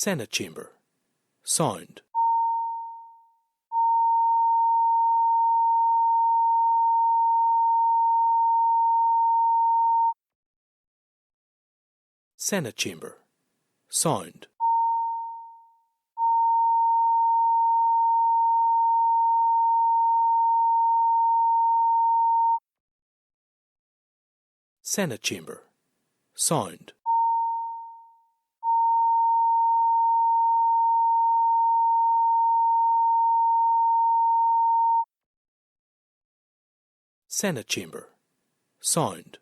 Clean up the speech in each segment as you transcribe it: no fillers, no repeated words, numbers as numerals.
Senate Chamber. Sound. Senate Chamber. Sound. Senate Chamber. Sound. Senate Chamber. Sound.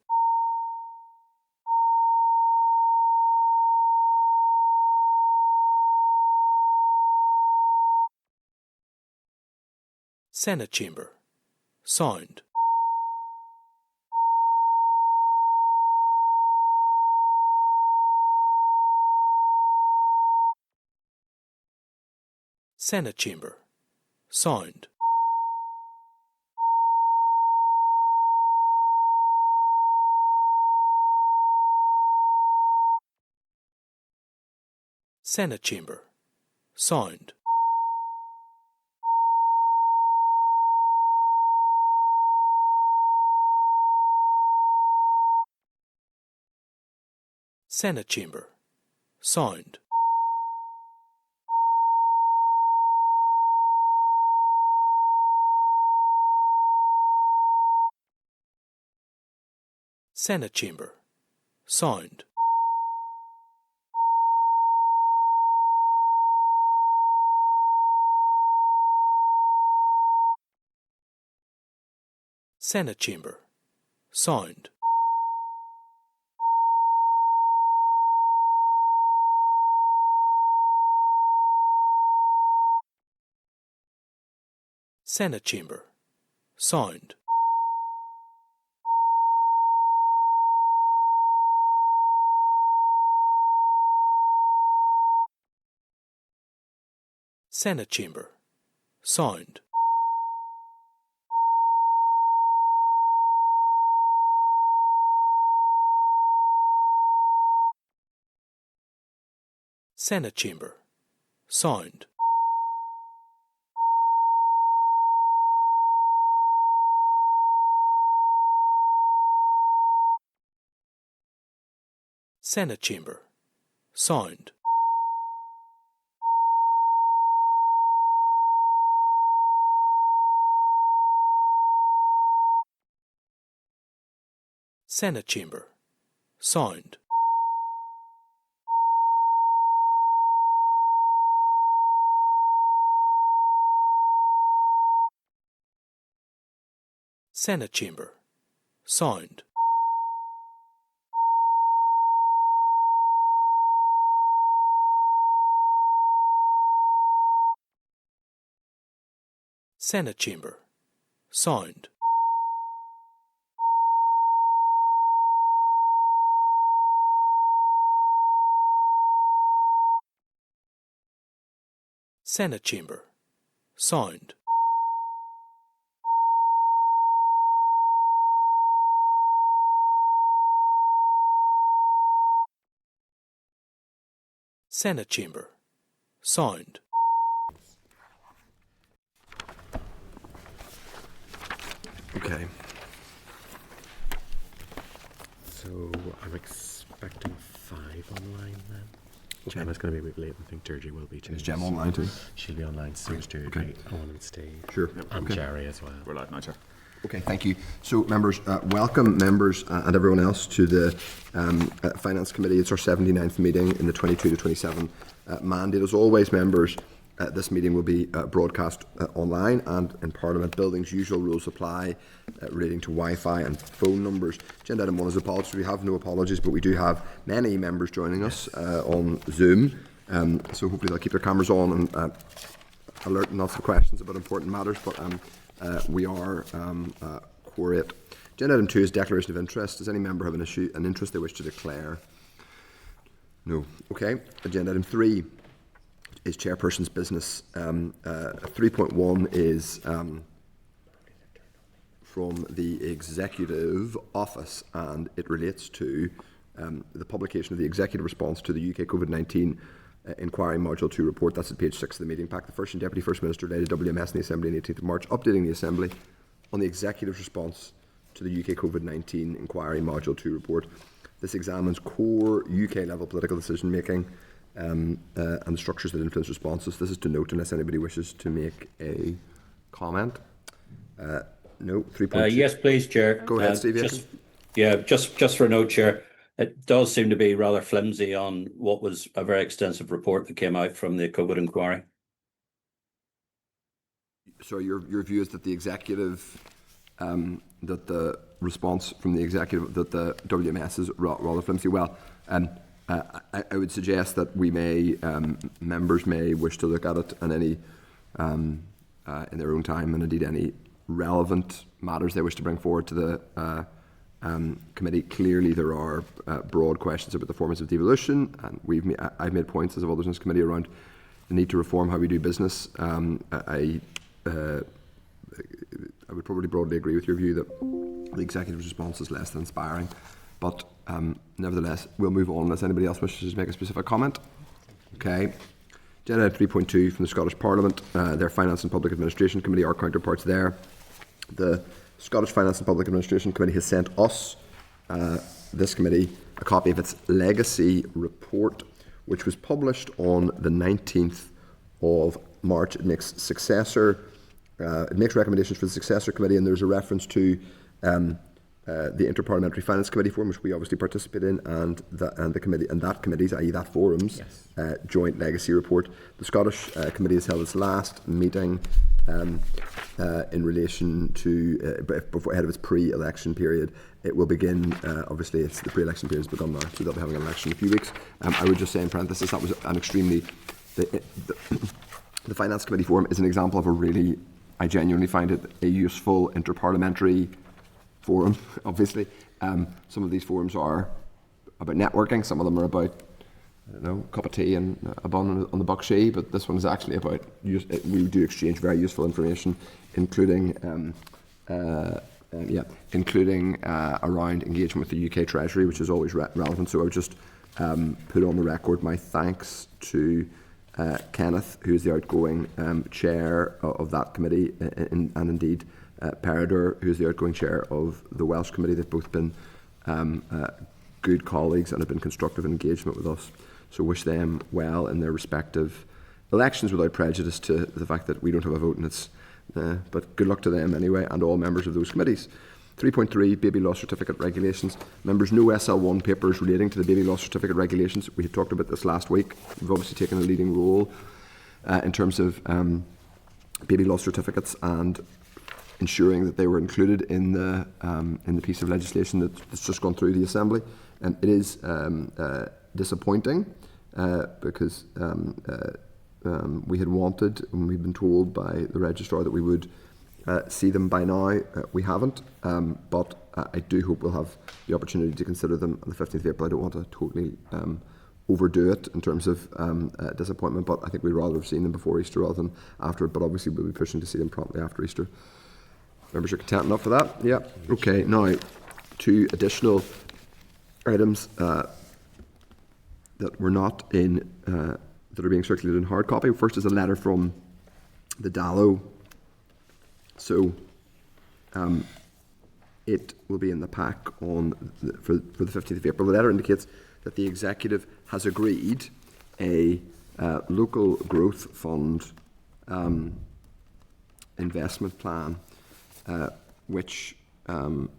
Senate Chamber. Sound. Senate Chamber. Sound. Senate Chamber. Sound. Senate Chamber. Sound. Senate Chamber. Sound. Senate Chamber. Sound. Senate Chamber. Sound. Senate Chamber. Sound. Senate Chamber. Sound. Senate Chamber. Sound. Senate Chamber. Sound. Senate Chamber. Sound. Senate Chamber. Sound. Senate Chamber. Sound. Senate Chamber. Sound. Okay. So I'm expecting 5 online then. Okay. Gemma's going to be a bit late. I think Deirdre will be too. Is Gemma online too? She'll be online, so is Deirdre. Okay. Owen and Steve. Sure. And Okay. Jerry as well. We're live now, Chair. Okay, thank you. So, members, welcome, members and everyone else to the Finance Committee. It's our 79th meeting in the 22 to 27 mandate. As always, members, this meeting will be broadcast online and in Parliament buildings. Usual rules apply relating to Wi-Fi and phone numbers. Agenda item 1 is apologies. We have no apologies, but we do have many members joining us on Zoom. So hopefully they'll keep their cameras on and alert and answer questions about important matters. But we are quorate. Agenda item 2 is declaration of interest. Does any member have an interest they wish to declare? No. Okay. Agenda item 3 is chairperson's business. 3.1 is from the Executive Office, and it relates to the publication of the executive response to the UK COVID-19 Inquiry Module 2 report. That's at page 6 of the meeting pack. The First and Deputy First Minister led a WMS in the Assembly on the 18th of March, updating the Assembly on the Executive's response to the UK COVID-19 Inquiry Module 2 report. This examines core UK-level political decision-making and the structures that influence responses. This is to note unless anybody wishes to make a comment. No, 3.2. Yes, please, Chair. Go ahead, Steve. Just for a note, Chair, it does seem to be rather flimsy on what was a very extensive report that came out from the COVID inquiry. So your view is that the executive, that the response from the executive, that the WMS is rather flimsy. Well, I would suggest that we may, members may wish to look at it and any, in their own time, and indeed any relevant matters they wish to bring forward to the committee. Clearly, there are broad questions about the forms of devolution, and I've made points, as have others in this committee, around the need to reform how we do business. I would probably broadly agree with your view that the executive's response is less than inspiring, but nevertheless, we'll move on unless anybody else wishes to make a specific comment. Okay. Agenda item 3.2 from the Scottish Parliament, their Finance and Public Administration Committee, our counterparts there. The Scottish Finance and Public Administration Committee has sent us, this committee, a copy of its legacy report, which was published on the 19th of March. It makes recommendations for the successor committee, and there's a reference to the Interparliamentary Finance Committee forum, which we obviously participate in, and the committee and that committee's, i.e. that forum's, joint legacy report. The Scottish committee has held its last meeting in relation to before ahead of its pre-election period. It will begin. Obviously, it's the pre-election period has begun now, so they'll be having an election in a few weeks. I would just say in parenthesis that was an extremely the Finance Committee forum is an example of a really, I genuinely find it a useful interparliamentary forum. Obviously, some of these forums are about networking. Some of them are about, I don't know, a cup of tea and a bun on the buckshea. But this one is actually about we do exchange very useful information, including around engagement with the UK Treasury, which is always relevant. So I would just put on the record my thanks to Kenneth, who is the outgoing chair of that committee, and indeed Peredur, who is the outgoing chair of the Welsh committee. They've both been good colleagues and have been constructive in engagement with us. So wish them well in their respective elections, without prejudice to the fact that we don't have a vote in it. But good luck to them anyway, and all members of those committees. 3.3, Baby Loss Certificate Regulations. Members, no SL1 papers relating to the Baby Loss Certificate Regulations. We had talked about this last week. We've obviously taken a leading role in terms of baby loss certificates and ensuring that they were included in the piece of legislation that's just gone through the Assembly. And it is disappointing because we had wanted, and we've been told by the Registrar that we would see them by now. We haven't, but I do hope we'll have the opportunity to consider them on the 15th of April. I don't want to totally overdo it in terms of disappointment, but I think we'd rather have seen them before Easter rather than after it, but obviously we'll be pushing to see them promptly after Easter. Members are content enough for that? Yeah. Okay, now 2 additional items that were not in, that are being circulated in hard copy. First is a letter from the Dallow. So it will be in the pack for the 15th of April. The letter indicates that the Executive has agreed a local growth fund investment plan, which will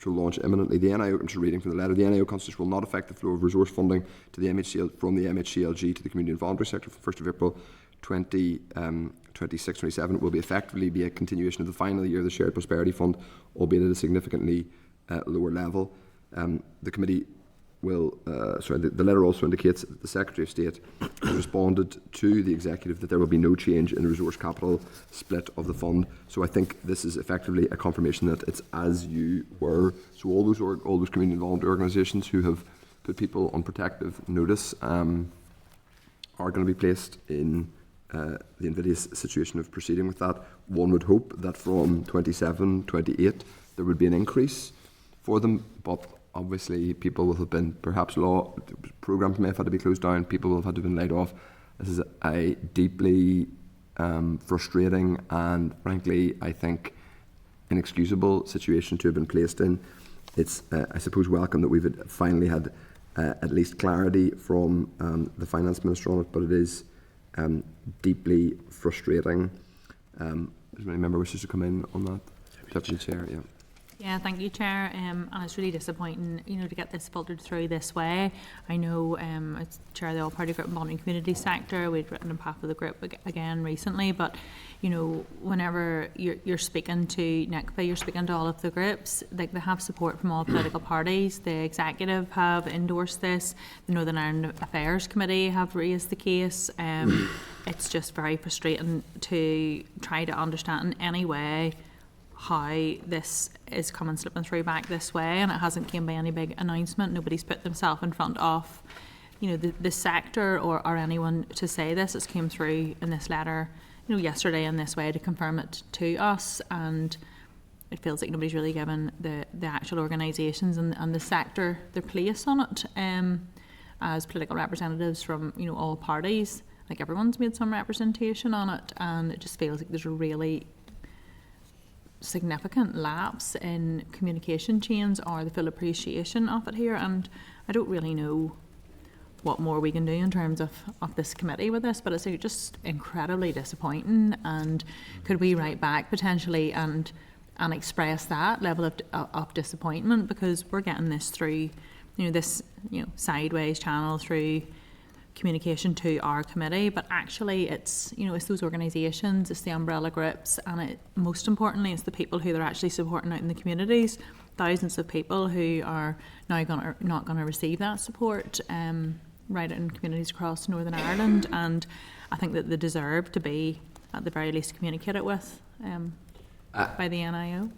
launch imminently. The NIO, I'm just reading from the letter, the NIO constitution will not affect the flow of resource funding to the from the MHCLG to the community and voluntary sector from 1st of April 2026-27. It will effectively be a continuation of the final year of the Shared Prosperity Fund, albeit at a significantly lower level. The committee will, the letter also indicates that the Secretary of State has responded to the Executive that there will be no change in the resource capital split of the fund. So I think this is effectively a confirmation that it's as you were. So all those community and voluntary organisations who have put people on protective notice are going to be placed in the invidious situation of proceeding with that. One would hope that from 27, 28 there would be an increase for them, but obviously people will have been, perhaps law programs may have had to be closed down, people will have had to have been laid off. This is a deeply frustrating and, frankly, I think, inexcusable situation to have been placed in. It's, I suppose, welcome that we've finally had at least clarity from the Finance Minister on it, but it is deeply frustrating. Does any member wishes to come in on that? Deputy Chair, yeah. Yeah, thank you, Chair. And it's really disappointing, to get this filtered through this way. I know it's Chair of the All-Party Group Bonding Community Sector. We'd written on behalf of the group again recently, but whenever you're speaking to NICFA, you're speaking to all of the groups. They have support from all political parties. The executive have endorsed this. The Northern Ireland Affairs Committee have raised the case. It's just very frustrating to try to understand in any way how this is coming slipping through back this way, and it hasn't came by any big announcement. Nobody's put themselves in front of the sector or anyone to say this. It's came through in this letter yesterday in this way to confirm it to us, and it feels like nobody's really given the actual organisations and the sector their place on it as political representatives from all parties. Like, everyone's made some representation on it, and it just feels like there's a really significant lapse in communication chains or the full appreciation of it here, and I don't really know what more we can do in terms of this committee with this, but it's just incredibly disappointing. And could we write back potentially and express that level of disappointment, because we're getting this through this sideways channel through communication to our committee, but actually it's it's those organisations, it's the umbrella groups, and most importantly it's the people who they're actually supporting out in the communities. Thousands of people who are now not going to receive that support right out in communities across Northern Ireland, and I think that they deserve to be at the very least communicated with by the NIO.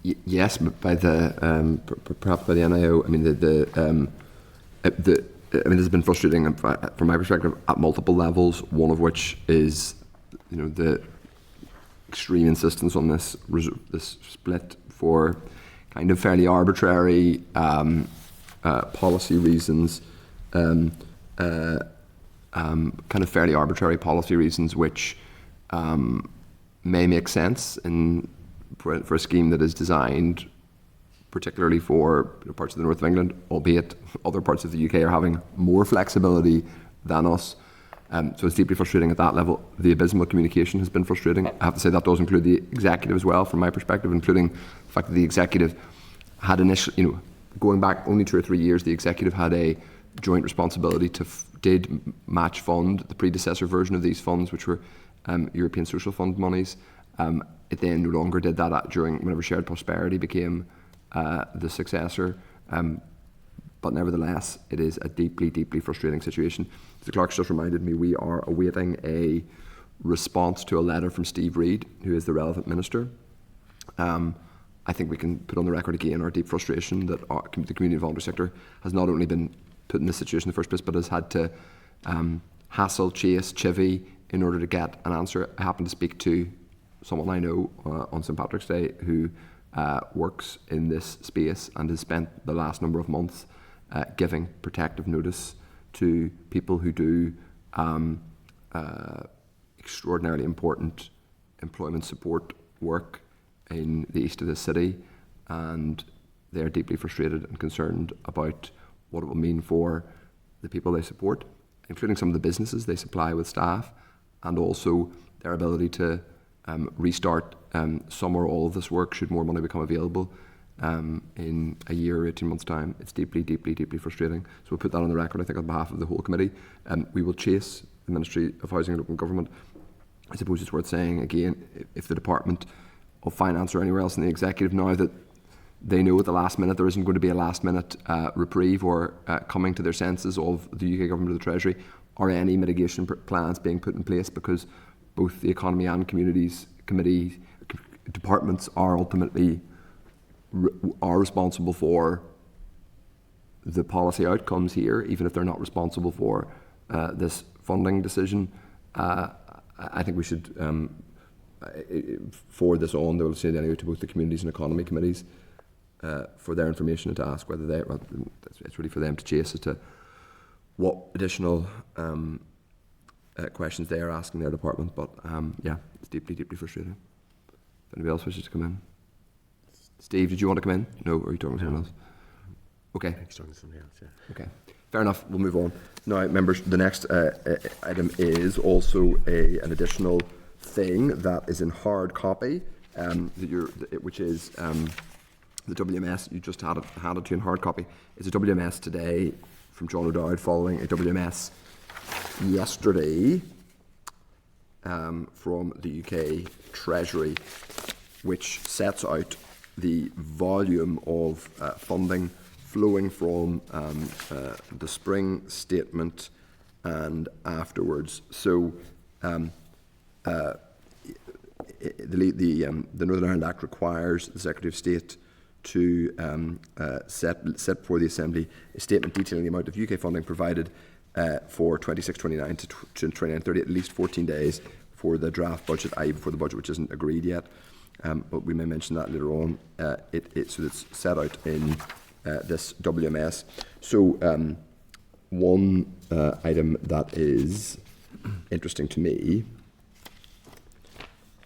Yes, but by the perhaps by the NIO. I mean this has been frustrating from my perspective at multiple levels. One of which is, the extreme insistence on this split for kind of fairly arbitrary policy reasons, which may make sense for a scheme that is designed particularly for parts of the north of England, albeit other parts of the UK are having more flexibility than us. So it's deeply frustrating at that level. The abysmal communication has been frustrating. I have to say that does include the executive as well, from my perspective, including the fact that the executive had initially, going back only 2 or 3 years, the executive had a joint responsibility did match fund the predecessor version of these funds, which were European Social Fund monies. It then no longer did that whenever Shared Prosperity became the successor, but nevertheless it is a deeply, deeply frustrating situation. The clerk's just reminded me we are awaiting a response to a letter from Steve Reid, who is the relevant minister. I think we can put on the record again our deep frustration that the community and voluntary sector has not only been put in this situation in the first place, but has had to hassle, chase, chivvy in order to get an answer. I happen to speak to someone I know on St Patrick's Day who works in this space and has spent the last number of months giving protective notice to people who do extraordinarily important employment support work in the east of the city, and they're deeply frustrated and concerned about what it will mean for the people they support, including some of the businesses they supply with staff, and also their ability to restart some or all of this work should more money become available in a year or 18 months' time. It's deeply, deeply, deeply frustrating. So we'll put that on the record, I think, on behalf of the whole committee. We will chase the Ministry of Housing and Local Government. I suppose it's worth saying, again, if the Department of Finance or anywhere else in the Executive, now that they know at the last minute there isn't going to be a last minute reprieve or coming to their senses of the UK Government or the Treasury, are any mitigation plans being put in place, because both the Economy and Communities Committee departments are ultimately responsible for the policy outcomes here, even if they're not responsible for this funding decision. I think we should forward this on, they will say anyway, to both the Communities and Economy Committees for their information and to ask whether they, well, it's really for them to chase as to what additional questions they are asking their department. But yeah, it's deeply, deeply frustrating. If anybody else wishes to come in. Steve, did you want to come in? No, or are you talking to someone else? Okay. Talking to somebody else, yeah. Okay. Fair enough. We'll move on. Now, members, the next item is also an additional thing that is in hard copy, which is the WMS. You just had it handed to you in hard copy. It's a WMS today from John O'Dowd following a WMS yesterday from the UK Treasury, which sets out the volume of funding flowing from the spring statement and afterwards. So the Northern Ireland Act requires the Secretary of State to set before the Assembly a statement detailing the amount of UK funding provided for 26-29 to 29-30, at least 14 days for the draft budget, i.e. before the budget, which isn't agreed yet. But we may mention that later on. So it's set out in this WMS. So one item that is interesting to me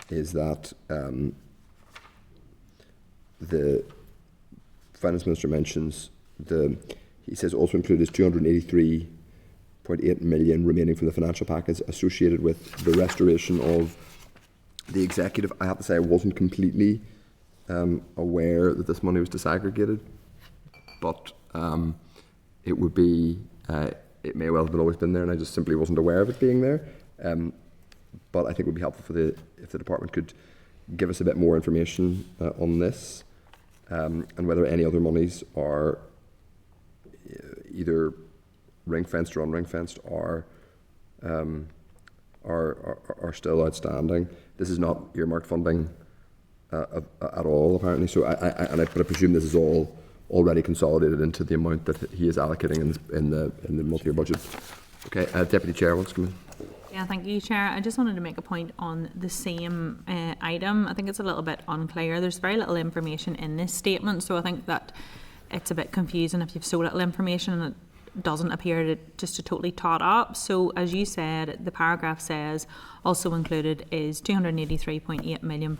is that the Finance Minister mentions he says also included is 283.8 million remaining from the financial package associated with the restoration of the executive. I have to say I wasn't completely aware that this money was disaggregated, but it would be, it may well have always been there and I just simply wasn't aware of it being there. But I think it would be helpful if the department could give us a bit more information on this and whether any other monies are either ring-fenced or unring-fenced or are still outstanding. This is not earmarked funding at all, apparently. So but I presume this is all already consolidated into the amount that he is allocating in the multi-year budget. Okay, Deputy Chair wants to come in. Yeah, thank you, Chair. I just wanted to make a point on the same item. I think it's a little bit unclear. There's very little information in this statement, so I think that it's a bit confusing if you've so little information and it doesn't appear to totally tot up. So as you said, the paragraph says also included is £283.8 million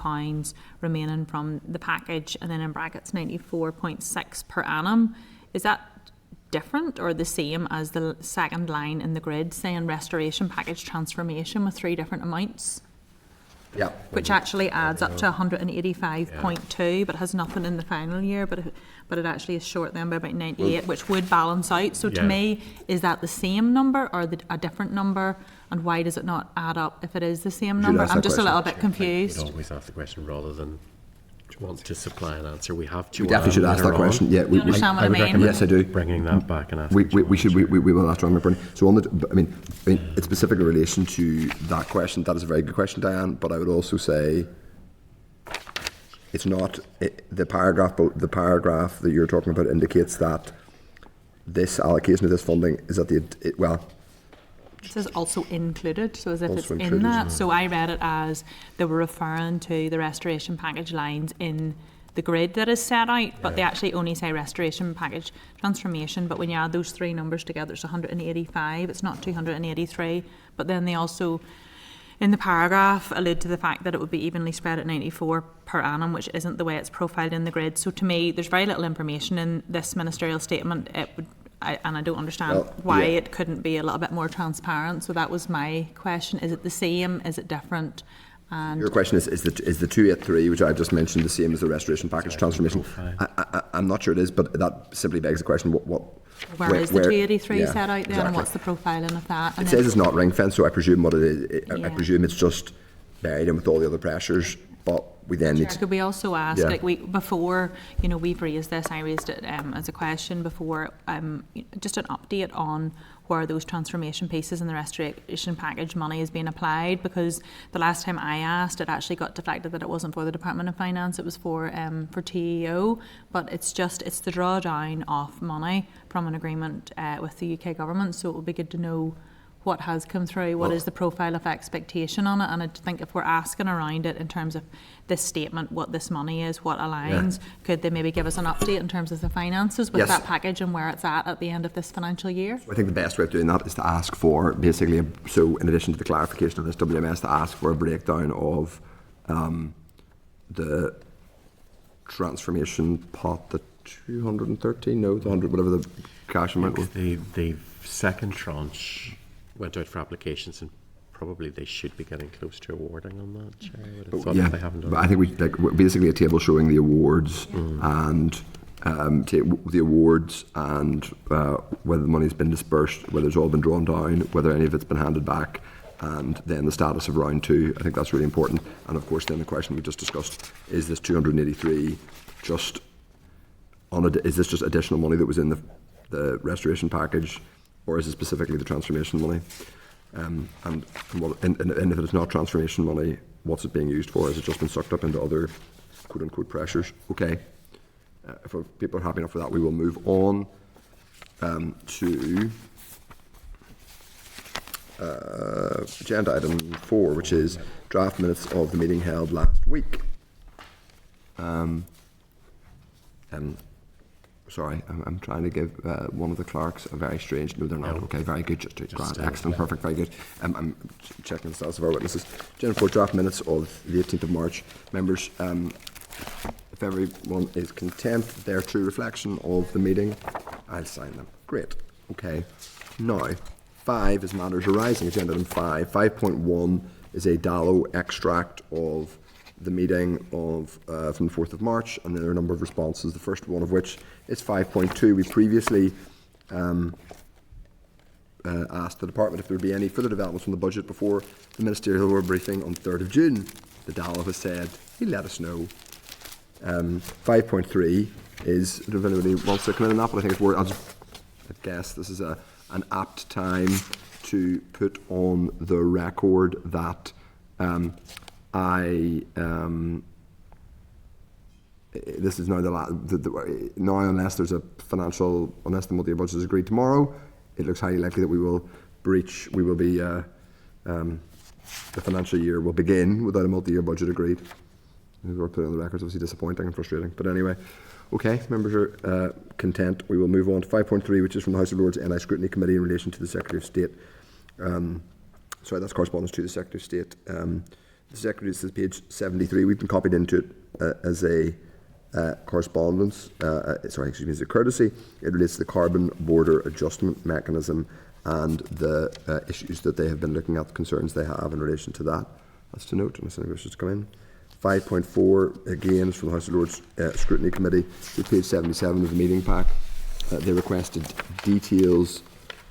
remaining from the package, and then in brackets 94.6 per annum. Is that different or the same as the second line in the grid saying restoration package transformation with three different amounts? Yeah. Which actually adds up to 185.2, but has nothing in the final year, but it actually is short then by about 98, which would balance out. So to me, is that the same number or a different number? And why does it not add up if it is the same number? I'm just a little bit confused. You'd always ask the question rather than want to supply an answer. We have to. We definitely should ask that question. Yeah, you understand what I mean? Yes, I do. Bringing that back and asking. We will ask John. So on I mean, it's specific in relation to that question. That is a very good question, Diane. But I would also say it's not the paragraph. The paragraph that you're talking about indicates that this allocation of this funding is at it says also included, so as if also it's in that. So I read it as they were referring to the restoration package lines in the grid that is set out, but they actually only say restoration package transformation. But when you add those three numbers together, it's 185. It's not 283. But then they also, in the paragraph, allude to the fact that it would be evenly spread at 94 per annum, which isn't the way it's profiled in the grid. So to me, there's very little information in this ministerial statement. And I don't understand why it couldn't be a little bit more transparent. So that was my question. Is it the same? Is it different? And your question is the 283, which I've just mentioned, the same as the restoration package transformation? I'm not sure it is, but that simply begs the question: where is the 283 set out then, exactly. And what's the profiling of that? And it says it's not ring fenced, so I presume what it is. I presume it's just buried in with all the other pressures. But we then need to, could we also ask, before, we've raised this, I raised it as a question before, just an update on where those transformation pieces in the restoration package money is being applied, because the last time I asked, it actually got deflected that it wasn't for the Department of Finance, it was for TEO, but it's the drawdown of money from an agreement with the UK government, so it would be good to know what has come through, what is the profile of expectation on it, and I think if we're asking around it in terms of this statement, what this money is, what aligns, could they maybe give us an update in terms of the finances with that package and where it's at the end of this financial year? So I think the best way of doing that is to ask for basically, so in addition to the clarification of this WMS, to ask for a breakdown of the transformation pot, the 213, no, the 100, whatever the cash amount was. The second tranche went out for applications, and probably they should be getting close to awarding on that, Chair. I would have thought if they haven't done I think we're basically a table showing the awards and the awards and whether the money's been dispersed, whether it's all been drawn down, whether any of it's been handed back, and then the status of round 2. I think that's really important. And of course, then the question we just discussed, is this 283 just is this just additional money that was in the restoration package, or is it specifically the transformation money? And if it is not transformation money, what's it being used for? Has it just been sucked up into other quote-unquote pressures? Okay. If people are happy enough with that, we will move on to agenda item 4, which is draft minutes of the meeting held last week. Sorry, I'm trying to give one of the clerks a very strange... No, they're not. Okay, very good. Just grand. Excellent, perfect, very good. I'm checking the status of our witnesses. Agenda 4, draft minutes of the 18th of March. Members, if everyone is content, their true reflection of the meeting, I'll sign them. Great. Okay. Now, 5 is matters arising. Agenda item 5. 5.1 is a Dallow extract of the meeting of from the 4th of March, and there are a number of responses, the first one of which is 5.2. We previously asked the department if there would be any further developments on the budget before the ministerial briefing on 3rd of June. The Dallow has said he'll let us know. 5.3 is, if anybody wants to come in on that, but I think it's worth, I guess this is an apt time to put on the record that this is now now unless there's a financial, unless the multi-year budget is agreed tomorrow, it looks highly likely that we will be the financial year will begin without a multi-year budget agreed. We're putting on the record, obviously disappointing and frustrating, but anyway. Okay, members are content. We will move on to 5.3, which is from the House of Lords NI Scrutiny Committee in relation to the Secretary of State. Sorry, that's correspondence to the Secretary of State. The Secretary, this is page 73. We've been copied into it as a correspondence. As a courtesy. It relates to the carbon border adjustment mechanism and the issues that they have been looking at, the concerns they have in relation to that. That's to note, unless anybody wishes to come in. 5.4, again, is from the House of Lords Scrutiny Committee, to page 77 of the meeting pack. They requested details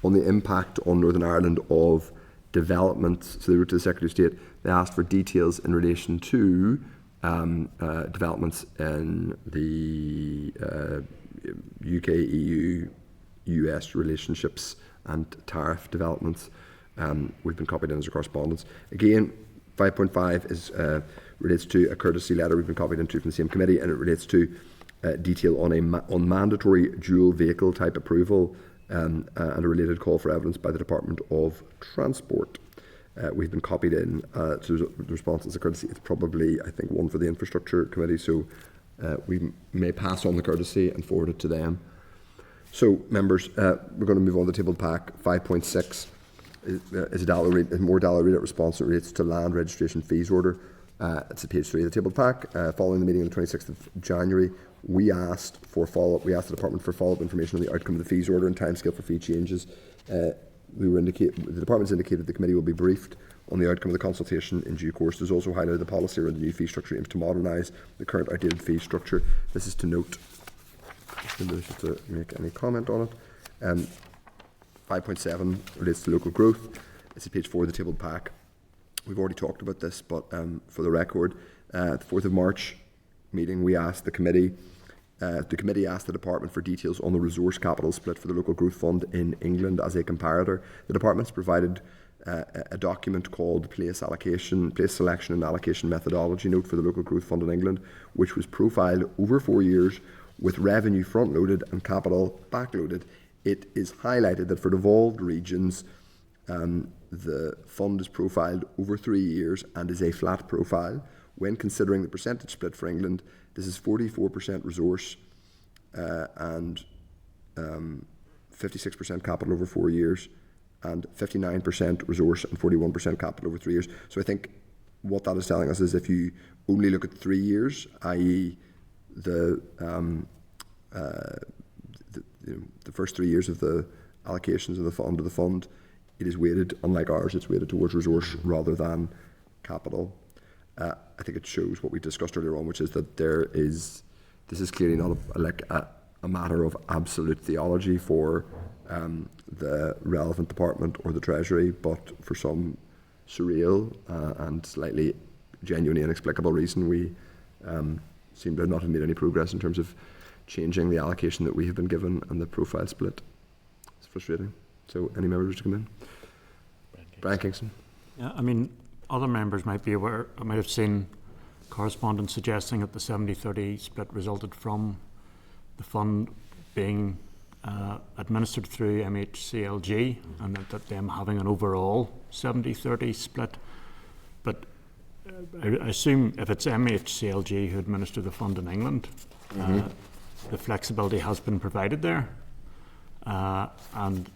on the impact on Northern Ireland of developments. So they wrote to the Secretary of State. They asked for details in relation to developments in the UK, EU, US relationships and tariff developments. We've been copied in as a correspondence. Again, 5.5 is relates to a courtesy letter we've been copied into from the same committee, and it relates to detail on mandatory dual vehicle type approval and a related call for evidence by the Department of Transport. We've been copied in to the response as a courtesy. It's probably, I think, one for the Infrastructure Committee, so we may pass on the courtesy and forward it to them. So, members, we're going to move on to the tabled pack. 5.6 is a more Dallow read-out response that relates to land registration fees order. It's at page 3 of the tabled pack. Following the meeting on the 26th of January, we asked for follow-up. We asked the department for follow-up information on the outcome of the fees order and timescale for fee changes. The department's indicated the committee will be briefed on the outcome of the consultation in due course. There's also highlighted the policy around the new fee structure aims to modernise the current outdated fee structure. This is to note. Nobody should to make any comment on it. 5.7 relates to local growth. It's at page 4 of the tabled pack. We've already talked about this, but for the record, at the 4th of March meeting, we asked the committee asked the department for details on the resource capital split for the local growth fund in England as a comparator. The department's provided a document called Place Selection and Allocation Methodology Note for the local growth fund in England, which was profiled over 4 years with revenue front-loaded and capital back-loaded. It is highlighted that for devolved regions, The fund is profiled over 3 years and is a flat profile. When considering the percentage split for England, this is 44% resource and 56% capital over 4 years, and 59% resource and 41% capital over 3 years. So I think what that is telling us is if you only look at 3 years, i.e. the first 3 years of the allocations of the fund, it is weighted, unlike ours, it's weighted towards resource rather than capital. I think it shows what we discussed earlier on, which is that this is clearly not a matter of absolute theology for the relevant department or the Treasury, but for some surreal and slightly genuinely inexplicable reason, we seem to not have made any progress in terms of changing the allocation that we have been given and the profile split. It's frustrating. So, any members to come in? Brian Kingston. Yeah, I mean, other members might be aware, I might have seen correspondence suggesting that the 70-30 split resulted from the fund being administered through MHCLG and that them having an overall 70-30 split. But I assume if it's MHCLG who administer the fund in England, the flexibility has been provided there, and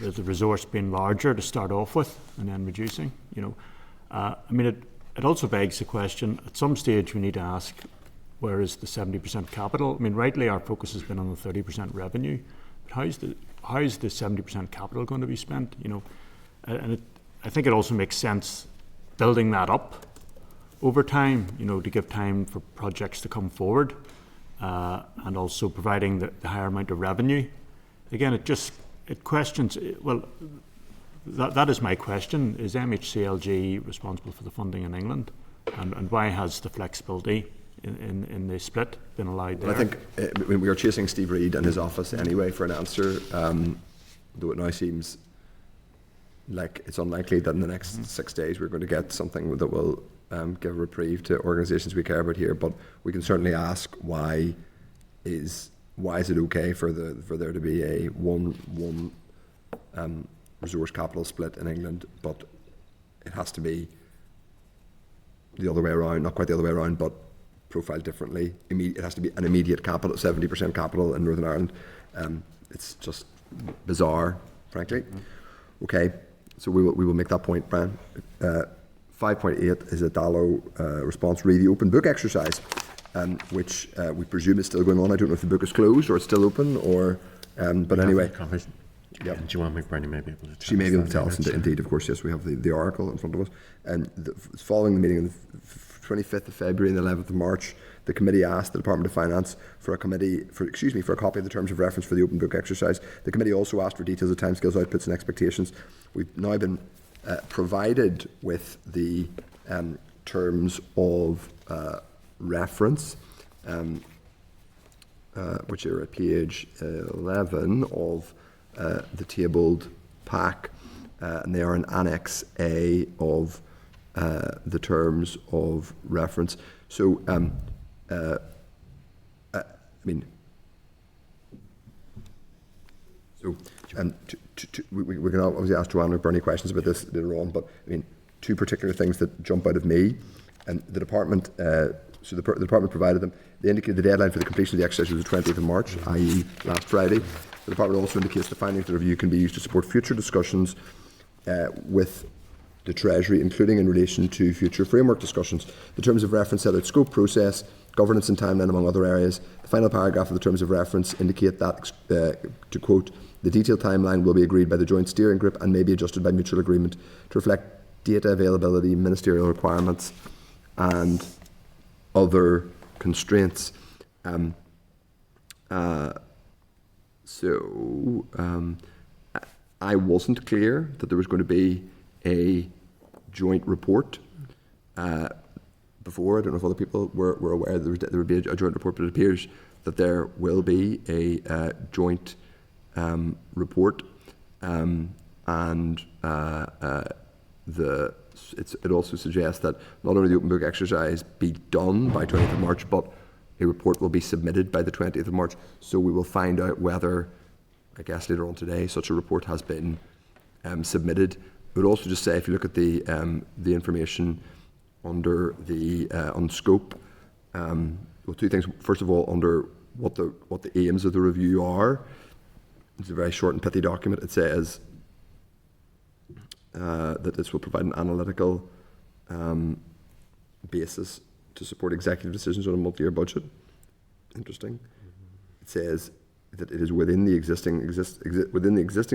the resource being larger to start off with and then reducing. I mean, it also begs the question, at some stage we need to ask, where is the 70% capital? I mean, rightly our focus has been on the 30% revenue, but how is the 70% capital going to be spent? And I think it also makes sense building that up over time, to give time for projects to come forward, and also providing the higher amount of revenue. Again, it questions, well, that is my question. Is MHCLG responsible for the funding in England? And why has the flexibility in the split been allowed there? Well, I think we are chasing Steve Reid and his office anyway for an answer, though it now seems like it's unlikely that in the next 6 days we're going to get something that will give a reprieve to organisations we care about here. But we can certainly ask why is it okay for there to be a one resource capital split in England, but it has to be the other way around, not quite the other way around, but profiled differently. It has to be an immediate capital, 70% capital in Northern Ireland. It's just bizarre, frankly. Okay, so we will make that point, Brian. 5.8 is a Dallo response, re the open book exercise, which we presume is still going on. I don't know if the book is closed or it's still open, or but anyway. Yeah. Do you want me, Bernie, maybe able to tell us? She may be able to tell us, indeed, of course, yes, we have the oracle in front of us. And following the meeting on the 25th of February and the 11th of March, the committee asked the Department of Finance for a copy of the terms of reference for the open book exercise. The committee also asked for details of timescales, outputs and expectations. We've now been provided with the terms of reference, which are at page 11 of the tabled pack, and they are an Annex A of the terms of reference. So, we can obviously ask Joanne or Bernie questions about this later on, but I mean, two particular things that jump out of me, and the department. So the department provided them. They indicated the deadline for the completion of the exercise was the 20th of March, i.e. last Friday. The department also indicates the findings of the review can be used to support future discussions with the Treasury, including in relation to future framework discussions. The terms of reference set out scope, process, governance and timeline, among other areas. The final paragraph of the terms of reference indicate that, to quote, the detailed timeline will be agreed by the joint steering group and may be adjusted by mutual agreement to reflect data availability, ministerial requirements and other constraints. So I wasn't clear that there was going to be a joint report before. I don't know if other people were aware that there would be a joint report, but it appears that there will be a joint report, and it also suggests that not only the open book exercise be done by 20th of March, but a report will be submitted by the 20th of March. So we will find out whether, I guess later on today, such a report has been submitted. I would also just say, if you look at the information under the on scope, well, two things. First of all, under what the aims of the review are, it's a very short and pithy document. It says that this will provide an analytical basis to support executive decisions on a multi-year budget. Interesting. It says that it is within the existing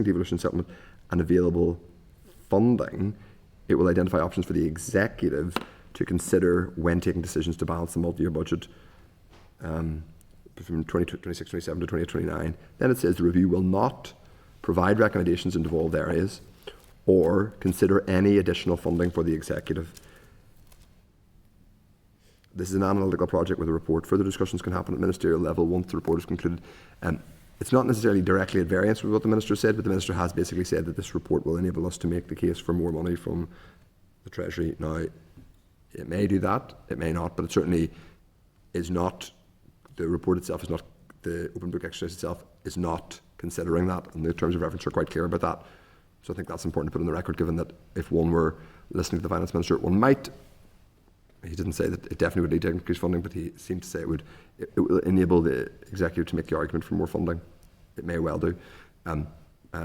devolution settlement and available funding. It will identify options for the executive to consider when taking decisions to balance the multi-year budget from 2026-27 to 2029. Then it says the review will not provide recommendations in devolved areas or consider any additional funding for the executive. This is an analytical project with a report. Further discussions can happen at ministerial level once the report is concluded. It's not necessarily directly at variance with what the Minister said, but the Minister has basically said that this report will enable us to make the case for more money from the Treasury. Now, it may do that, it may not, but it certainly is not, the report itself is not, the open book exercise itself is not considering that, and the terms of reference are quite clear about that. So I think that's important to put on the record, given that if one were listening to the Finance Minister, one might, he didn't say that it definitely would lead to increased funding, but he seemed to say it will enable the executive to make the argument for more funding. It may well do.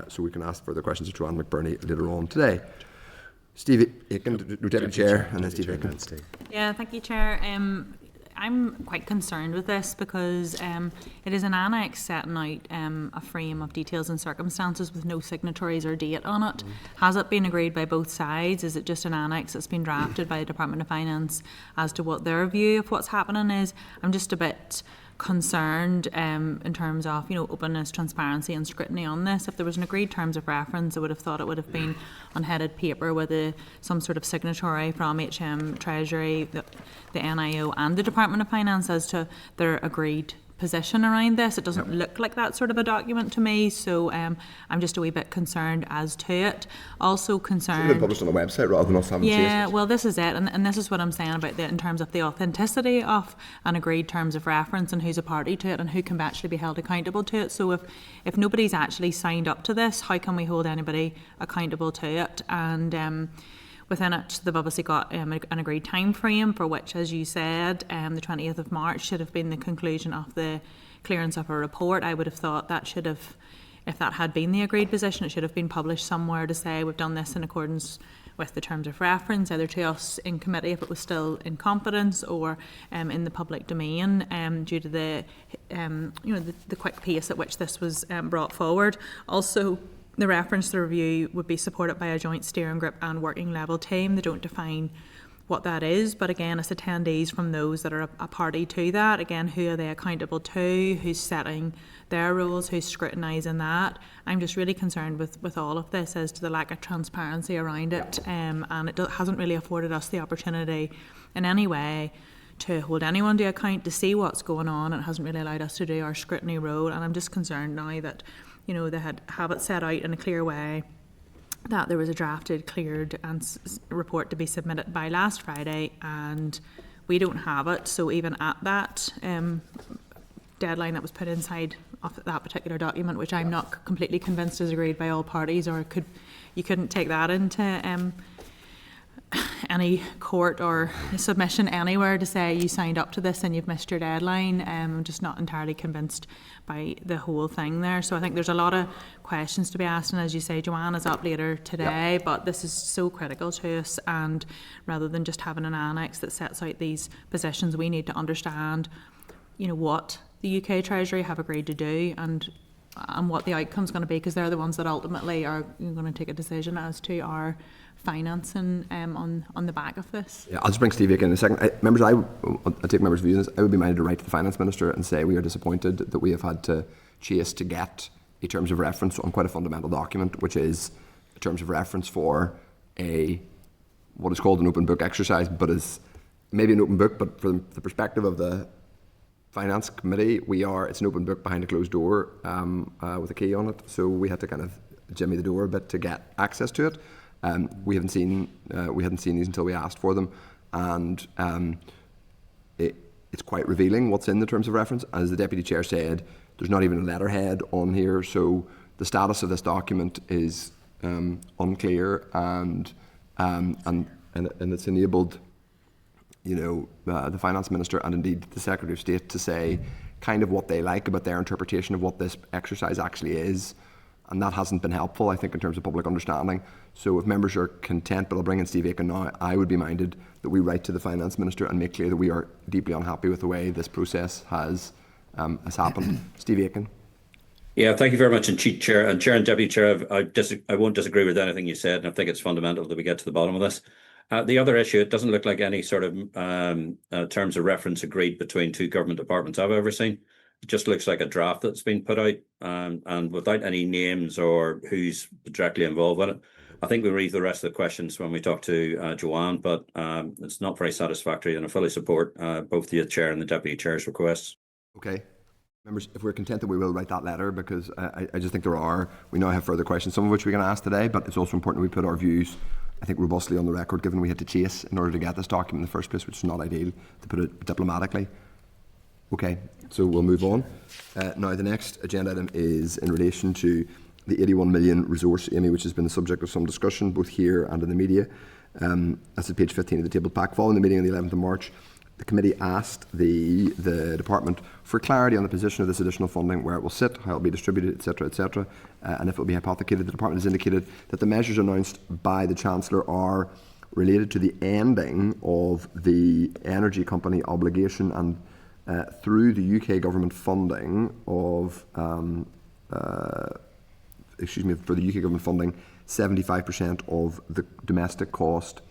So we can ask further questions of Joanne McBurney later on today. Steve Aiken, Deputy Chair, and then Steve Aiken. Yeah, thank you, Chair. I'm quite concerned with this because it is an annex setting out a frame of details and circumstances with no signatories or date on it. Has it been agreed by both sides? Is it just an annex that's been drafted by the Department of Finance as to what their view of what's happening is? I'm just a bit concerned in terms of openness, transparency and scrutiny on this. If there was an agreed terms of reference, I would have thought it would have been on headed paper with some sort of signatory from HM, Treasury, the NIO and the Department of Finance as to their agreed position around this. It doesn't look like that sort of a document to me, so I'm just a wee bit concerned as to it. Also concerned... Should have been published on the website rather than us having chased it. Yeah, well, this is it, and this is what I'm saying about in terms of the authenticity of an agreed terms of reference and who's a party to it and who can actually be held accountable to it. So if nobody's actually signed up to this, how can we hold anybody accountable to it? And within it, they've obviously got an agreed time frame for which, as you said, the 20th of March should have been the conclusion of the clearance of a report. I would have thought that should have, if that had been the agreed position, it should have been published somewhere to say we've done this in accordance with the terms of reference, either to us in committee if it was still in confidence or in the public domain, due to the the quick pace at which this was brought forward. Also, the reference to the review would be supported by a joint steering group and working level team. They don't define what that is, but again, it's attendees from those that are a party to that. Again, who are they accountable to? Who's setting their rules? Who's scrutinising that? I'm just really concerned with all of this as to the lack of transparency around it, and it hasn't really afforded us the opportunity in any way to hold anyone to account, to see what's going on. It hasn't really allowed us to do our scrutiny role, and I'm just concerned now that they have it set out in a clear way that there was a drafted, cleared report to be submitted by last Friday, and we don't have it. So even at that deadline that was put inside of that particular document, which I'm not completely convinced is agreed by all parties, or you couldn't take that into any court or submission anywhere to say you signed up to this and you've missed your deadline. I'm just not entirely convinced by the whole thing there. So I think there's a lot of questions to be asked, and as you say, Joanne is up later today, but this is so critical to us, and rather than just having an annex that sets out these positions, we need to understand what the UK Treasury have agreed to do and what the outcome's going to be, because they're the ones that ultimately are going to take a decision as to our financing on the back of this. Yeah, I'll just bring Steve Aiken in a second. I take members' views on this. I would be minded to write to the Finance Minister and say we are disappointed that we have had to chase to get a terms of reference on quite a fundamental document, which is a terms of reference for what is called an open book exercise, but is maybe an open book, but from the perspective of the Finance Committee, it's an open book behind a closed door with a key on it. So we had to kind of jimmy the door a bit to get access to it. We hadn't seen these until we asked for them, and it's quite revealing what's in the terms of reference. As the Deputy Chair said, there's not even a letterhead on here, so the status of this document is unclear, and it's enabled, the Finance Minister and indeed the Secretary of State to say kind of what they like about their interpretation of what this exercise actually is, and that hasn't been helpful, I think, in terms of public understanding. So if members are content, but I'll bring in Steve Aiken now, I would be minded that we write to the Finance Minister and make clear that we are deeply unhappy with the way this process has happened. Steve Aiken. Yeah, thank you very much, and Chair and Deputy Chair. I won't disagree with anything you said, and I think it's fundamental that we get to the bottom of this. The other issue, it doesn't look like any sort of terms of reference agreed between two government departments I've ever seen. It just looks like a draft that's been put out, and without any names or who's directly involved with it. I think we read the rest of the questions when we talk to Joanne, but it's not very satisfactory, and I fully support both the Chair and the Deputy Chair's requests. Okay. Members, if we're content, that we will write that letter, because I just think we now have further questions, some of which we can ask today, but it's also important that we put our views, I think, robustly on the record, given we had to chase in order to get this document in the first place, which is not ideal, to put it diplomatically. Okay, so we'll move on. Now, the next agenda item is in relation to the 81 million resource, Amy, which has been the subject of some discussion both here and in the media. That's at page 15 of the table pack. Following the meeting on the 11th of March, the committee asked the department for clarity on the position of this additional funding, where it will sit, how it will be distributed, etc., and if it will be hypothecated. The department has indicated that the measures announced by the Chancellor are related to the ending of the energy company obligation, and through the UK government funding of, for the UK government funding, 75% of the domestic cost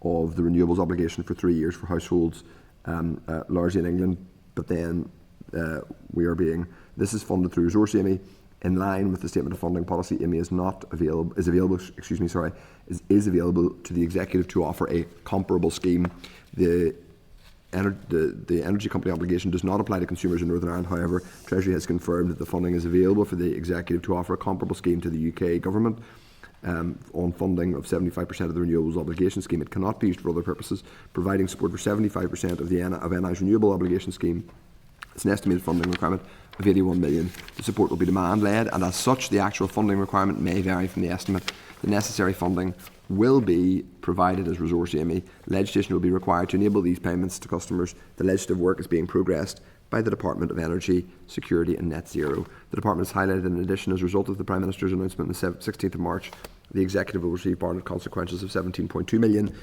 of the renewables obligation for 3 years for households, largely in England, but then this is funded through Resource Amy in line with the statement of funding policy. Amy is available to the executive to offer a comparable scheme. The energy company obligation does not apply to consumers in Northern Ireland. However, Treasury has confirmed that the funding is available for the executive to offer a comparable scheme to the UK government. On funding of 75% of the renewables obligation scheme. It cannot be used for other purposes. Providing support for 75% of NI's renewable obligation scheme, it's an estimated funding requirement of 81 million. The support will be demand-led, and as such, the actual funding requirement may vary from the estimate. The necessary funding will be provided as Resource Amy. Legislation will be required to enable these payments to customers. The legislative work is being progressed by the Department of Energy, Security and Net Zero. The Department has highlighted, in addition, as a result of the Prime Minister's announcement on the 16th of March, the Executive will receive barred consequences of 17.2 million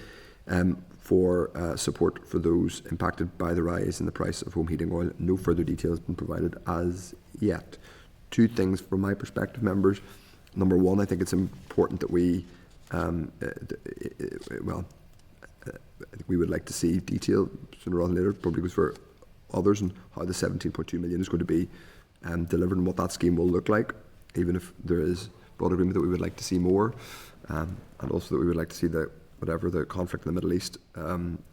for support for those impacted by the rise in the price of home heating oil. No further detail has been provided as yet. Two things from my perspective, members. Number one, I think it's important that we, I think we would like to see detail sooner rather than later, probably goes for others, and how the 17.2 million is going to be delivered and what that scheme will look like, even if there is broad agreement that we would like to see more, and also that we would like to see the conflict in the Middle East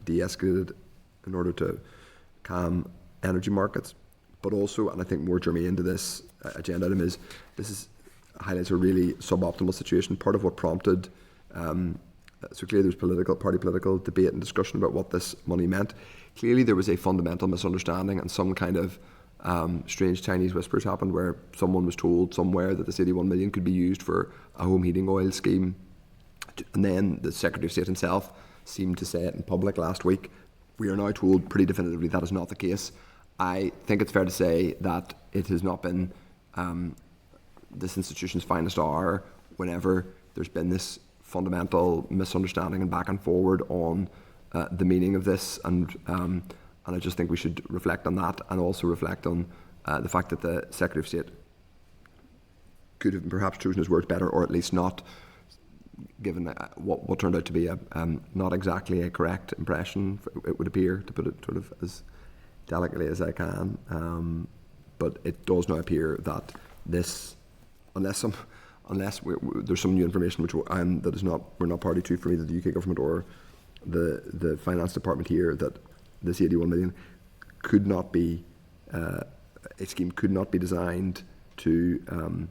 de-escalated in order to calm energy markets. But also, and I think more germane to this agenda item, is highlights a really suboptimal situation. Part of what prompted so clearly there was political debate and discussion about what this money meant. Clearly there was a fundamental misunderstanding, and some kind of strange Chinese whispers happened where someone was told somewhere that this 81 million could be used for a home heating oil scheme, and then the Secretary of State himself seemed to say it in public last week. We are now told pretty definitively that is not the case. I think it's fair to say that it has not been this institution's finest hour whenever there's been this fundamental misunderstanding and back and forward on the meaning of this, and I just think we should reflect on that, and also reflect on the fact that the Secretary of State could have perhaps chosen his words better, or at least not given what turned out to be not exactly a correct impression, it would appear, to put it sort of as delicately as I can. But it does now appear that this, unless there's some new information which we're not party to from either the UK government or the finance department here, that this 81 million could not be a scheme could not be designed to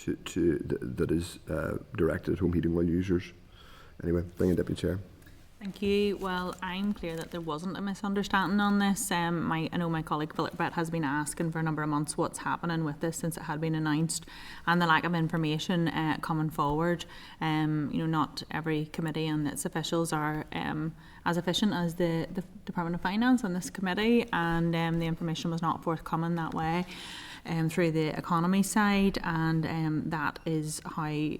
that is directed at home heating oil users. Anyway, thank you, Deputy Chair. Thank you. Well, I'm clear that there wasn't a misunderstanding on this. I know my colleague Philip Brett has been asking for a number of months what's happening with this since it had been announced, and the lack of information coming forward. Not every committee and its officials are as efficient as the Department of Finance and this committee, and the information was not forthcoming that way through the economy side, and that is how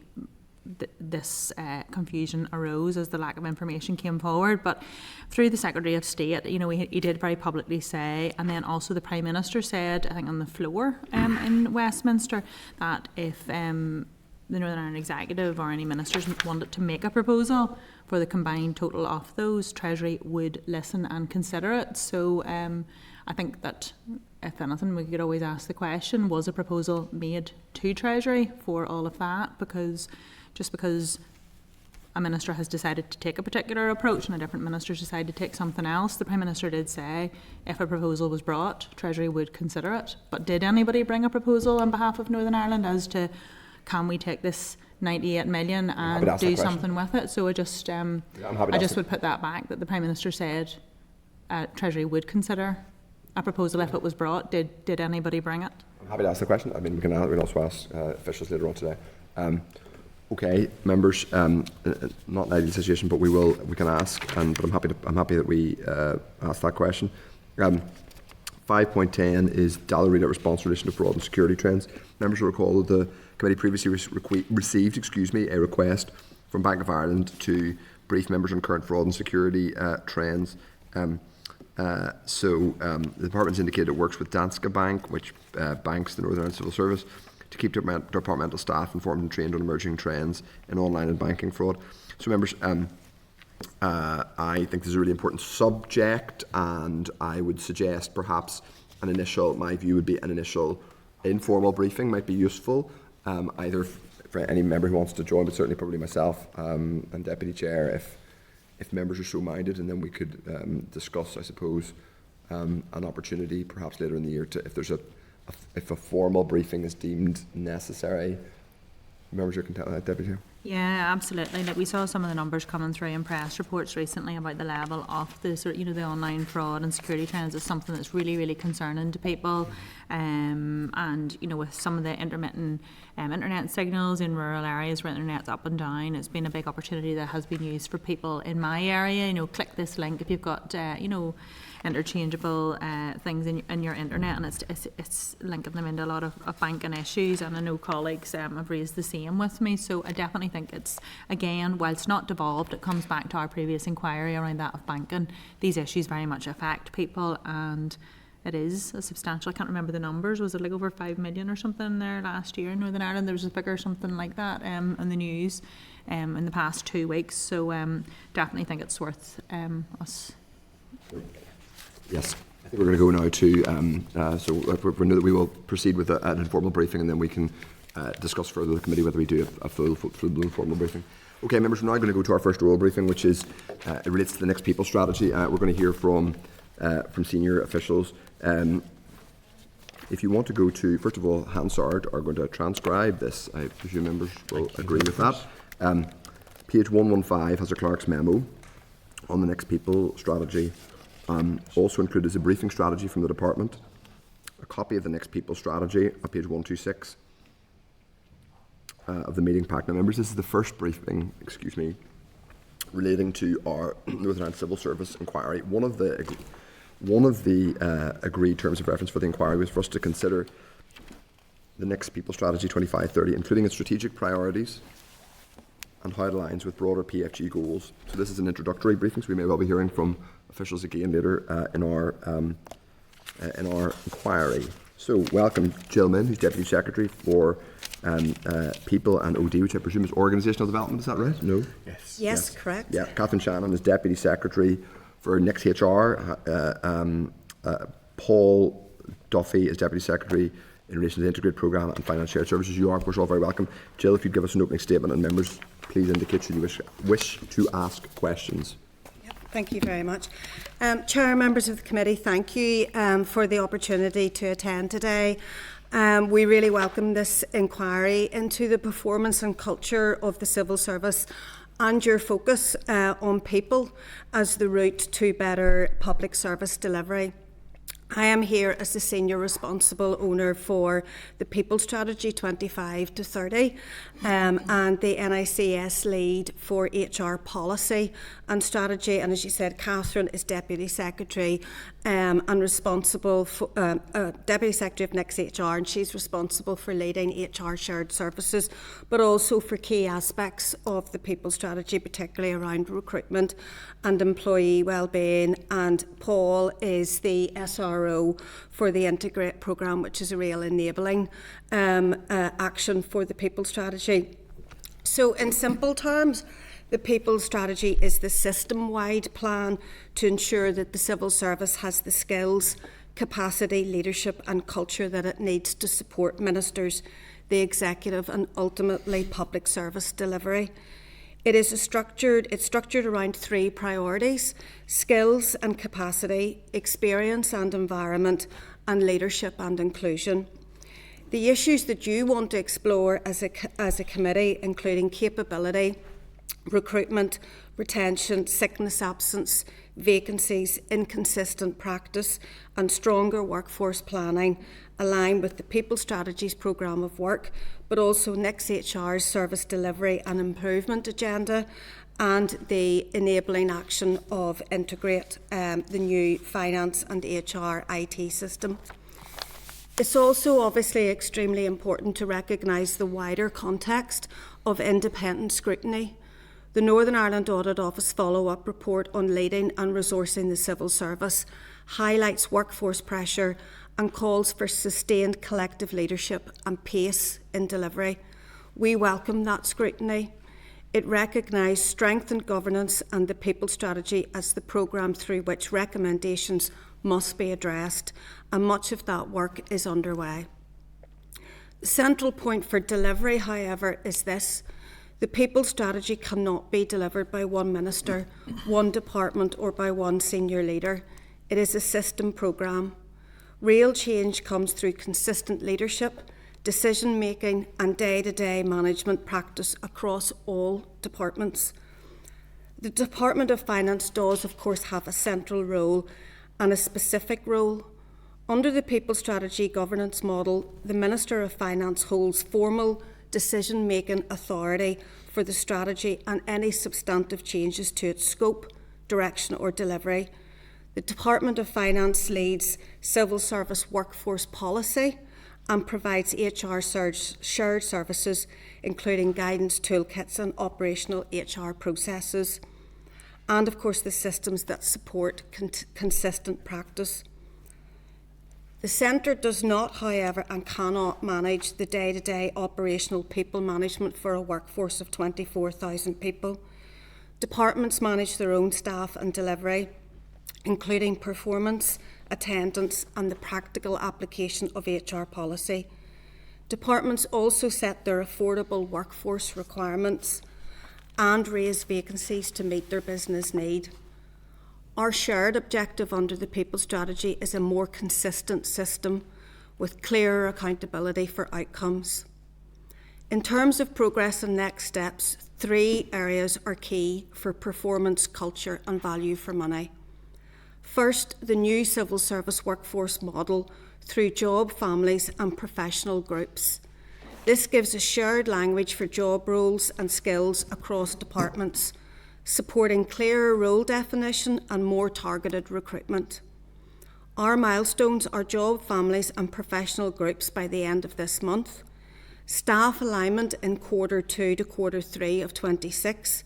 this confusion arose as the lack of information came forward. But through the Secretary of State, he did very publicly say, and then also the Prime Minister said, I think on the floor in Westminster, that if the Northern Ireland Executive or any ministers wanted to make a proposal for the combined total of those, Treasury would listen and consider it. So I think that, if anything, we could always ask the question, was a proposal made to Treasury for all of that? Because just because a minister has decided to take a particular approach and a different minister's decided to take something else, the Prime Minister did say if a proposal was brought, Treasury would consider it. But did anybody bring a proposal on behalf of Northern Ireland as to, can we take this 98 million and do something with it? So I just would put that back, that the Prime Minister said Treasury would consider a proposal if it was brought. Did anybody bring it? I'm happy to ask the question. I mean, we can also ask officials later on today. Okay, members, not an ideal situation, but we can ask, but I'm happy that we ask that question. 5.10 is Dala Reader response in relation to fraud and security trends. Members will recall that the committee previously received a request from Bank of Ireland to brief members on current fraud and security trends. So the department's indicated it works with Danske Bank, which banks the Northern Ireland Civil Service, to keep departmental staff informed and trained on emerging trends in online and banking fraud. So members, I think this is a really important subject, and I would suggest perhaps my view would be an initial informal briefing might be useful, either for any member who wants to join, but certainly probably myself and Deputy Chair if members are so minded, and then we could discuss, I suppose, an opportunity perhaps later in the year to, if a formal briefing is deemed necessary. Members, you can tell that, Deputy Chair. Yeah, absolutely. Like, we saw some of the numbers coming through in press reports recently about the level of the the online fraud and security trends is something that's really, really concerning to people. And with some of the intermittent internet signals in rural areas where internet's up and down, it's been a big opportunity that has been used for people in my area. Click this link if you've got interchangeable things in your internet, and it's linking them into a lot of banking issues, and I know colleagues have raised the same with me. So I definitely think it's, again, while it's not devolved, it comes back to our previous inquiry around that of banking. These issues very much affect people, and it is a substantial, I can't remember the numbers, was it like over 5 million or something there last year in Northern Ireland? There was a figure something like that in the news in the past 2 weeks. So definitely think it's worth us. Yes, I think we're going to go now to, so we know that we will proceed with an informal briefing, and then we can discuss further with the committee whether we do a full informal briefing. Okay, members, we're now going to go to our first oral briefing, which is, it relates to the Next People strategy. We're going to hear from senior officials. If you want to go to, first of all, Hansard are going to transcribe this. I presume members will agree with that. Page 115 has a clerk's memo on the Next People strategy. Also included is a briefing strategy from the department, a copy of the Next People strategy on page 126 of the meeting pack. Now, members, this is the first briefing, relating to our Northern Ireland Civil Service inquiry. One of the agreed terms of reference for the inquiry was for us to consider the Next People strategy 25-30, including its strategic priorities and how it aligns with broader PFG goals. So this is an introductory briefing, so we may well be hearing from officials again later in our inquiry. So welcome Jill Min, who's Deputy Secretary for People and OD, which I presume is Organisational Development. Is that right? No? Yes, correct. Yeah, Catherine Shannon is Deputy Secretary for Next HR. Paul Duffy is Deputy Secretary in relation to the Integrated Programme and Finance Shared Services. You are, of course, all very welcome. Jill, if you'd give us an opening statement, and members, please indicate should you wish to ask questions. Thank you very much. Chair, members of the committee, thank you for the opportunity to attend today. We really welcome this inquiry into the performance and culture of the civil service and your focus on people as the route to better public service delivery. I am here as the senior responsible owner for the People Strategy 25 to 30 and the NICS lead for HR policy and strategy. And as you said, Catherine is Deputy Secretary and responsible for Deputy Secretary of Next HR, and she's responsible for leading HR shared services, but also for key aspects of the People Strategy, particularly around recruitment and employee wellbeing. And Paul is the SRO for the Integrate programme, which is a real enabling action for the People Strategy. So in simple terms, the People Strategy is the system-wide plan to ensure that the civil service has the skills, capacity, leadership and culture that it needs to support ministers, the executive and ultimately public service delivery. It's structured around 3 priorities: skills and capacity, experience and environment, and leadership and inclusion. The issues that you want to explore as a committee, including capability, recruitment, retention, sickness absence, vacancies, inconsistent practice, and stronger workforce planning, align with the People Strategies programme of work, but also Next HR's service delivery and improvement agenda, and the enabling action of Integrate, the new finance and HR IT system. It's also obviously extremely important to recognise the wider context of independent scrutiny. The Northern Ireland Audit Office follow-up report on leading and resourcing the civil service highlights workforce pressure and calls for sustained collective leadership and pace in delivery. We welcome that scrutiny. It recognised strengthened governance and the People Strategy as the programme through which recommendations must be addressed, and much of that work is underway. The central point for delivery, however, is this: the People Strategy cannot be delivered by one minister, one department, or by one senior leader. It is a system programme. Real change comes through consistent leadership, decision-making and day-to-day management practice across all departments. The Department of Finance does, of course, have a central role and a specific role. Under the People Strategy governance model, the Minister of Finance holds formal decision-making authority for the strategy and any substantive changes to its scope, direction or delivery. The Department of Finance leads civil service workforce policy and provides HR shared services, including guidance toolkits and operational HR processes, and of course the systems that support consistent practice. The Centre does not, however, and cannot manage the day-to-day operational people management for a workforce of 24,000 people. Departments manage their own staff and delivery, including performance, attendance and the practical application of HR policy. Departments also set their affordable workforce requirements and raise vacancies to meet their business need. Our shared objective under the People Strategy is a more consistent system with clearer accountability for outcomes. In terms of progress and next steps, 3 areas are key for performance, culture and value for money. First, the new civil service workforce model through job families and professional groups. This gives a shared language for job roles and skills across departments, supporting clearer role definition and more targeted recruitment. Our milestones are job families and professional groups by the end of this month, staff alignment in Q2 to Q3 of 26,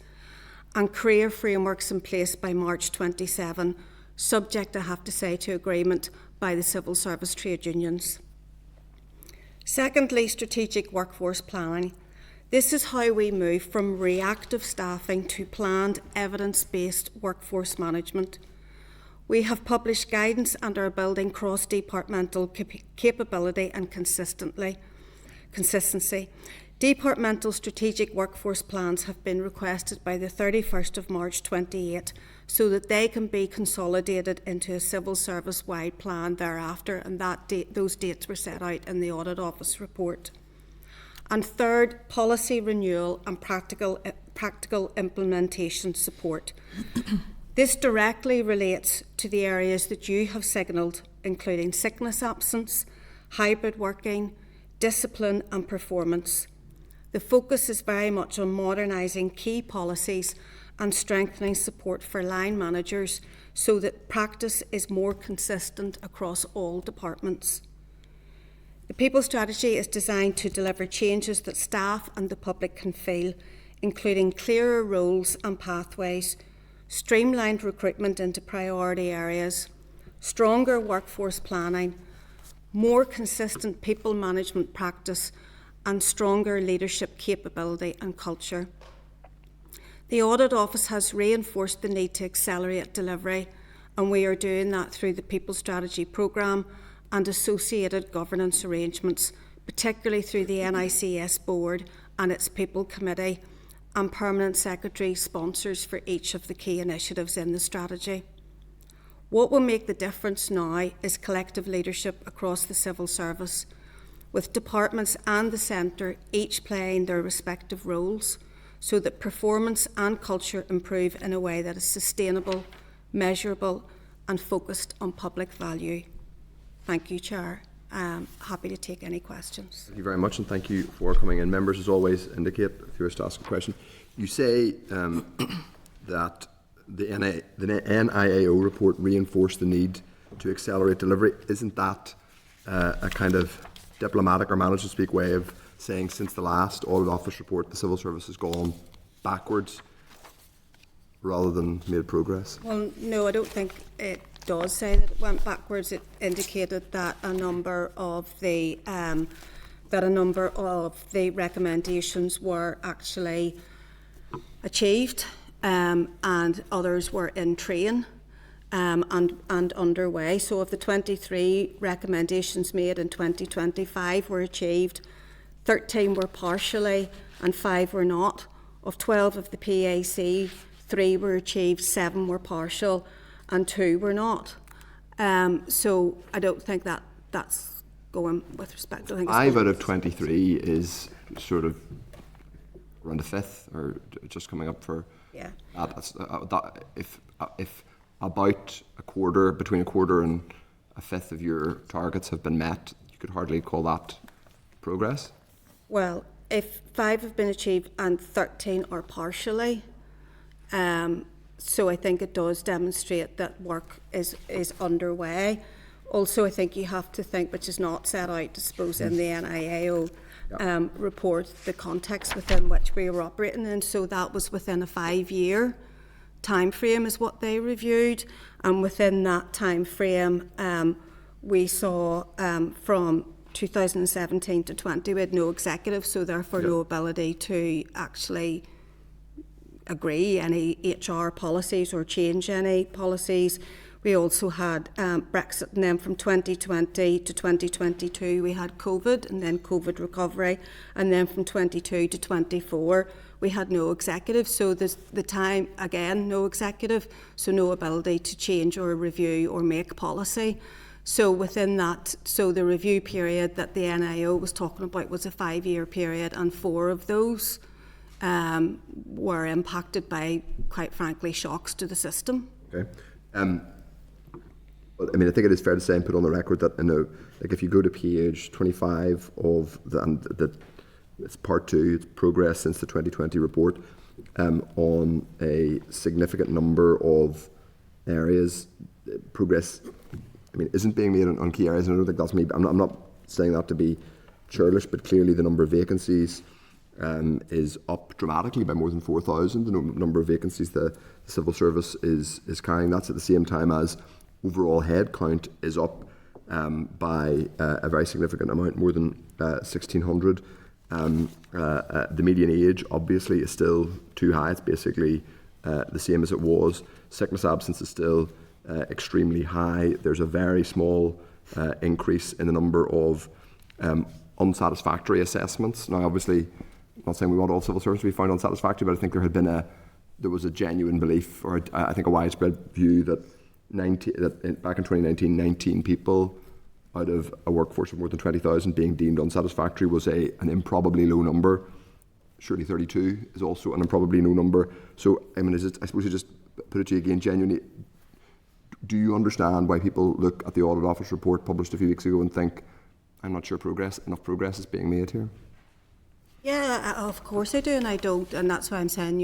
and career frameworks in place by March 27, subject, I have to say, to agreement by the civil service trade unions. Secondly, strategic workforce planning. This is how we move from reactive staffing to planned, evidence-based workforce management. We have published guidance and are building cross-departmental capability and consistency. Departmental strategic workforce plans have been requested by the 31st of March 28 so that they can be consolidated into a civil service-wide plan thereafter, and those dates were set out in the Audit Office report. And third, policy renewal and practical practical implementation support. This directly relates to the areas that you have signalled, including sickness absence, hybrid working, discipline and performance. The focus is very much on modernising key policies and strengthening support for line managers so that practice is more consistent across all departments. The People Strategy is designed to deliver changes that staff and the public can feel, including clearer roles and pathways, streamlined recruitment into priority areas, stronger workforce planning, more consistent people management practice, and stronger leadership capability and culture. The Audit Office has reinforced the need to accelerate delivery, and we are doing that through the People Strategy programme and associated governance arrangements, particularly through the NICS Board and its People Committee, and permanent secretary sponsors for each of the key initiatives in the strategy. What will make the difference now is collective leadership across the civil service, with departments and the centre each playing their respective roles so that performance and culture improve in a way that is sustainable, measurable and focused on public value. Thank you, Chair. Happy to take any questions. Thank you very much, and thank you for coming in. Members, as always, indicate if you wish to ask a question. You say that the NIAO report reinforced the need to accelerate delivery. Isn't that a kind of diplomatic or management-speak way of saying since the last Audit Office report, the civil service has gone backwards rather than made progress? Well, no, I don't think it does say that it went backwards. It indicated that a number of the recommendations were actually achieved, and others were in train and underway. So of the 23 recommendations made in 2025 were achieved, 13 were partially and 5 were not. Of 12 of the PAC, 3 were achieved, 7 were partial and 2 were not. So I don't think that that's going with respect. I think 5 out of 23 is sort of around a fifth, or just coming up for that. If about a quarter, between a quarter and a fifth of your targets have been met, you could hardly call that progress. Well, if 5 have been achieved and 13 are partially, so I think it does demonstrate that work is underway. Also, I think you have to think, which is not set out, I suppose, in the NIAO report, the context within which we were operating in. So that was within a 5-year time frame is what they reviewed, and within that time frame we saw from 2017 to 20 we had no executive, so therefore no ability to actually agree any HR policies or change any policies. We also had Brexit, and then from 2020 to 2022 we had COVID, and then COVID recovery, and then from 22 to 24 we had no executive. So there's the time, again, no executive, so no ability to change or review or make policy. So within that, so the review period that the NIO was talking about was a 5-year period, and 4 of those were impacted by, quite frankly, shocks to the system. Okay. I mean, I think it is fair to say and put on the record that, like if you go to page 25 of it's part 2, it's progress since the 2020 report, on a significant number of areas, progress, I mean, isn't being made on key areas, and I don't think that's me. I'm not saying that to be churlish, but clearly the number of vacancies is up dramatically by more than 4,000. The number of vacancies the civil service is carrying. That's at the same time as overall head count is up by a very significant amount, more than 1,600. The median age obviously is still too high. It's basically the same as it was. Sickness absence is still extremely high. There's a very small increase in the number of unsatisfactory assessments. Now, obviously, I'm not saying we want all civil service to be found unsatisfactory, but I think there was a genuine belief, or I think a widespread view that back in 2019, 19 people out of a workforce of more than 20,000 being deemed unsatisfactory was an improbably low number. surely 32 is also an probably no number. So, I mean, I suppose I just put it to you again, genuinely, do you understand why people look at the Audit Office report published a few weeks ago and think, I'm not sure enough progress is being made here? Yeah, of course I do, and I don't, and that's why I'm saying,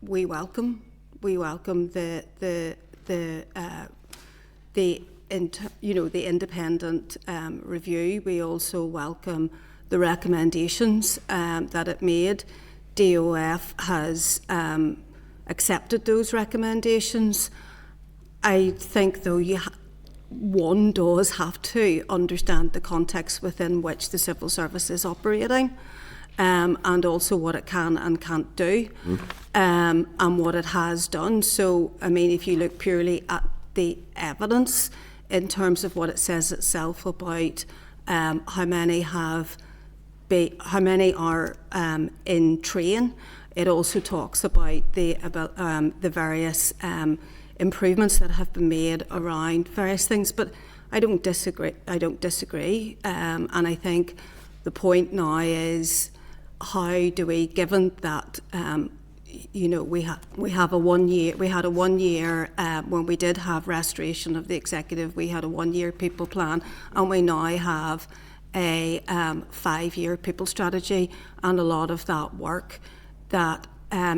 we welcome the independent review. We also welcome the recommendations that it made. DOF has accepted those recommendations. I think, though, one does have to understand the context within which the civil service is operating, and also what it can and can't do, and what it has done. So, I mean, if you look purely at the evidence in terms of what it says itself about how many are in train, it also talks about the various improvements that have been made around various things. But I don't disagree. And I think the point now is, how do we, given that we had a 1 year when we did have restoration of the executive, we had a 1 year people plan, and we now have a 5-year people strategy, and a lot of that work, that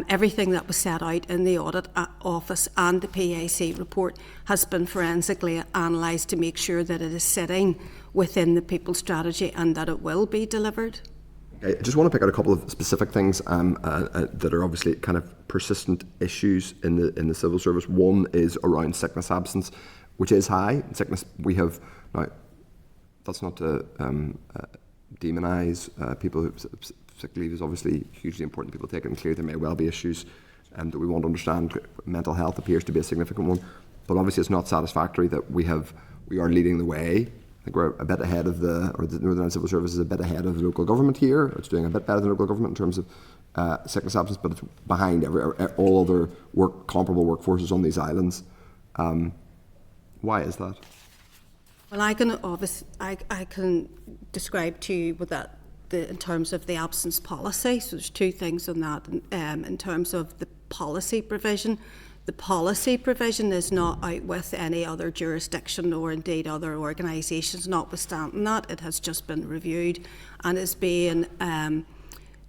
everything that was set out in the Audit Office and the PAC report has been forensically analysed to make sure that it is sitting within the people strategy and that it will be delivered. I just want to pick out a couple of specific things that are obviously kind of persistent issues in the civil service. One is around sickness absence, which is high. Sickness, we have now. That's not to demonise people who. Sick leave is obviously hugely important. People take it, and clearly there may well be issues that we want to understand. Mental health appears to be a significant one, but obviously it's not satisfactory that we are leading the way. I think we're a bit ahead of the Northern Ireland Civil Service is a bit ahead of the local government here. It's doing a bit better than local government in terms of sickness absence, but it's behind all other comparable workforces on these islands. Why is that? Well, I can describe to you with that. In terms of the absence policy, so there's two things on that. In terms of the policy provision, the policy provision is not out with any other jurisdiction or indeed other organisations. Notwithstanding that, it has just been reviewed and is being.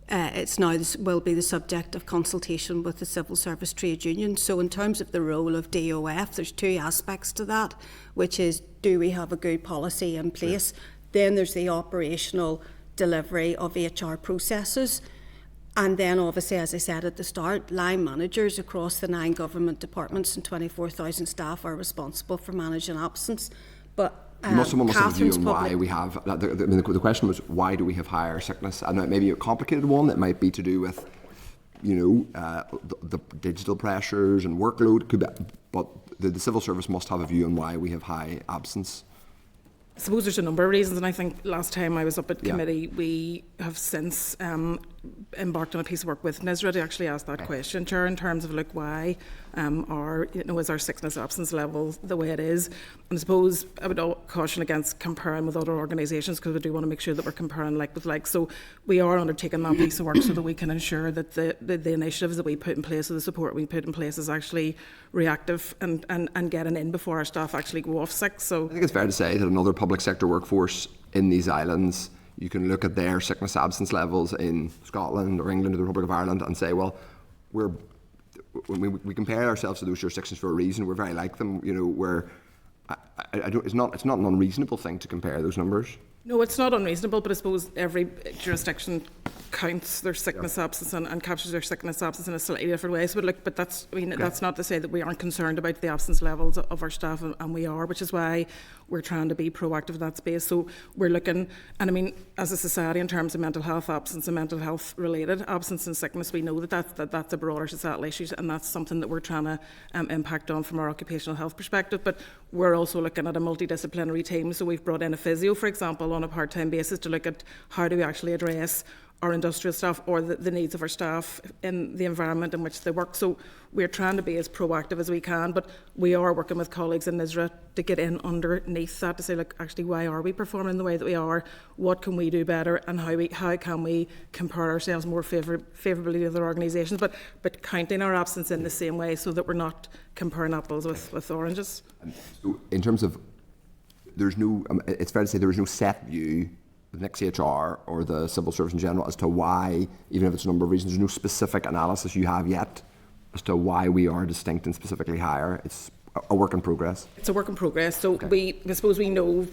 It's now will be the subject of consultation with the civil service trade union. So, in terms of the role of DOF, there's two aspects to that, which is, do we have a good policy in place? Sure. Then there's the operational delivery of HR processes, and then obviously, as I said at the start, line managers across the 9 government departments and 24,000 staff are responsible for managing absence. But someone must have a view on why we have that. The question was, why do we have higher sickness? And it may be a complicated one. It might be to do with the digital pressures and workload, but the civil service must have a view on why we have high absence. I suppose there's a number of reasons, and I think last time I was up at committee, we have since embarked on a piece of work with NISRA to actually ask that question, Chair, in terms of why is our sickness absence level the way it is. And I suppose I would caution against comparing with other organisations, because we do want to make sure that we're comparing like with like. So we are undertaking that piece of work so that we can ensure that the initiatives that we put in place, or the support we put in place, is actually reactive and getting in before our staff actually go off sick. So I think it's fair to say that another public sector workforce in these islands, you can look at their sickness absence levels in Scotland or England or the Republic of Ireland and say, well, we compare ourselves to those jurisdictions for a reason. We're very like them. It's not an unreasonable thing to compare those numbers. No, it's not unreasonable, but I suppose every jurisdiction counts their sickness absence and captures their sickness absence in a slightly different way. So, that's not to say that we aren't concerned about the absence levels of our staff, and we are, which is why we're trying to be proactive in that space. So we're looking, and I mean, as a society, in terms of mental health absence and mental health related absence and sickness, we know that's a broader societal issue, and that's something that we're trying to impact on from our occupational health perspective. But we're also looking at a multidisciplinary team. So we've brought in a physio, for example, on a part-time basis to look at how do we actually address our industrial staff or the needs of our staff in the environment in which they work. So we're trying to be as proactive as we can, but we are working with colleagues in NISRA to get in underneath that to say, look, actually, why are we performing the way that we are? What can we do better? And how can we compare ourselves more favourably to other organisations, but counting our absence in the same way so that we're not comparing apples with oranges. So in terms of, there's no, it's fair to say there is no set view the next HR or the civil service in general as to why, even if it's a number of reasons, there's no specific analysis you have yet as to why we are distinct and specifically higher. It's a work in progress. It's a work in progress. So I suppose we know,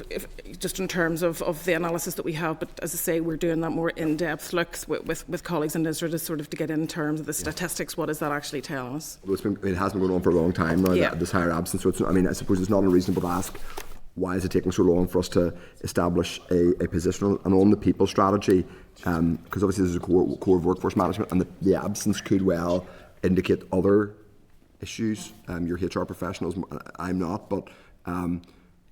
just in terms of the analysis that we have, but as I say, we're doing that more in-depth looks with colleagues in NISRA to sort of to get in terms of the statistics. What is that actually telling us? Well, it has been going on for a long time now, this higher absence. So it's, I suppose it's not unreasonable to ask, why is it taking so long for us to establish a position on the people strategy? Because obviously this is a core of workforce management, and the absence could well indicate other issues. You're HR professionals, I'm not, but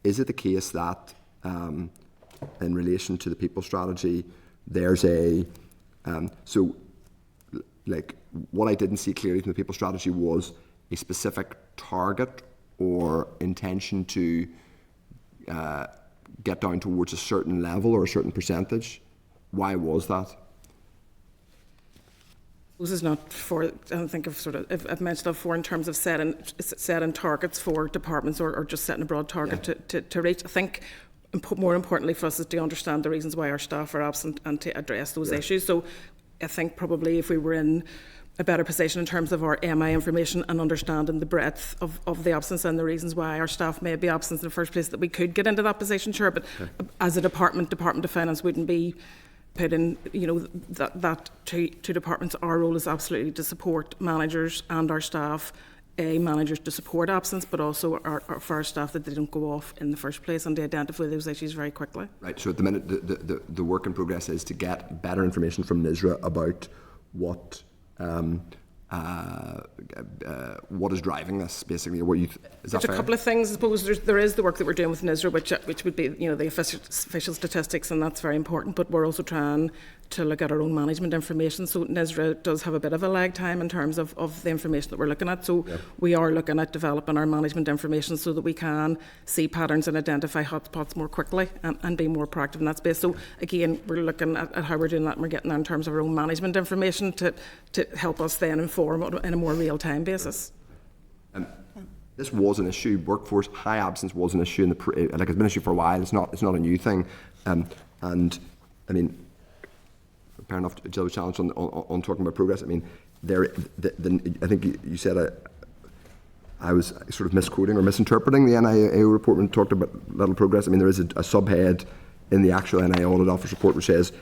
is it the case that in relation to the people strategy, there's so like what I didn't see clearly from the people strategy was a specific target or intention to get down towards a certain level or a certain percentage. Why was that? This is not for, I don't think I've mentioned that before in terms of setting targets for departments or just setting a broad target to reach. I think more importantly for us is to understand the reasons why our staff are absent and to address those issues. So I think probably if we were in a better position in terms of our MI information and understanding the breadth of the absence and the reasons why our staff may be absent in the first place, that we could get into that position, sure. But as a Department of Finance wouldn't be put in, that to departments. Our role is absolutely to support managers and our staff, managers to support absence, but also for our staff that they don't go off in the first place and to identify those issues very quickly. Right, so at the minute the work in progress is to get better information from NISRA about what is driving this, basically. There's a couple of things, I suppose. There is the work that we're doing with NISRA, which would be, the official statistics, and that's very important, but we're also trying to look at our own management information. So NISRA does have a bit of a lag time in terms of the information that we're looking at. So we are looking at developing our management information so that we can see patterns and identify hotspots more quickly and be more proactive in that space. So again, we're looking at how we're doing that, and we're getting that in terms of our own management information to help us then inform in a more real-time basis. This was an issue. Workforce high absence was an issue it's been an issue for a while. It's not a new thing. And I mean, fair enough, Jill was challenged on talking about progress. I mean, I think you said I was sort of misquoting or misinterpreting the NIAO report when it talked about little progress. I mean, there is a subhead in the actual NIA Audit Office report which says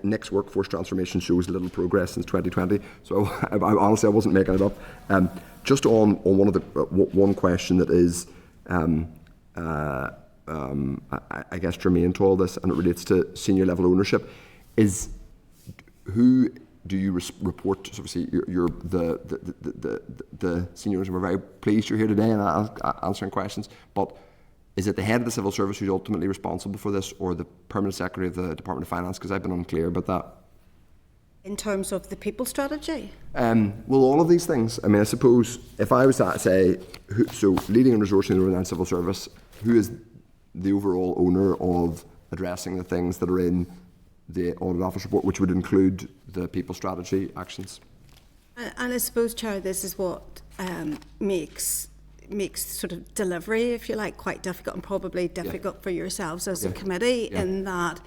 next workforce transformation shows little progress since 2020. So honestly, I wasn't making it up. Just on one question that is, I guess, germane to all this, and it relates to senior level ownership, is who do you report? So obviously, you're the senior owners. We're very pleased you're here today and answering questions. But is it the head of the civil service who's ultimately responsible for this, or the permanent secretary of the Department of Finance? Because I've been unclear about that. In terms of the people strategy? Well, all of these things. I mean, I suppose if I was to say, so leading and resourcing the Northern Civil Service, who is the overall owner of addressing the things that are in the Audit Office report, which would include the people strategy actions? And I suppose, Chair, this is what makes sort of delivery, if you like, quite difficult, and probably difficult for yourselves as a committee, in that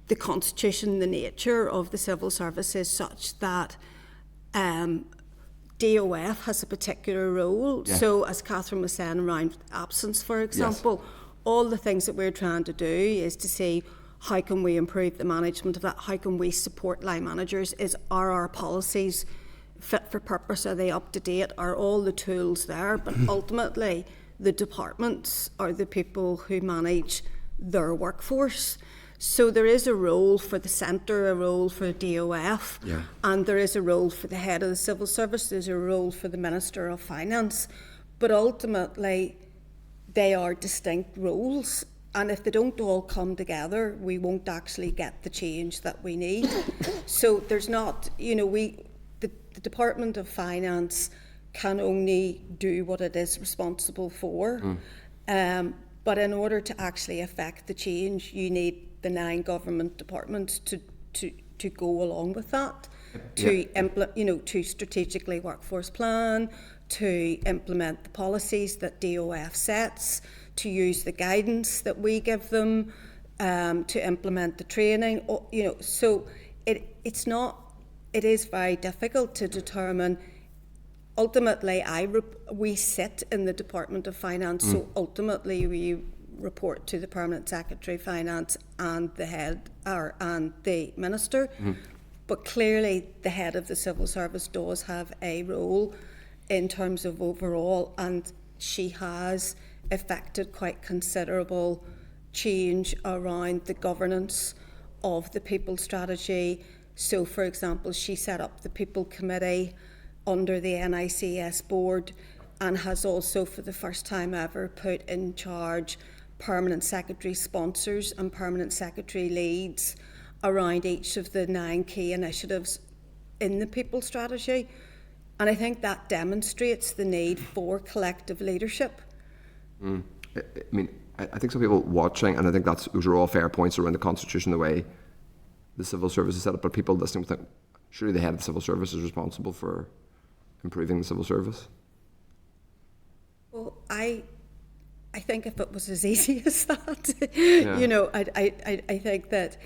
the constitution, the nature of the civil service is such that DOF has a particular role. So as Catherine was saying around absence, for example, all the things that we're trying to do is to see how can we improve the management of that, how can we support line managers, are our policies fit for purpose, are they up to date, are all the tools there? But ultimately the departments are the people who manage their workforce. So there is a role for the centre, a role for DOF, and there is a role for the head of the civil service, there's a role for the Minister of Finance, but ultimately they are distinct roles And if they don't all come together, we won't actually get the change that we need. So there's not, you know, the Department of Finance can only do what it is responsible for. But in order to actually affect the change, you need the 9 government departments to go along with that, to implement, you know, to strategically workforce plan, to implement the policies that DOF sets, to use the guidance that we give them, to implement the training. You know, so it is very difficult to determine. Ultimately, we sit in the Department of Finance, so ultimately we report to the Permanent Secretary of Finance and the head and the Minister. But clearly, the head of the Civil Service does have a role in terms of overall, and she has effected quite considerable change around the governance of the People Strategy. So, for example, she set up the People Committee under the NICS board and has also, for the first time ever, put in charge permanent secretary sponsors and permanent secretary leads around each of the 9 key initiatives in the People Strategy. And I think that demonstrates the need for collective leadership. I mean, I think some people watching, and I think those are all fair points around the Constitution, the way the civil service is set up, but people listening think, surely the head of the civil service is responsible for improving the civil service? Well, I think if it was as easy as that, you know, I think that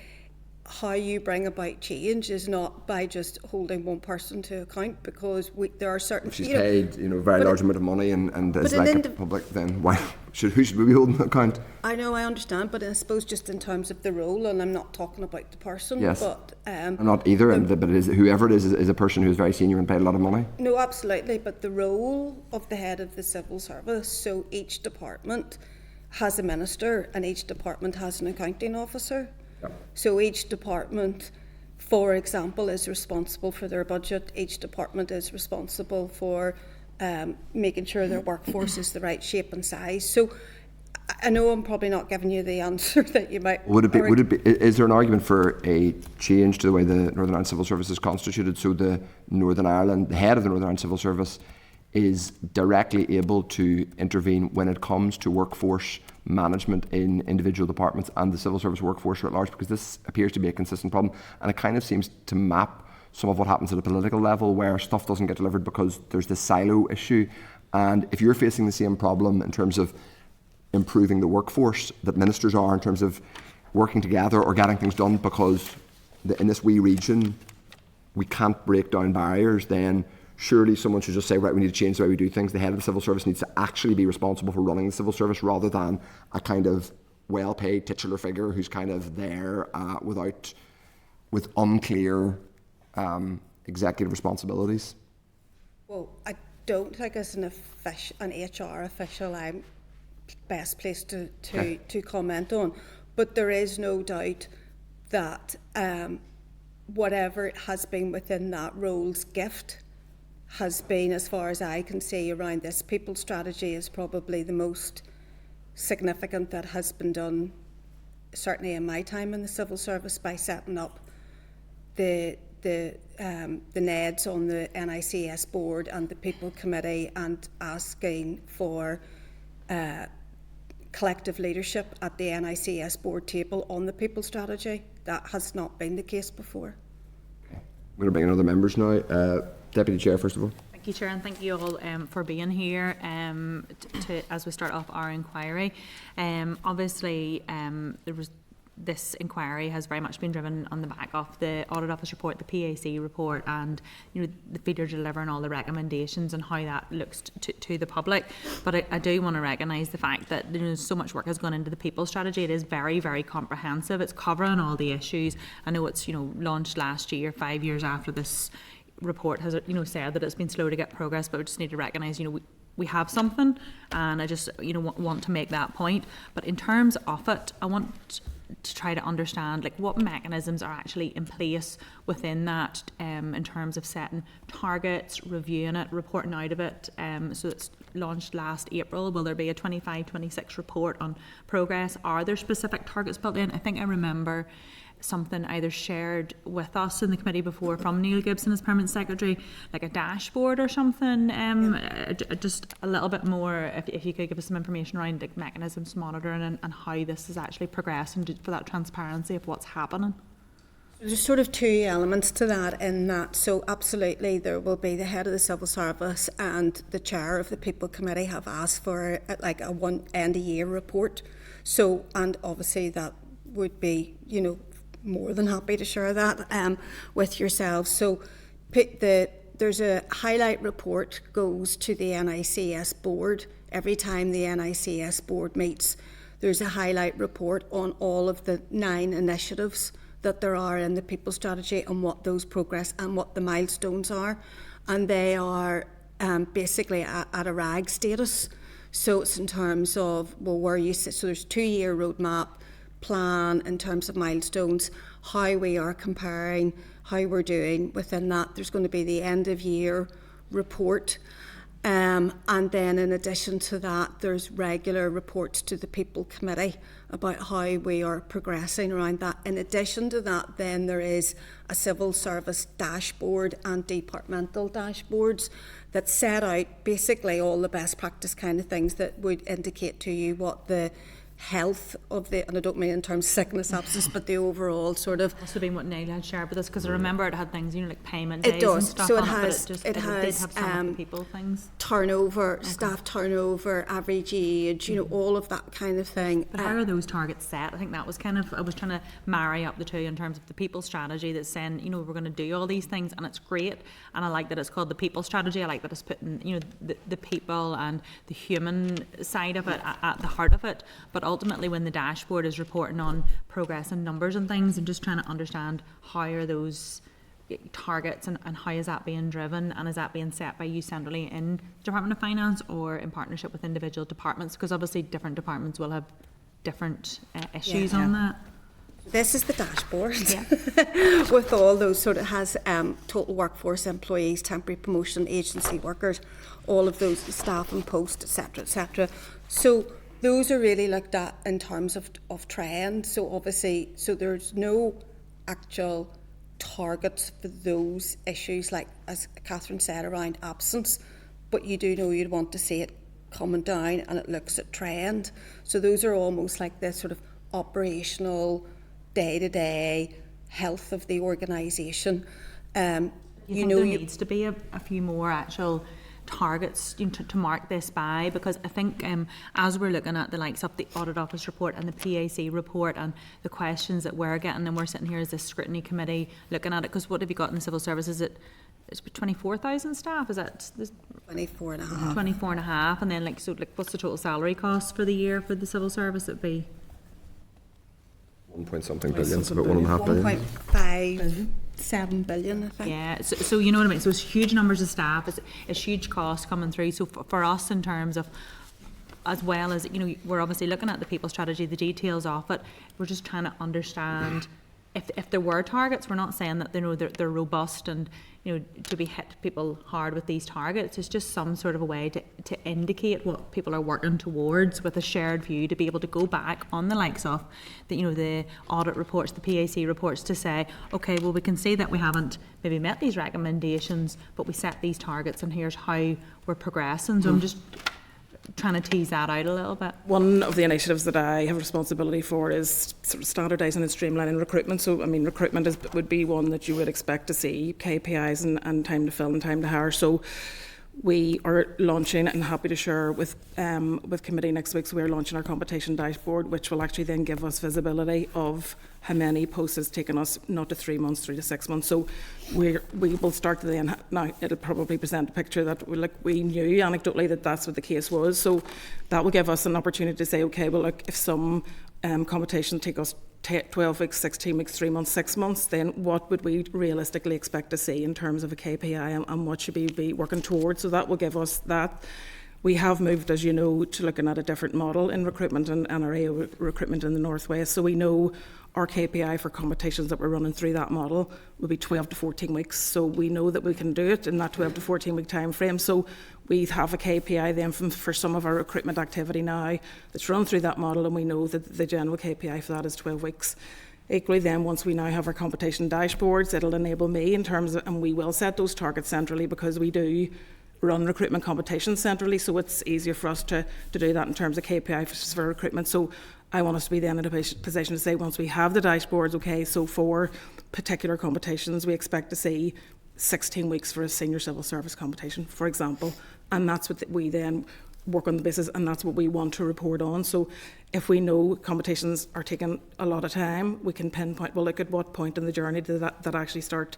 how you bring about change is not by just holding one person to account, because there are certain... If she's paid, you know, very large amount of money and is like a public, then who should we be holding the account? I know, I understand, but I suppose just in terms of the role, and I'm not talking about the person, yes. But... I'm not either, but whoever it is a person who's very senior and paid a lot of money. No, absolutely, but the role of the head of the civil service, so each department has a minister and each department has an accounting officer. Yep. So each department, for example, is responsible for their budget. Each department is responsible for making sure their workforce is the right shape and size. So I know I'm probably not giving you the answer that you might... Would it be? Is there an argument for a change to the way the Northern Ireland Civil Service is constituted, so the head of the Northern Ireland Civil Service is directly able to intervene when it comes to workforce management in individual departments and the civil service workforce at large? Because this appears to be a consistent problem, and it kind of seems to map some of what happens at a political level, where stuff doesn't get delivered because there's this silo issue. And if you're facing the same problem in terms of improving the workforce that ministers are, in terms of working together or getting things done, because in this wee region we can't break down barriers, then surely someone should just say, right, we need to change the way we do things. The head of the civil service needs to actually be responsible for running the civil service, rather than a kind of well-paid titular figure who's kind of there with unclear executive responsibilities. Well, I don't think as an HR official I'm best placed to comment on, but there is no doubt that whatever has been within that role's gift has been, as far as I can see, around this People Strategy, is probably the most significant that has been done, certainly in my time in the civil service, by setting up the NEDs on the NICS board and the People Committee, and asking for collective leadership at the NICS board table on the People Strategy. That has not been the case before. Okay. We're going to bring in other members now. Deputy Chair, first of all. Thank you, Chair, and thank you all for being here as we start off our inquiry. Obviously, this inquiry has very much been driven on the back of the Audit Office report, the PAC report, and the failure to deliver on all the recommendations and how that looks to the public. But I do want to recognise the fact that so much work has gone into the People Strategy. It is very, very comprehensive. It's covering all the issues. I know it's launched last year, 5 years after this report has said that it's been slow to get progress, but we just need to recognise we have something, and I just want to make that point. But in terms of it, I want to try to understand like what mechanisms are actually in place within that, in terms of setting targets, reviewing it, reporting out of it. So it's launched last April. Will there be a 25-26 report on progress? Are there specific targets built in? I think I remember something either shared with us in the committee before from Neil Gibson as Permanent Secretary, like a dashboard or something. Just a little bit more, if you could give us some information around like mechanisms monitoring and how this is actually progressing for that transparency of what's happening. There's sort of two elements to that in that. So absolutely there will be the head of the civil service and the chair of the People Committee have asked for like a one end of year report. So, and obviously that would be, more than happy to share that with yourselves. So there's a highlight report goes to the NICS board. Every time the NICS board meets, there's a highlight report on all of the 9 initiatives that there are in the People Strategy and what those progress and what the milestones are. And they are basically at a RAG status. So it's in terms of, where you sit. So there's 2-year roadmap plan in terms of milestones, how we are comparing, how we're doing within that. There's going to be the end of year report. And then in addition to that, there's regular reports to the People Committee about how we are progressing around that. In addition to that, then there is a civil service dashboard and departmental dashboards that set out basically all the best practice kind of things that would indicate to you what the health of the, and I don't mean in terms of sickness, absence, but the overall sort of. Also been what Neil had shared with us, because I remember it had things, like payment days it does. and stuff so it on has, it, but it did have some of the people things. Turnover, staff turnover, average age, all of that kind of thing. But how are those targets set? I think that was kind of, I was trying to marry up the two in terms of the people strategy that's saying, we're going to do all these things, and it's great, and I like that it's called the people strategy. I like that it's putting, the people and the human side of it at the heart of it. But ultimately, when the dashboard is reporting on progress and numbers and things, and just trying to understand how are those targets and how is that being driven, and is that being set by you centrally in Department of Finance or in partnership with individual departments, because obviously different departments will have different issues on that. This is the dashboard with all those, sort of has total workforce, employees, temporary promotion, agency workers, all of those staff and post, etc., etc. So those are really looked at in terms of trend. So obviously, there's no actual targets for those issues, like as Catherine said, around absence, but you do know you'd want to see it coming down, and it looks at trend. So those are almost like the sort of operational, day-to-day health of the organisation. There needs to be a few more actual targets to mark this by, because I think as we're looking at the likes of the Audit Office report and the PAC report and the questions that we're getting, and we're sitting here as a scrutiny committee looking at it, because what have you got in the civil service? Is it's 24,000 staff? Is that 24 and a half? 24 and a half, and then what's the total salary cost for the year for the civil service? It'd be 1 point something billion, it's about 1.5 billion. 1.57 billion, I think. Yeah, so you know what I mean. So it's huge numbers of staff. It's huge costs coming through. So for us, in terms of, as well as we're obviously looking at the people strategy, the details of it. We're just trying to understand if there were targets. We're not saying that they're robust and to be hit people hard with these targets. It's just some sort of a way to indicate what people are working towards with a shared view, to be able to go back on the likes of the audit reports, the PAC reports, to say, okay, well, we can see that we haven't maybe met these recommendations, but we set these targets, and here's how we're progressing. So I'm just trying to tease that out a little bit. One of the initiatives that I have responsibility for is sort of standardising and streamlining recruitment. So, recruitment would be one that you would expect to see, KPIs and time to fill and time to hire. So we are launching, and happy to share with committee next week, so we're launching our competition dashboard, which will actually then give us visibility of how many posts it's taken us, not to 3 months, 3 to 6 months. So we will start to then, now it'll probably present a picture that we knew anecdotally that that's what the case was. So that will give us an opportunity to say, okay, well, look, if some competition take us 12 weeks, 16 weeks, 3 months, 6 months, then what would we realistically expect to see in terms of a KPI, and what should we be working towards? So that will give us that. We have moved, as you know, to looking at a different model in recruitment and NRA recruitment in the North West. So we know our KPI for competitions that we're running through that model will be 12 to 14 weeks. So we know that we can do it in that 12 to 14 week time frame. So we have a KPI then for some of our recruitment activity now that's run through that model, and we know that the general KPI for that is 12 weeks. Equally then, once we now have our competition dashboards, it'll enable me in terms of, and we will set those targets centrally because we do run recruitment competitions centrally, so it's easier for us to do that in terms of KPI for recruitment. So I want us to be then in a position to say, once we have the dashboards, okay, so for particular competitions, we expect to see 16 weeks for a senior civil service competition, for example, and that's what we then work on the basis, and that's what we want to report on. So if we know competitions are taking a lot of time, we can pinpoint, well, look at what point in the journey did that actually start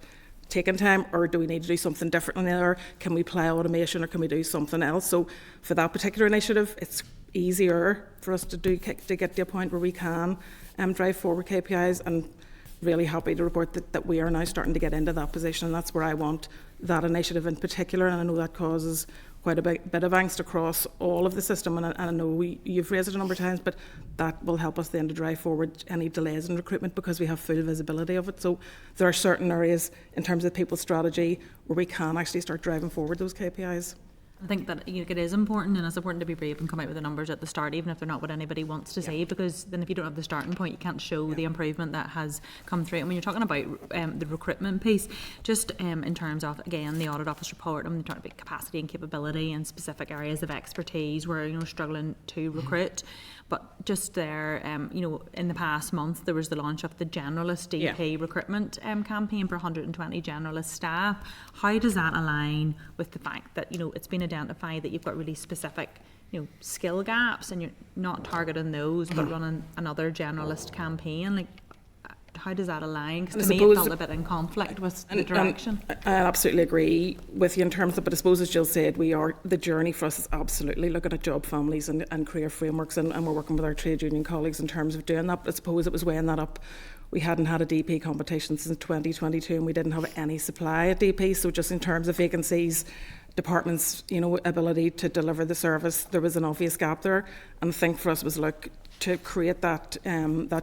taking time, or do we need to do something differently there? Can we apply automation, or can we do something else? So for that particular initiative, it's easier for us to get to a point where we can drive forward KPIs, and really happy to report that we are now starting to get into that position, and that's where I want that initiative in particular. And I know that causes quite a bit of angst across all of the system, and I know you've raised it a number of times, but that will help us then to drive forward any delays in recruitment because we have full visibility of it. So there are certain areas in terms of people's strategy where we can actually start driving forward those KPIs. I think that it is important, and it's important to be brave and come out with the numbers at the start, even if they're not what anybody wants to see, because then if you don't have the starting point, you can't show the improvement that has come through. And when you're talking about the recruitment piece, just in terms of, again, the audit office report, I'm talking about capacity and capability and specific areas of expertise where struggling to recruit. But just there, in the past month, there was the launch of the generalist DP recruitment campaign for 120 generalist staff. How does that align with the fact that, it's been identified that you've got really specific, skill gaps, and you're not targeting those, but running another generalist campaign? Like, how does that align? Because to me it felt a bit in conflict with the direction. I absolutely agree with you in terms of, but I suppose as Jill said, the journey for us is absolutely looking at job families and career frameworks, and we're working with our trade union colleagues in terms of doing that. But I suppose it was weighing that up. We hadn't had a DP competition since 2022, and we didn't have any supply at DP. So just in terms of vacancies, departments, ability to deliver the service, there was an obvious gap there. And I think for us was to create that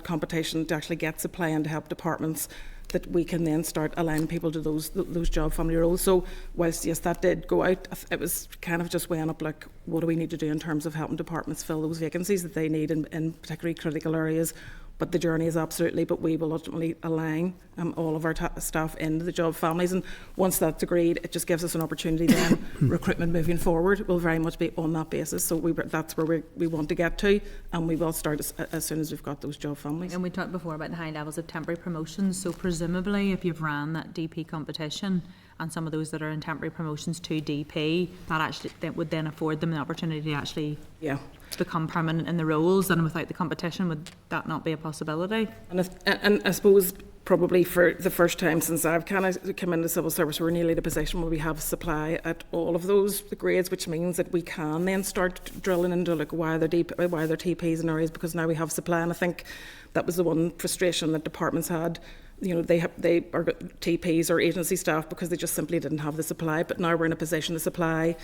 competition to actually get supply and to help departments, that we can then start aligning people to those job family roles. So whilst yes, that did go out, it was kind of just weighing up what do we need to do in terms of helping departments fill those vacancies that they need in particularly critical areas. But the journey is absolutely, but we will ultimately align all of our staff into the job families. And once that's agreed, it just gives us an opportunity then, recruitment moving forward will very much be on that basis. So that's where we want to get to, and we will start as soon as we've got those job families. And we talked before about the high levels of temporary promotions. So presumably if you've ran that DP competition, and some of those that are in temporary promotions to DP, that would then afford them the opportunity to actually become permanent in the roles, and without the competition, would that not be a possibility? And I suppose probably for the first time since I've kind of come into civil service, we're nearly in a position where we have supply at all of those grades, which means that we can then start drilling into why are there TPs in areas, because now we have supply. And I think that was the one frustration that departments had. They are TPs or agency staff because they just simply didn't have the supply. But now we're in a position to supply,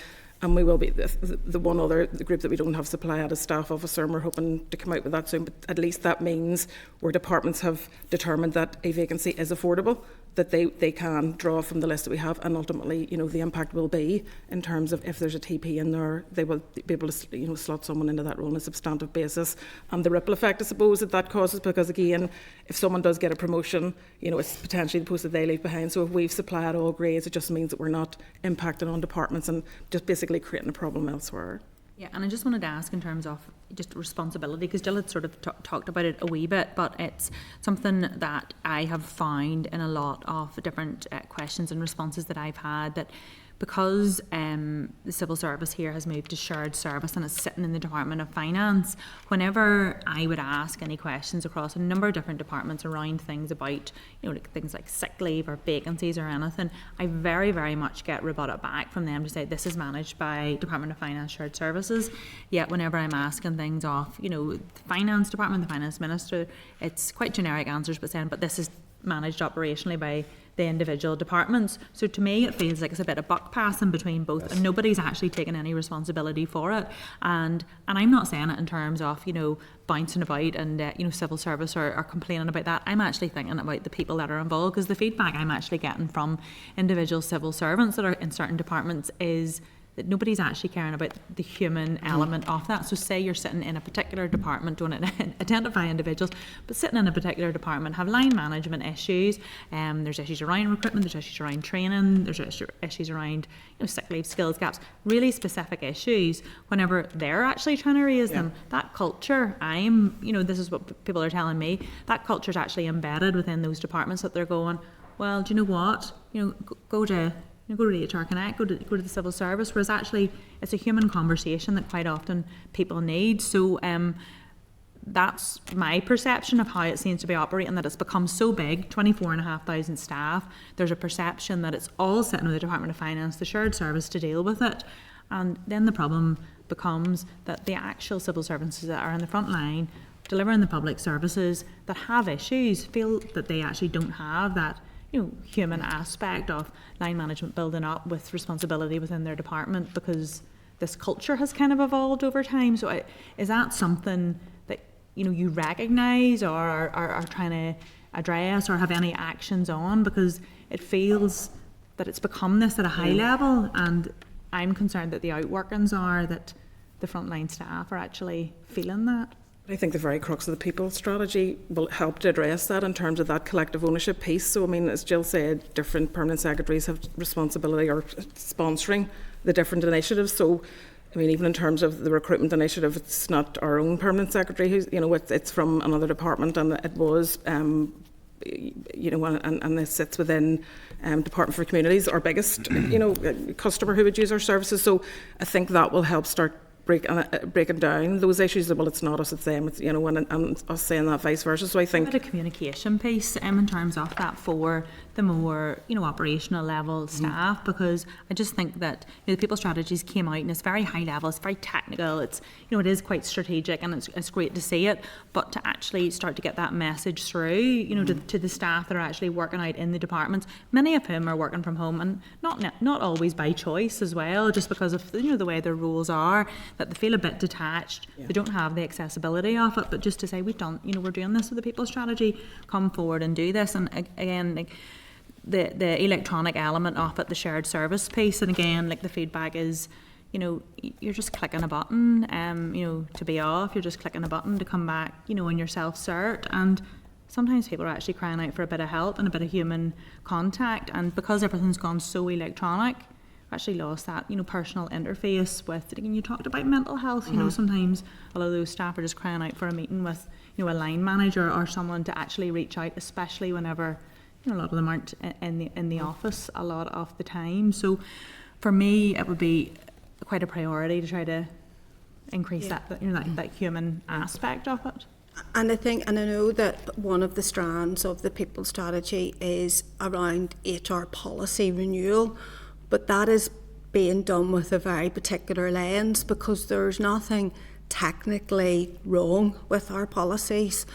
and we will be the one other group that we don't have supply at is staff officer, and we're hoping to come out with that soon. But at least that means where departments have determined that a vacancy is affordable, that they can draw from the list that we have, and ultimately, the impact will be in terms of if there's a TP in there, they will be able to, slot someone into that role on a substantive basis. And the ripple effect, I suppose, that causes, because again, if someone does get a promotion, it's potentially the post that they leave behind. So if we've supplied all grades, it just means that we're not impacting on departments and just basically creating a problem elsewhere. Yeah, and I just wanted to ask in terms of just responsibility, because Jill had sort of talked about it a wee bit, but it's something that I have found in a lot of different questions and responses that I've had, that because the civil service here has moved to shared service and it's sitting in the Department of Finance, whenever I would ask any questions across a number of different departments around things about, things like sick leave or vacancies or anything, I very, very much get rebutted back from them to say this is managed by Department of Finance Shared Services. Yet whenever I'm asking things off, the Finance Department, the Finance Minister, it's quite generic answers, but this is managed operationally by the individual departments. So to me, it feels like it's a bit of buck passing between both, and nobody's actually taking any responsibility for it. And I'm not saying it in terms of, bouncing about and, civil service are complaining about that. I'm actually thinking about the people that are involved, because the feedback I'm actually getting from individual civil servants that are in certain departments is that nobody's actually caring about the human element of that. So say you're sitting in a particular department, don't identify individuals, but sitting in a particular department, have line management issues, there's issues around recruitment, there's issues around training, there's issues around sick leave, skills gaps, really specific issues. Whenever they're actually trying to raise them, that culture, this is what people are telling me, that culture is actually embedded within those departments, that they're going, well, do you know what, go to HR Connect, go to the civil service, whereas actually it's a human conversation that quite often people need. So that's my perception of how it seems to be operating, that it's become so big, 24,500 staff. There's a perception that it's all sitting with the Department of Finance, the shared service, to deal with it. And then the problem becomes that the actual civil servants that are on the front line delivering the public services that have issues feel that they actually don't have that human aspect of line management building up with responsibility within their department, because this culture has kind of evolved over time. So is that something that you recognise or are trying to address or have any actions on? Because it feels that it's become this at a high level, and I'm concerned that the outworkings are that the frontline staff are actually feeling that. I think the very crux of the people strategy will help to address that in terms of that collective ownership piece. So, as Jill said, different permanent secretaries have responsibility or sponsoring the different initiatives. So, even in terms of the recruitment initiative, it's not our own permanent secretary who's, it's from another department, and it was, and it sits within Department for Communities, our biggest, customer who would use our services. So, I think that will help start breaking down those issues. Well, it's not us, it's them, it's, and us saying that vice versa. So I think a bit of communication piece in terms of that for the more operational level staff, because I just think that the people strategies came out and it's very high level, it's very technical, it's it is quite strategic, and it's great to see it, but to actually start to get that message through to the staff that are actually working out in the departments, many of whom are working from home, and not always by choice as well, just because of the way their roles are, that they feel a bit detached, they don't have the accessibility of it. But just to say, we're doing this with the people strategy, come forward and do this. And again, the electronic element of it, the shared service piece, and again, the feedback is, you're just clicking a button, to be off, you're just clicking a button to come back, in your self-cert, and sometimes people are actually crying out for a bit of help and a bit of human contact, and because everything's gone so electronic, actually lost that personal interface with. You talked about mental health. Sometimes a lot of those staff are just crying out for a meeting with a line manager or someone to actually reach out, especially whenever a lot of them aren't in the office a lot of the time. So for me, it would be quite a priority to try to increase that human aspect of it. And I know that one of the strands of the people strategy is around HR policy renewal. But that is being done with a very particular lens, because there's nothing technically wrong with our policies.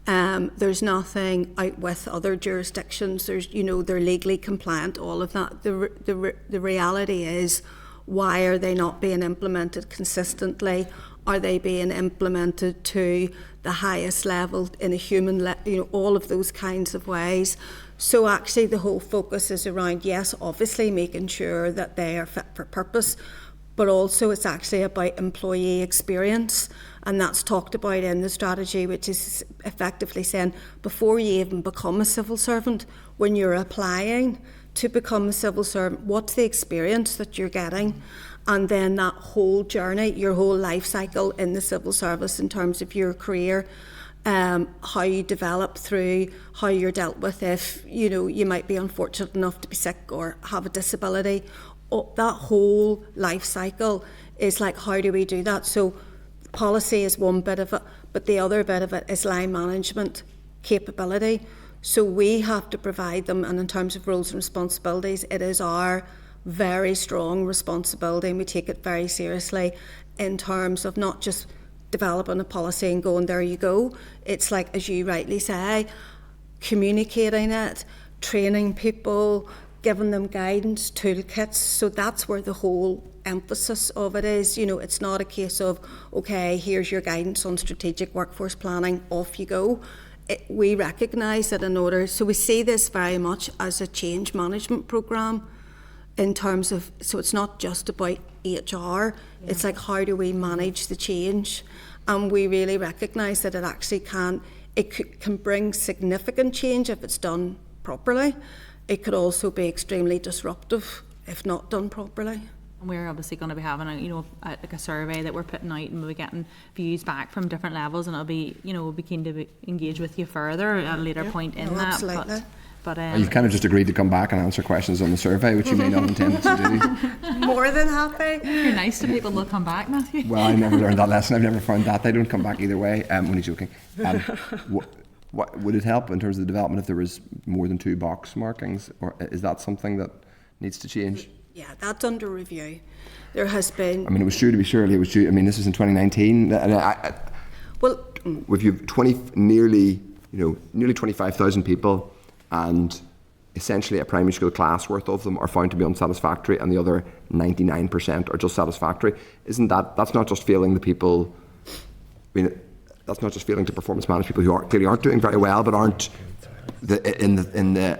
There's nothing out with other jurisdictions. There's, they're legally compliant, all of that. The reality is, why are they not being implemented consistently? Are they being implemented to the highest level in a human, all of those kinds of ways? So actually the whole focus is around, yes, obviously making sure that they are fit for purpose, but also it's actually about employee experience, and that's talked about in the strategy, which is effectively saying, before you even become a civil servant, when you're applying to become a civil servant, what's the experience that you're getting? And then that whole journey, your whole life cycle in the civil service in terms of your career, how you develop through, how you're dealt with if you might be unfortunate enough to be sick or have a disability. That whole life cycle is how do we do that? So policy is one bit of it, but the other bit of it is line management capability. So we have to provide them, and in terms of roles and responsibilities, it is our very strong responsibility, and we take it very seriously in terms of not just developing a policy and going, there you go. It's as you rightly say, communicating it, training people, giving them guidance, toolkits. So that's where the whole emphasis of it is. You know, it's not a case of, okay, here's your guidance on strategic workforce planning, off you go. We recognise that in order, so we see this very much as a change management programme in terms of, so it's not just about HR, it's like how do we manage the change? And we really recognise that it actually can bring significant change if it's done properly. It could also be extremely disruptive if not done properly. And we're obviously going to be having like a survey that we're putting out, and we'll be getting views back from different levels, and it'll be, we'll be keen to engage with you further at a later point in that. Absolutely. But you've kind of just agreed to come back and answer questions on the survey, which you may not intend to do. More than happy. You're nice to people that come back, Matthew. Well, I never learned that lesson. I've never found that. They don't come back either way. Only joking. What would it help in terms of the development if there was more than 2 box markings, or is that something that needs to change? Yeah, that's under review. There has been. I mean, it was due to be surely. It was due. I mean, this is in 2019. Well, if you've nearly 25,000 people, and essentially a primary school class worth of them are found to be unsatisfactory, and the other 99% are just satisfactory. Isn't that's not just failing the people? I mean, that's not just failing to performance manage people who clearly aren't doing very well, but aren't in the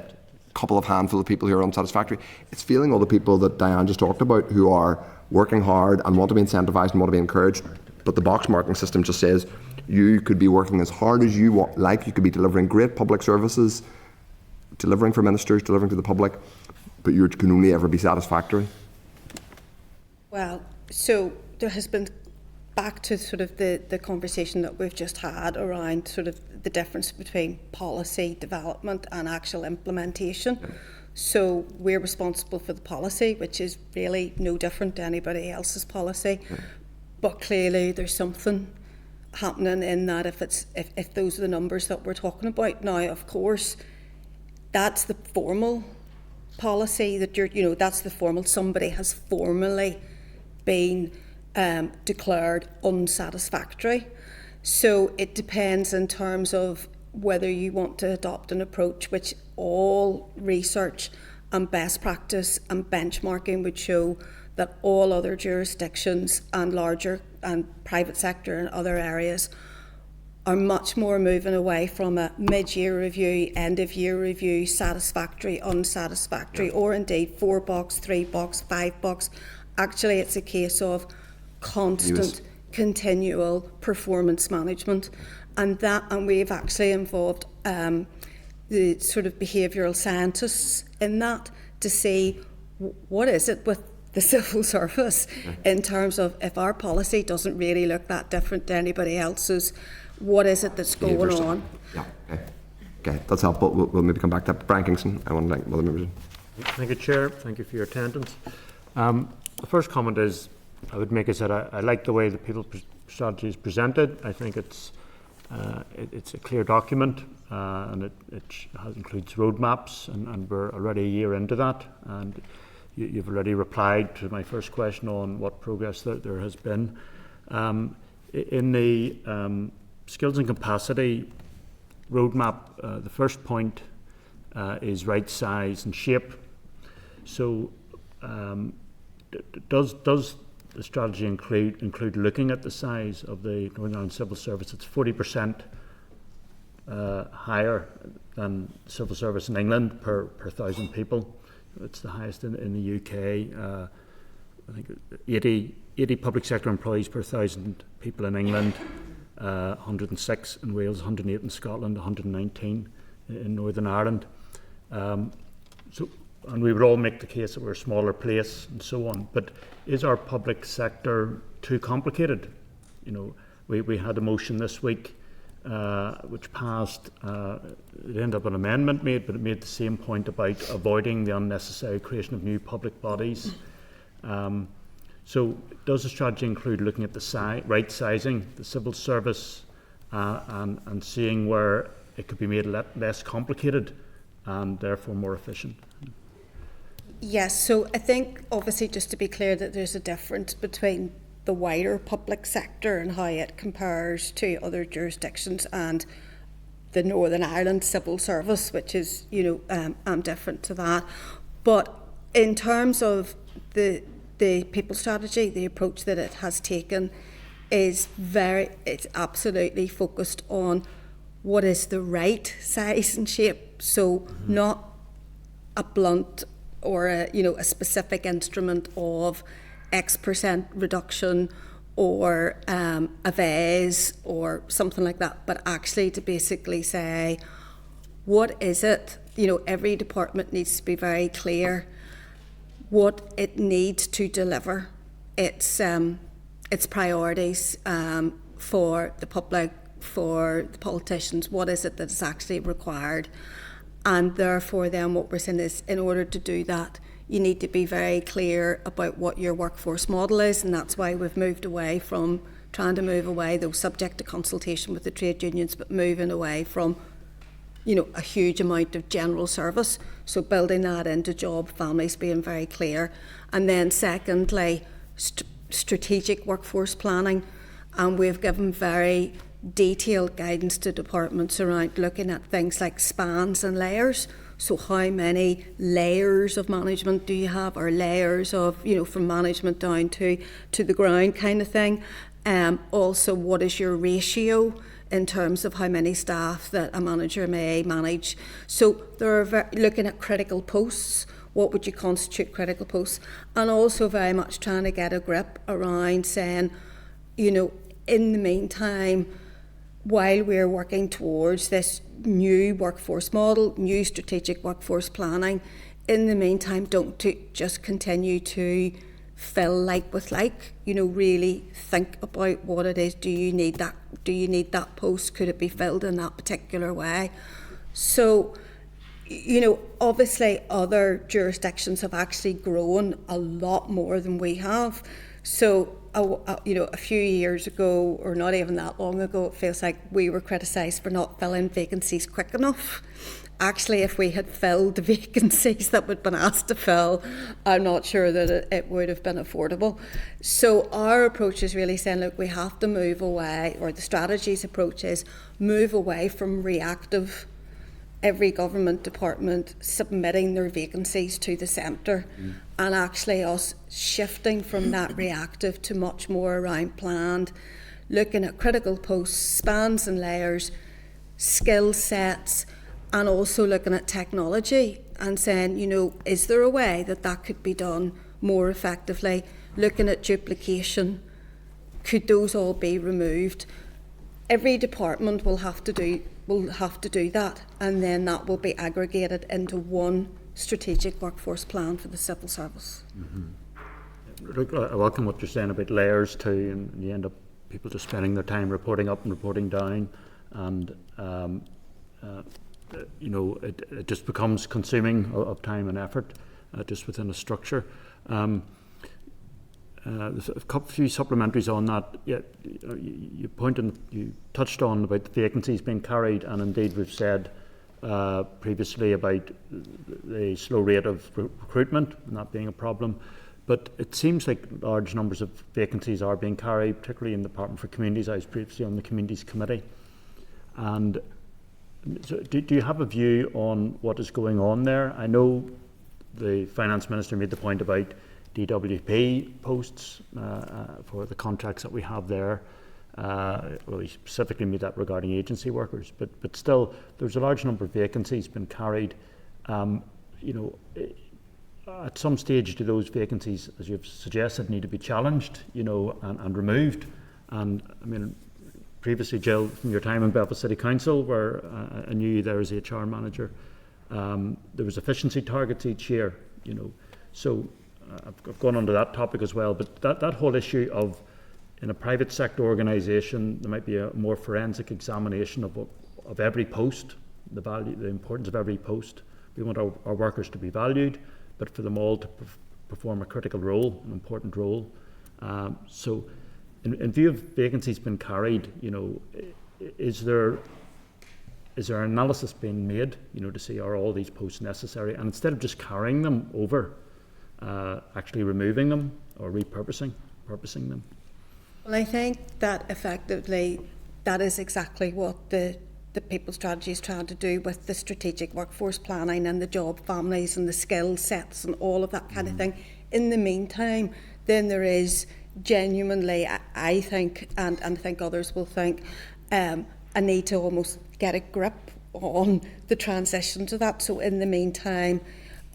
couple of handful of people who are unsatisfactory. It's failing all the people that Diane just talked about, who are working hard and want to be incentivised and want to be encouraged, but the box marking system just says you could be working as hard as you want, like you could be delivering great public services, delivering for ministers, delivering to the public, but you can only ever be satisfactory. Well, so there has been, back to sort of the conversation that we've just had around sort of the difference between policy development and actual implementation. So we're responsible for the policy, which is really no different to anybody else's policy. But clearly there's something happening in that if those are the numbers that we're talking about. Now, of course, that's the formal policy that that's the formal, somebody has formally been declared unsatisfactory. So it depends in terms of whether you want to adopt an approach which all research and best practice and benchmarking would show that all other jurisdictions and larger and private sector and other areas are much more moving away from a mid-year review, end-of-year review, satisfactory, unsatisfactory, or indeed 4 box, 3 box, 5 box. Actually, it's a case of constant, continual performance management, and we've actually involved the sort of behavioural scientists in that to see what is it with the civil service in terms of if our policy doesn't really look that different to anybody else's, what is it that's going on? Yeah, okay, that's helpful. We'll maybe come back to that. Brian Kingston, I want to thank other members. Thank you, Chair. Thank you for your attendance. The first comment is, I would make is that I like the way the people strategy is presented. I think it's a clear document, and it includes roadmaps, and we're already a year into that. And you've already replied to my first question on what progress there has been. In the skills and capacity roadmap, the first point is right size and shape. So does the strategy include looking at the size of the Northern Ireland Civil Service? It's 40% higher than civil service in England per 1,000 people. It's the highest in the UK. I think 80 public sector employees per 1,000 people in England, 106 in Wales, 108 in Scotland, 119 in Northern Ireland. And we would all make the case that we're a smaller place and so on. But is our public sector too complicated? We had a motion this week which passed. It ended up an amendment made, but it made the same point about avoiding the unnecessary creation of new public bodies. So does the strategy include looking at the right sizing, the civil service, and seeing where it could be made less complicated and therefore more efficient? Yes, so I think obviously just to be clear that there's a difference between the wider public sector and how it compares to other jurisdictions and the Northern Ireland Civil Service, which is, different to that. But in terms of the people strategy, the approach that it has taken it's absolutely focused on what is the right size and shape. So not a blunt or a specific instrument of X% reduction or a vase or something like that, but actually to basically say, what is it? Every department needs to be very clear what it needs to deliver its priorities for the public, for the politicians. What is it that is actually required? And therefore then what we're saying is, in order to do that, you need to be very clear about what your workforce model is, and that's why we've moved away from trying to move away, though subject to consultation with the trade unions, but moving away from a huge amount of general service. So building that into job families, being very clear. And then secondly, strategic workforce planning. And we've given very detailed guidance to departments around looking at things like spans and layers. So how many layers of management do you have, or layers of, from management down to the ground kind of thing. Also, what is your ratio in terms of how many staff that a manager may manage? So they're looking at critical posts. What would you constitute critical posts? And also very much trying to get a grip around saying, in the meantime, while we're working towards this new workforce model, new strategic workforce planning, in the meantime, don't just continue to fill like with like, really think about what it is. Do you need that post? Could it be filled in that particular way? So, obviously other jurisdictions have actually grown a lot more than we have. So, a few years ago, or not even that long ago, it feels like we were criticised for not filling vacancies quick enough. Actually, if we had filled the vacancies that we'd been asked to fill, I'm not sure that it would have been affordable. So our approach is really saying, look, we have to move away, or the strategy's approach is move away from reactive, every government department submitting their vacancies to the centre, and actually us shifting from that reactive to much more around planned, looking at critical posts, spans and layers, skill sets, and also looking at technology and saying, is there a way that could be done more effectively? Looking at duplication, could those all be removed? Every department will have to do that, and then that will be aggregated into one strategic workforce plan for the civil service. Look, I welcome what you're saying about layers too, and you end up people just spending their time reporting up and reporting down, and it just becomes consuming of time and effort just within a structure. There's a few supplementaries on that. You touched on about the vacancies being carried, and indeed we've said previously about the slow rate of recruitment and that being a problem. But it seems like large numbers of vacancies are being carried, particularly in the Department for Communities. I was previously on the Communities Committee. And so do you have a view on what is going on there? I know the Finance Minister made the point about DWP posts for the contracts that we have there. Well, he specifically made that regarding agency workers, but still, there's a large number of vacancies been carried. At some stage, do those vacancies, as you've suggested, need to be challenged, and removed? And I mean, previously, Jill, from your time in Belfast City Council, where I knew you there as HR manager, there was efficiency targets each year, So I've gone on to that topic as well, but that whole issue of, in a private sector organisation, there might be a more forensic examination of every post, the importance of every post. We want our workers to be valued, but for them all to perform a critical role, an important role. So in view of vacancies being carried, is there analysis being made, to see are all these posts necessary? And instead of just carrying them over, actually removing them or repurposing them? Well, I think that effectively that is exactly what the the people strategy is trying to do with the strategic workforce planning and the job families and the skill sets and all of that kind of thing. In the meantime, then there is genuinely, I think, and I think others will think, a need to almost get a grip on the transition to that. So in the meantime,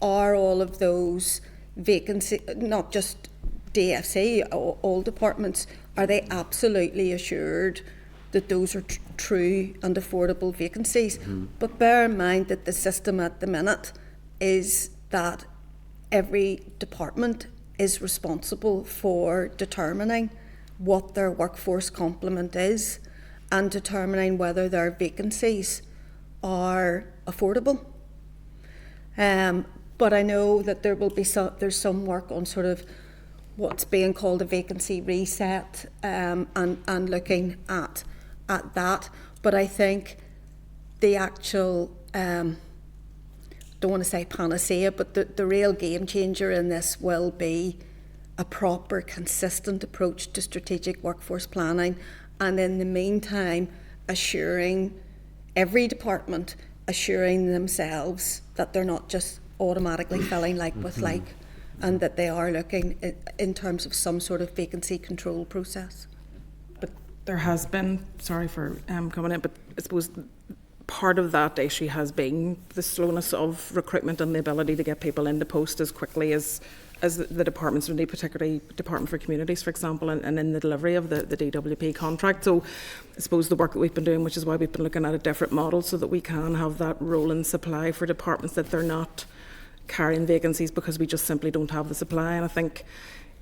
are all of those vacancies, not just DFC, all departments, are they absolutely assured that those are true and affordable vacancies? But bear in mind that the system at the minute is that every department is responsible for determining what their workforce complement is and determining whether their vacancies are affordable. But I know that there will be there's some work on sort of what's being called a vacancy reset, and looking at that. But I think the actual, don't want to say panacea, but the real game changer in this will be a proper, consistent approach to strategic workforce planning, and in the meantime, assuring every department, assuring themselves that they're not just automatically filling like with like, and that they are looking in terms of some sort of vacancy control process. But there has been, sorry for coming in, but I suppose part of that issue has been the slowness of recruitment and the ability to get people into post as quickly as the departments would need, particularly Department for Communities, for example, and in the delivery of the DWP contract. So I suppose the work that we've been doing, which is why we've been looking at a different model so that we can have that rolling supply for departments, that they're not carrying vacancies because we just simply don't have the supply. And I think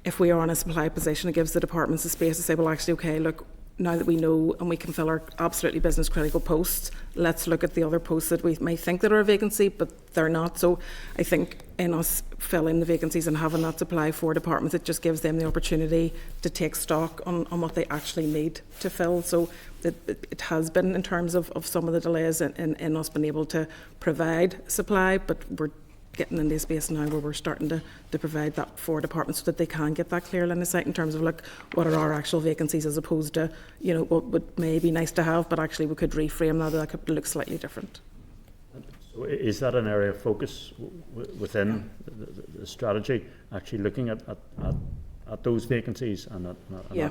if we are in a supply position, it gives the departments the space to say, well, actually, okay, look, now that we know and we can fill our absolutely business critical posts, let's look at the other posts that we may think that are a vacancy, but they're not. So I think in us filling the vacancies and having that supply for departments, it just gives them the opportunity to take stock on what they actually need to fill. So it has been in terms of some of the delays in us being able to provide supply, but we're getting into a space now where we're starting to provide that for departments so that they can get that clear line of sight in terms of like what are our actual vacancies, as opposed to, you know, what would may be nice to have, but actually we could reframe that could look slightly different. So is that an area of focus within the strategy, actually looking at those vacancies? And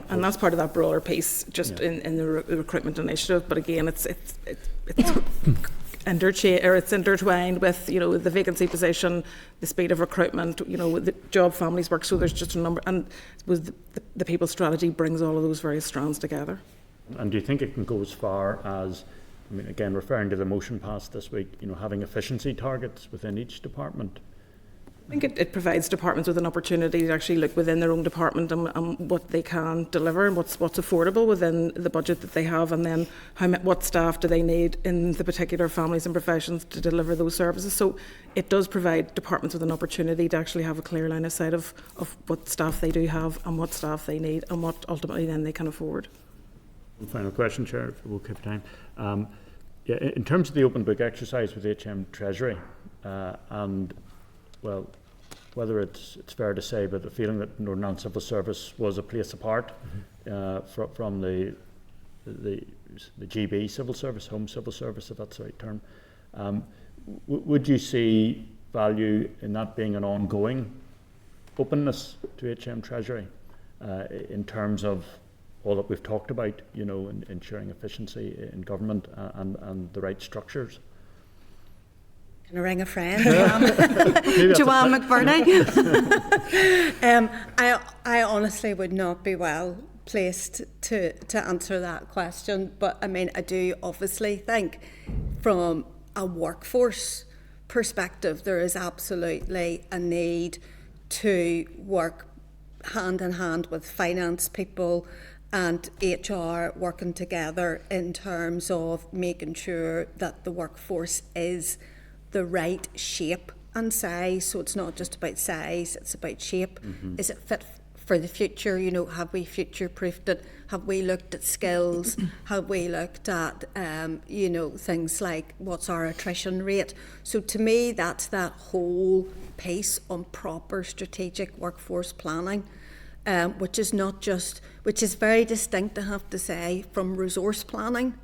that's part of that broader piece, just in the recruitment initiative. But again, it's it's intertwined with, you know, the vacancy position, the speed of recruitment, you know, the job families work. So there's just a number, and I suppose the people strategy brings all of those various strands together. And do you think it can go as far as, I mean, again, referring to the motion passed this week, you know, having efficiency targets within each department? I think it provides departments with an opportunity to actually look within their own department and what they can deliver and what's affordable within the budget that they have, and then what staff do they need in the particular families and professions to deliver those services. So it does provide departments with an opportunity to actually have a clear line of sight of what staff they do have and what staff they need and what ultimately then they can afford. One final question, Chair, if we'll keep time. In terms of the open book exercise with HM Treasury, and well, whether it's fair to say, but the feeling that Northern Ireland Civil Service was a place apart from the GB Civil Service, Home Civil Service, if that's the right term. Would you see value in that being an ongoing openness to HM Treasury in terms of all that we've talked about, you know, in ensuring efficiency in government and the right structures? Can I ring a friend? Joanne McBurney. I honestly would not be well placed to answer that question, but I mean, I do obviously think from a workforce perspective, there is absolutely a need to work hand in hand with finance people and HR working together in terms of making sure that the workforce is the right shape and size. So it's not just about size, it's about shape. Is it fit for the future? You know, have we future-proofed it? Have we looked at skills? Have we looked at, you know, things like what's our attrition rate? So to me, that's that whole piece on proper strategic workforce planning, which is very distinct, I have to say, from resource planning,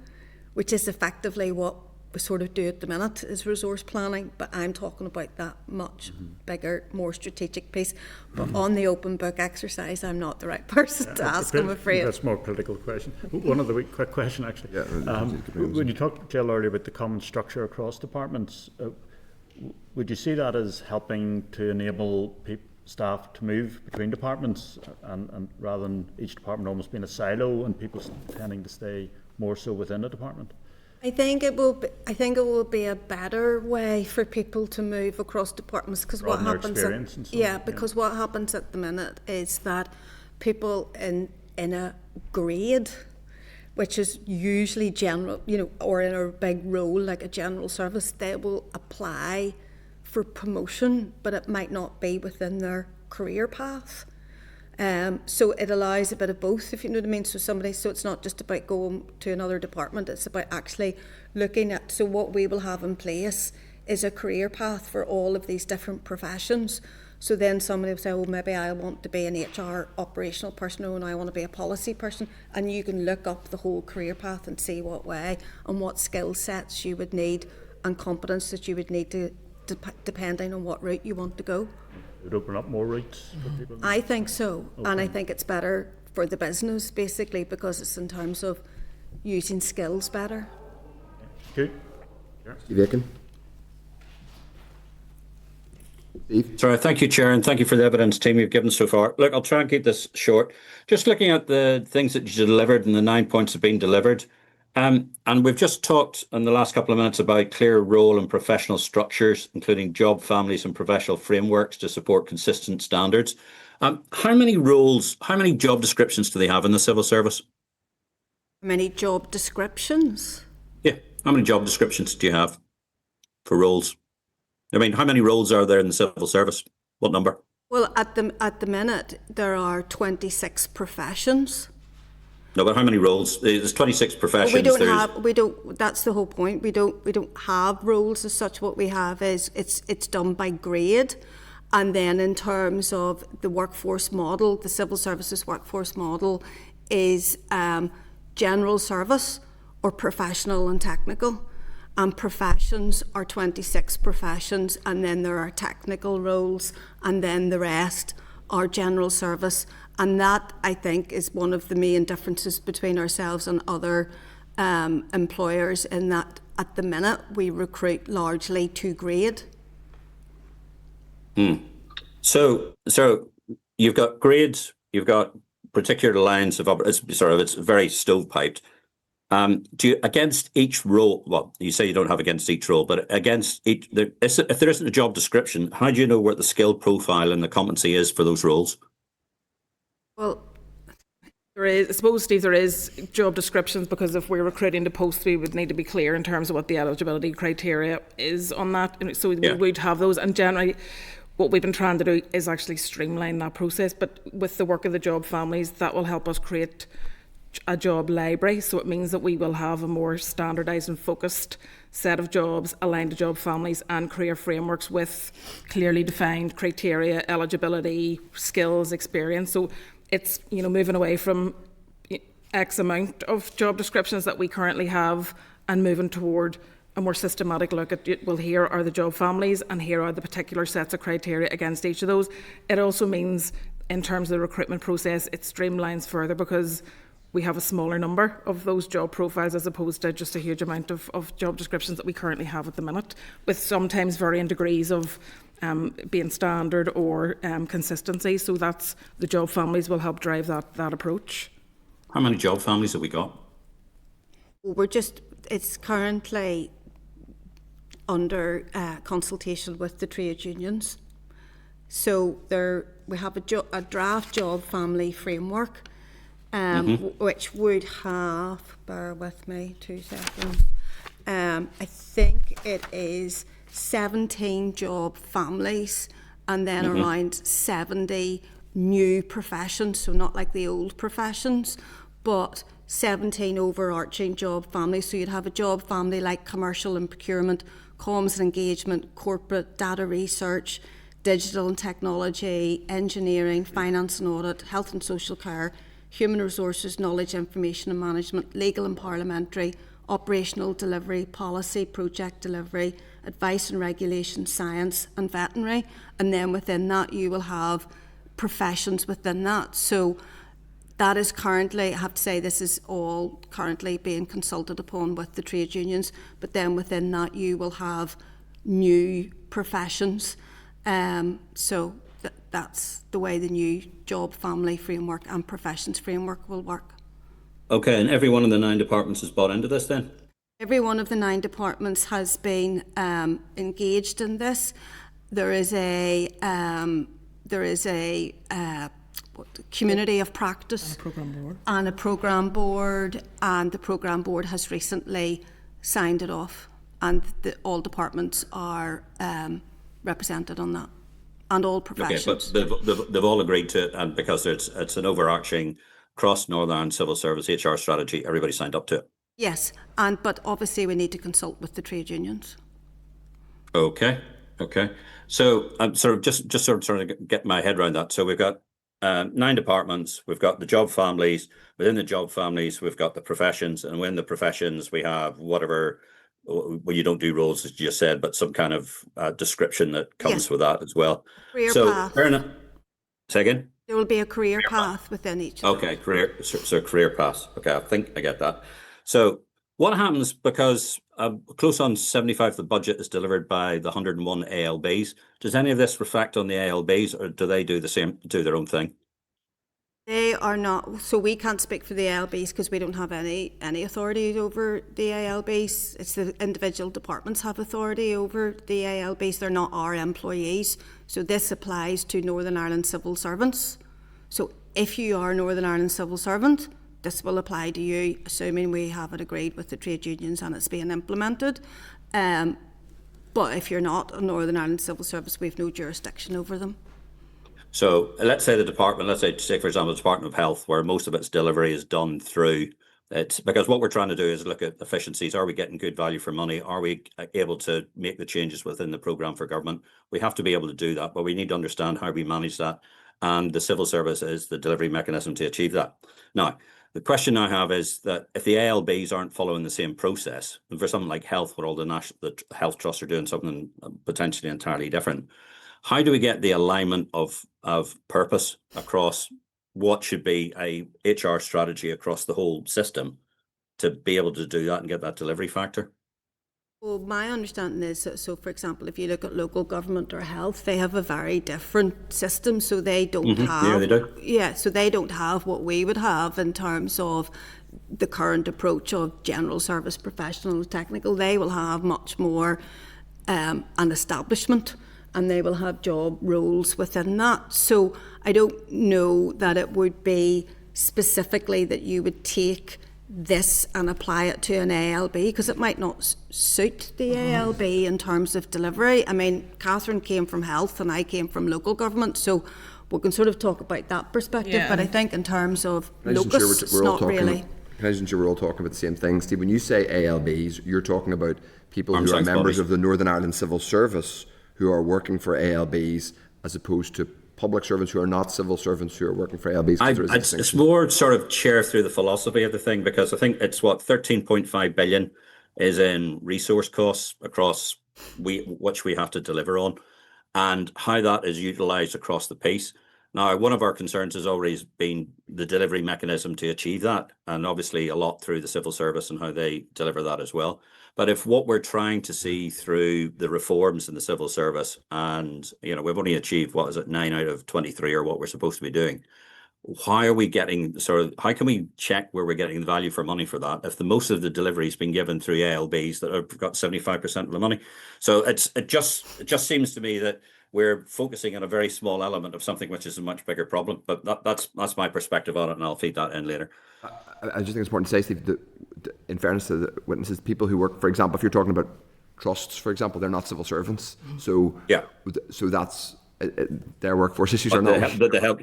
which is effectively what we sort of do at the minute is resource planning, but I'm talking about that much bigger, more strategic piece. But on the open book exercise, I'm not the right person to ask, I'm afraid. That's a more political question. One other quick question, actually. When you talked, Jill, earlier about the common structure across departments, would you see that as helping to enable staff to move between departments, and rather than each department almost being a silo and people tending to stay more so within a department? I think it will be a better way for people to move across departments, because what happens what happens at the minute is that people in a grade, which is usually general, or in a big role like a general service, they will apply for promotion, but it might not be within their career path. So it allows a bit of both, if you know what I mean. So it's not just about going to another department, it's about actually looking at, so what we will have in place is a career path for all of these different professions. So then somebody will say, well, maybe I want to be an HR operational person, and I want to be a policy person. And you can look up the whole career path and see what way and what skill sets you would need and competence that you would need to depending on what route you want to go. It would open up more routes for people? I think so, and I think it's better for the business, basically, because it's in terms of using skills better. Good. Steve Aiken. Steve? Sorry, thank you, Chair, and thank you for the evidence team you've given so far. Look, I'll try and keep this short. Just looking at the things that you delivered and the 9 points have been delivered. And we've just talked in the last couple of minutes about clear role and professional structures, including job families and professional frameworks to support consistent standards. How many roles, how many job descriptions do they have in the civil service? How many job descriptions? Yeah, how many job descriptions do you have for roles? I mean, how many roles are there in the civil service? What number? Well, at the minute, there are 26 professions. No, but how many roles? There's 26 professions. We don't. That's the whole point. We don't have roles as such. What we have is it's done by grade, and then in terms of the workforce model, the civil services workforce model is general service or professional and technical, and professions are 26 professions, and then there are technical roles, and then the rest are general service. And that, I think, is one of the main differences between ourselves and other employers, in that at the minute we recruit largely to grade. So you've got grades, you've got particular lines of it's very stovepiped. Do you, against each role? Well, you say you don't have against each role, but against each, if there isn't a job description, how do you know what the skill profile and the competency is for those roles? Well, there is, I suppose, Steve, there is job descriptions, because if we're recruiting to posts, we would need to be clear in terms of what the eligibility criteria is on that. So we would have those, and generally what we've been trying to do is actually streamline that process. But with the work of the job families, that will help us create a job library. So it means that we will have a more standardised and focused set of jobs aligned to job families and career frameworks with clearly defined criteria, eligibility, skills, experience. So it's, moving away from X amount of job descriptions that we currently have and moving toward a more systematic look at, well, here are the job families and here are the particular sets of criteria against each of those. It also means, in terms of the recruitment process, it streamlines further, because we have a smaller number of those job profiles as opposed to just a huge amount of job descriptions that we currently have at the minute, with sometimes varying degrees of being standard or consistency. So that's, the job families will help drive that approach. How many job families have we got? It's currently under consultation with the trade unions. So we have a draft job family framework, which would have, bear with me 2 seconds, I think it is 17 job families, and then around 70 new professions, so not like the old professions, but 17 overarching job families. So you'd have a job family like commercial and procurement, comms and engagement, corporate, data research, digital and technology, engineering, finance and audit, health and social care, human resources, knowledge, information and management, legal and parliamentary, operational delivery, policy, project delivery, advice and regulation, science and veterinary. And then within that you will have professions within that. So that is currently, I have to say, this is all currently being consulted upon with the trade unions, but then within that you will have new professions. So that's the way the new job, family framework and professions framework will work. Okay, and every one of the 9 departments is bought into this then? Every one of the 9 departments has been engaged in this. There is a community of practice and a programme board, and the programme board has recently signed it off, and all departments are represented on that, and all professions. Okay, but they've all agreed to it, and because it's an overarching cross Northern Ireland civil service HR strategy, everybody signed up to it. Yes, but obviously we need to consult with the trade unions. Okay. So I'm sort of get my head around that. So we've got 9 departments. We've got the job families. Within the job families, we've got the professions, and within the professions, we have whatever. Well, you don't do roles, as you just said, but some kind of description that comes with that as well. Career so path. Fair enough. Say again. There will be a career path within each of them. Okay, career paths. Okay, I think I get that. So what happens, because close on 75 of the budget is delivered by the 101 ALBs, does any of this reflect on the ALBs, or do they do their own thing? They are not, so we can't speak for the ALBs because we don't have any authority over the ALBs. It's the individual departments have authority over the ALBs. They're not our employees. So this applies to Northern Ireland civil servants. So if you are a Northern Ireland civil servant, this will apply to you, assuming we have it agreed with the trade unions and it's being implemented. But if you're not a Northern Ireland civil service, we have no jurisdiction over them. So let's say the department, say for example, the Department of Health, where most of its delivery is done through it, because what we're trying to do is look at efficiencies. Are we getting good value for money? Are we able to make the changes within the programme for government? We have to be able to do that, but we need to understand how we manage that. And the civil service is the delivery mechanism to achieve that. Now, the question I have is that if the ALBs aren't following the same process, and for something like health, where all the health trusts are doing something potentially entirely different, how do we get the alignment of purpose across what should be a HR strategy across the whole system to be able to do that and get that delivery factor? Well, my understanding is, so for example, if you look at local government or health, they have a very different system, so they don't have... Yeah, they do. Yeah, so they don't have what we would have in terms of the current approach of general service, professional, technical. They will have much more an establishment, and they will have job roles within that. So I don't know that it would be specifically that you would take this and apply it to an ALB, because it might not suit the ALB in terms of delivery. I mean, Catherine came from health and I came from local government, so we can sort of talk about that perspective, but I think in terms of locus, it's not really. We're all talking about the same thing, Steve. When you say ALBs, you're talking about people who are members of the Northern Ireland Civil Service who are working for ALBs, as opposed to public servants who are not civil servants who are working for ALBs. It's more sort of chair through the philosophy of the thing, because I think it's 13.5 billion is in resource costs across which we have to deliver on, and how that is utilised across the piece. Now, one of our concerns has always been the delivery mechanism to achieve that, and obviously a lot through the civil service and how they deliver that as well. But if what we're trying to see through the reforms in the civil service, and we've only achieved 9 out of 23 or what we're supposed to be doing, how are we getting how can we check where we're getting the value for money for that if the most of the delivery has been given through ALBs that have got 75% of the money? So it just seems to me that we're focusing on a very small element of something which is a much bigger problem. But that's my perspective on it, and I'll feed that in later. I just think it's important to say, Steve, that in fairness to the witnesses, people who work, for example, if you're talking about trusts, for example, they're not civil servants. So that's their workforce issues are not.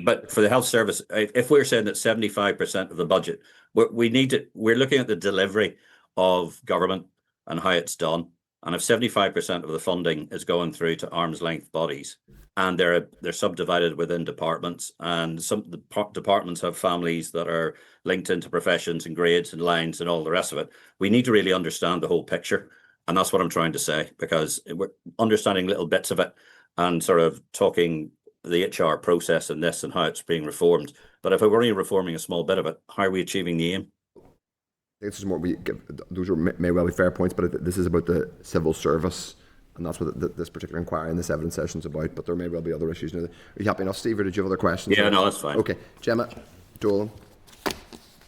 But for the health service, if we're saying that 75% of the budget, we're looking at the delivery of government and how it's done. And if 75% of the funding is going through to arm's length bodies, and they're subdivided within departments, and some departments have families that are linked into professions and grades and lines and all the rest of it, we need to really understand the whole picture. And that's what I'm trying to say, because we're understanding little bits of it and sort of talking the HR process and this and how it's being reformed. But if we're only reforming a small bit of it, how are we achieving the aim? This is more those may well be fair points, but this is about the civil service, and that's what this particular inquiry and this evidence session is about. But there may well be other issues. Are you happy enough, Steve, or did you have other questions? Yeah, no, that's fine. Okay, Gemma, Dolan.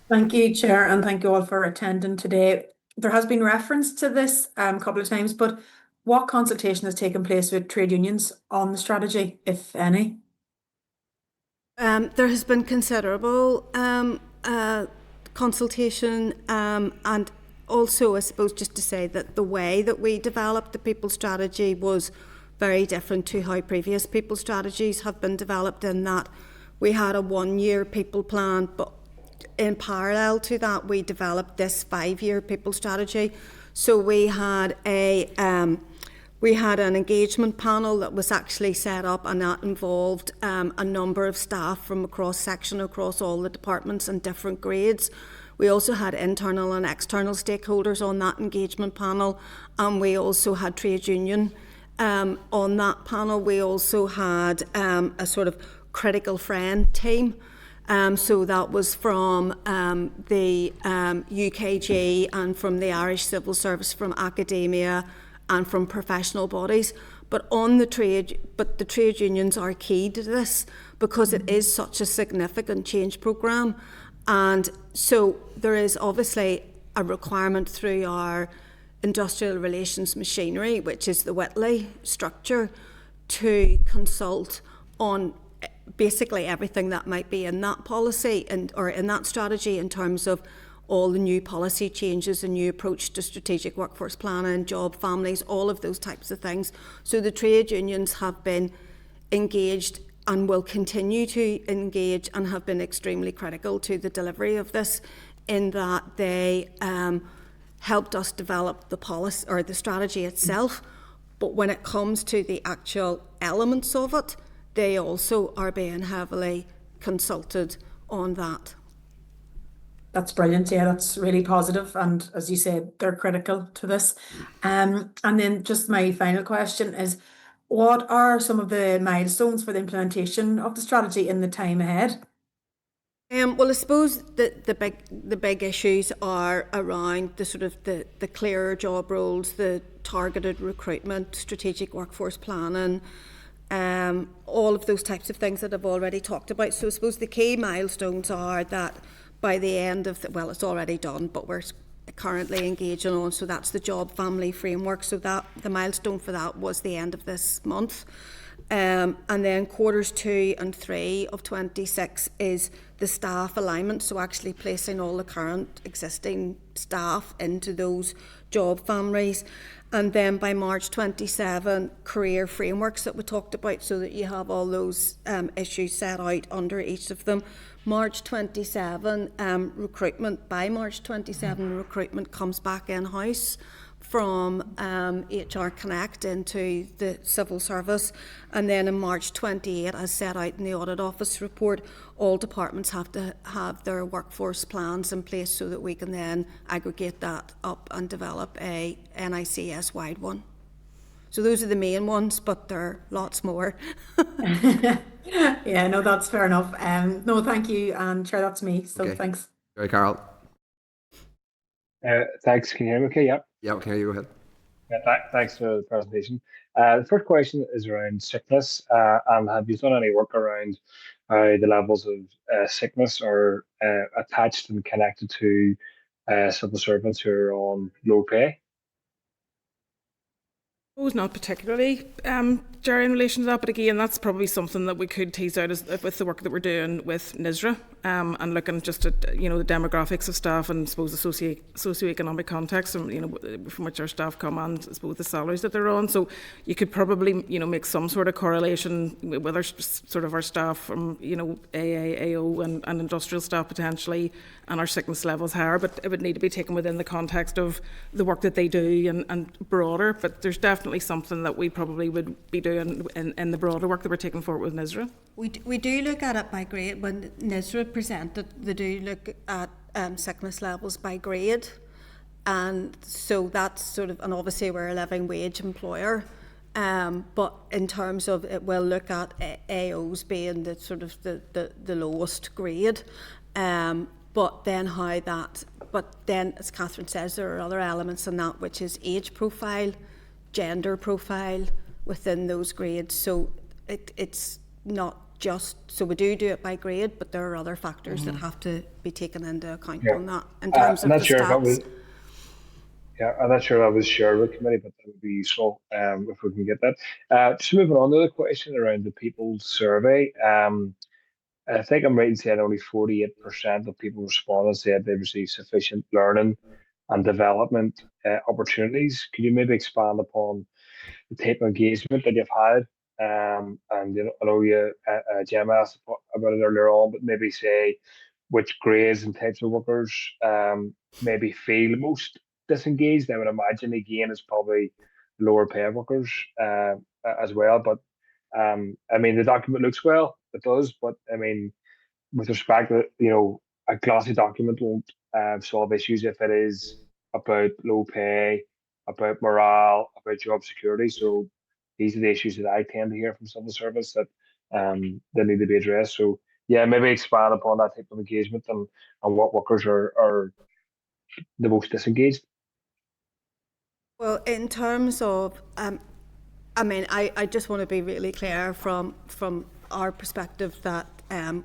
Thank you, Chair, and thank you all for attending today. There has been reference to this a couple of times, but what consultation has taken place with trade unions on the strategy, if any? There has been considerable consultation, and also, I suppose, just to say that the way that we developed the people strategy was very different to how previous people strategies have been developed, in that we had a 1-year people plan, but in parallel to that we developed this 5-year people strategy. So we had an engagement panel that was actually set up, and that involved a number of staff from across section, across all the departments and different grades. We also had internal and external stakeholders on that engagement panel, and we also had trade union on that panel. We also had a sort of critical friend team. So that was from the UKG and from the Irish Civil Service, from academia and from professional bodies. But the trade unions are key to this, because it is such a significant change programme. And so there is obviously a requirement through our industrial relations machinery, which is the Whitley structure, to consult on basically everything that might be in that policy or in that strategy, in terms of all the new policy changes, a new approach to strategic workforce planning, job families, all of those types of things. So the trade unions have been engaged and will continue to engage, and have been extremely critical to the delivery of this, in that they helped us develop the policy or the strategy itself. But when it comes to the actual elements of it, they also are being heavily consulted on that. That's brilliant. Yeah, that's really positive. And as you said, they're critical to this. And then just my final question is, what are some of the milestones for the implementation of the strategy in the time ahead? Well, I suppose the big issues are around the sort of the clearer job roles, the targeted recruitment, strategic workforce planning, all of those types of things that I've already talked about. So I suppose the key milestones are that by the end of well, it's already done, but we're currently engaging on, so that's the job family framework. So that the milestone for that was the end of this month. And then quarters 2 and 3 of 26 is the staff alignment, so actually placing all the current existing staff into those job families. And then by March 27, career frameworks that we talked about, so that you have all those issues set out under each of them. March 27, recruitment. By March 27, recruitment comes back in-house from HR Connect into the civil service. And then in March 28, as set out in the Audit Office report, all departments have to have their workforce plans in place, so that we can then aggregate that up and develop a NICS-wide one. So those are the main ones, but there are lots more. Yeah, no, that's fair enough. No, thank you, and Chair, that's me. So Okay. thanks. Gary Carroll. Thanks. Can you hear me okay? Yep. Yeah, okay, you go ahead. Yeah, thanks for the presentation. The first question is around sickness. And have you done any work around the levels of sickness are attached and connected to civil servants who are on low pay? Not particularly, Jerry, in relation to that, but again, that's probably something that we could tease out with the work that we're doing with NISRA and looking just at the demographics of staff and I suppose the socioeconomic context and from which our staff come and I suppose the salaries that they're on. So you could probably make some sort of correlation with our sort of our staff from AA, AO and industrial staff potentially, and our sickness levels higher, but it would need to be taken within the context of the work that they do and broader. But there's definitely something that we probably would be doing in the broader work that we're taking forward with NISRA. We do look at it by grade. When NISRA presented, they do look at sickness levels by grade, and so that's sort of, and obviously we're a living wage employer, but in terms of it, we'll look at AOs being the sort of the lowest grade, but then as Catherine says, there are other elements in that, which is age profile, gender profile within those grades. So it's not just, so we do it by grade, but there are other factors that have to be taken into account on that in terms of the stats. I'm not sure that was shared with committee, but that would be useful if we can get that. Just moving on to the question around the People's Survey. I think I'm right in saying only 48% of people responding said they received sufficient learning and development opportunities. Can you maybe expand upon the type of engagement that you've had? And I know Gemma asked about it earlier on, but maybe say which grades and types of workers maybe feel most disengaged. I would imagine again it's probably lower paid workers as well. But the document looks well, it does. But with respect to a glossy document won't solve issues if it is about low pay, about morale, about job security. So these are the issues that I tend to hear from civil service that they need to be addressed. So yeah, maybe expand upon that type of engagement and what workers are the most disengaged. Well, in terms of, I just want to be really clear from our perspective that I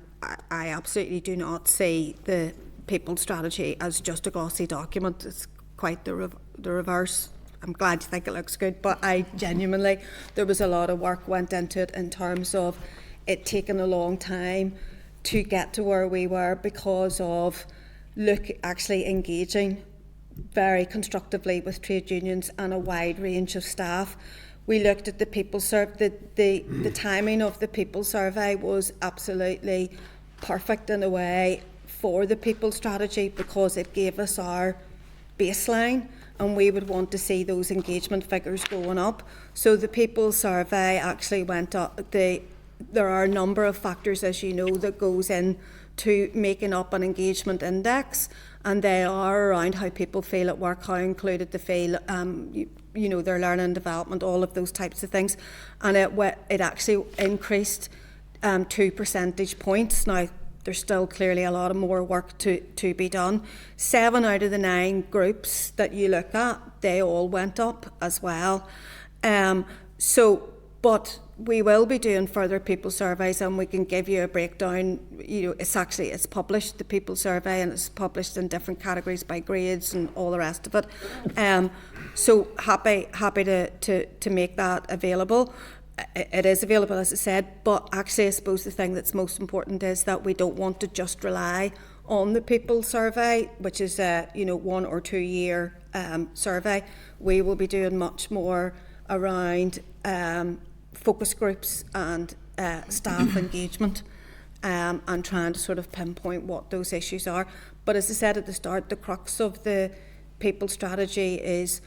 absolutely do not see the People Strategy as just a glossy document. It's quite the reverse. I'm glad you think it looks good, but I genuinely, there was a lot of work went into it in terms of it taking a long time to get to where we were because of actually engaging very constructively with trade unions and a wide range of staff. We looked at the People Survey. The timing of the People Survey was absolutely perfect in a way for the People Strategy because it gave us our baseline, and we would want to see those engagement figures going up. So the People Survey actually went up. There are a number of factors, as you know, that goes in to making up an engagement index, and they are around how people feel at work, how included they feel, their learning and development, all of those types of things. And it actually increased 2 percentage points. Now, there's still clearly a lot of more work to be done. 7 out of the 9 groups that you look at, they all went up as well. But we will be doing further People Surveys, and we can give you a breakdown. It's published, the People Survey, and it's published in different categories by grades and all the rest of it. So happy to make that available. It is available, as I said, but actually I suppose the thing that's most important is that we don't want to just rely on the People Survey, which is a 1 or 2 year survey. We will be doing much more around focus groups and staff engagement and trying to sort of pinpoint what those issues are. But as I said at the start, the crux of the People Strategy is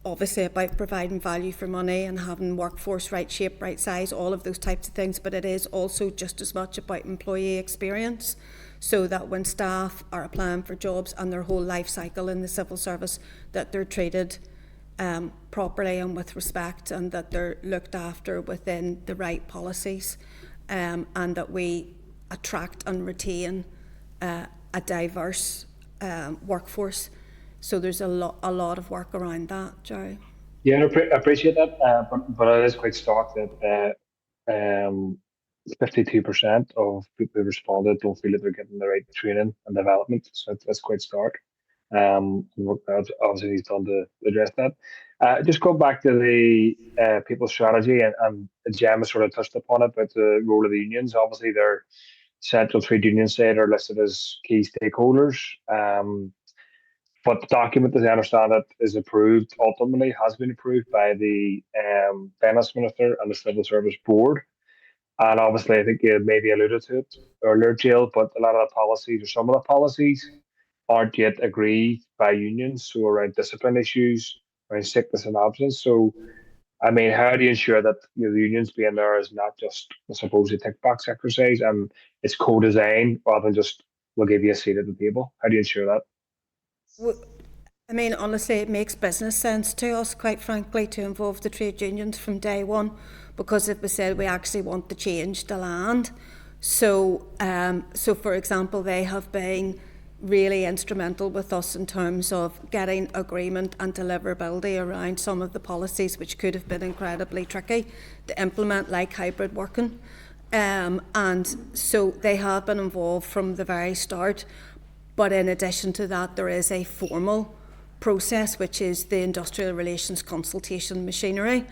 obviously about providing value for money and having workforce right shape, right size, all of those types of things, but it is also just as much about employee experience, so that when staff are applying for jobs and their whole life cycle in the civil service, that they're treated properly and with respect, and that they're looked after within the right policies, and that we attract and retain a diverse workforce. So there's a lot of work around that, Jerry. Yeah, I appreciate that, but it is quite stark that 52% of people who responded don't feel that they're getting the right training and development. So that's quite stark. Work that obviously needs done to address that. Just go back to the People Strategy, and Gemma sort of touched upon it, but the role of the unions. Obviously, they're central trade union side are listed as key stakeholders. But the document, as I understand it, is approved, ultimately has been approved by the Finance Minister and the Civil Service Board. And obviously, I think you maybe alluded to it earlier, Jill, but a lot of the policies, or some of the policies, aren't yet agreed by unions. So around discipline issues, around sickness and absence. So, I mean, how do you ensure that the unions being there is not just, I suppose, a tick box exercise, and it's co-designed rather than just we'll give you a seat at the table? How do you ensure that? I mean, honestly, it makes business sense to us, quite frankly, to involve the trade unions from day one, because if we said we actually want the change to land. So, for example, they have been really instrumental with us in terms of getting agreement and deliverability around some of the policies which could have been incredibly tricky to implement, like hybrid working. And so they have been involved from the very start. But in addition to that, there is a formal process, which is the industrial relations consultation machinery.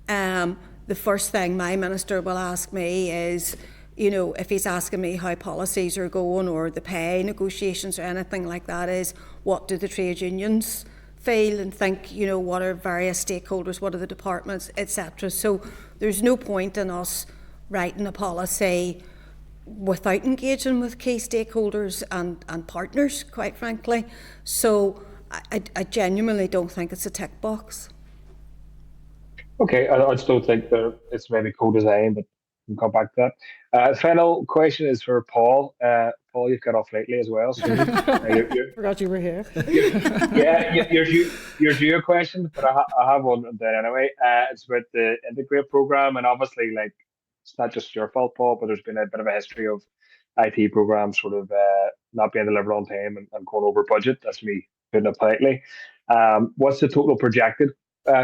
The first thing my minister will ask me is, if he's asking me how policies are going or the pay negotiations or anything like that, is what do the trade unions feel and think, what are various stakeholders, what are the departments, etc. So there's no point in us writing a policy without engaging with key stakeholders and partners, quite frankly. So I genuinely don't think it's a tick box. Okay, I still think that it's maybe co-design, but we'll come back to that. Final question is for Paul. Paul, you've got off lately as well. So Forgot you were here. You're due a question, but I have one then anyway. It's about the Integrate program, and obviously, like, it's not just your fault, Paul, but there's been a bit of a history of IT programs sort of not being delivered on time and going over budget. That's me putting it politely. What's the total projected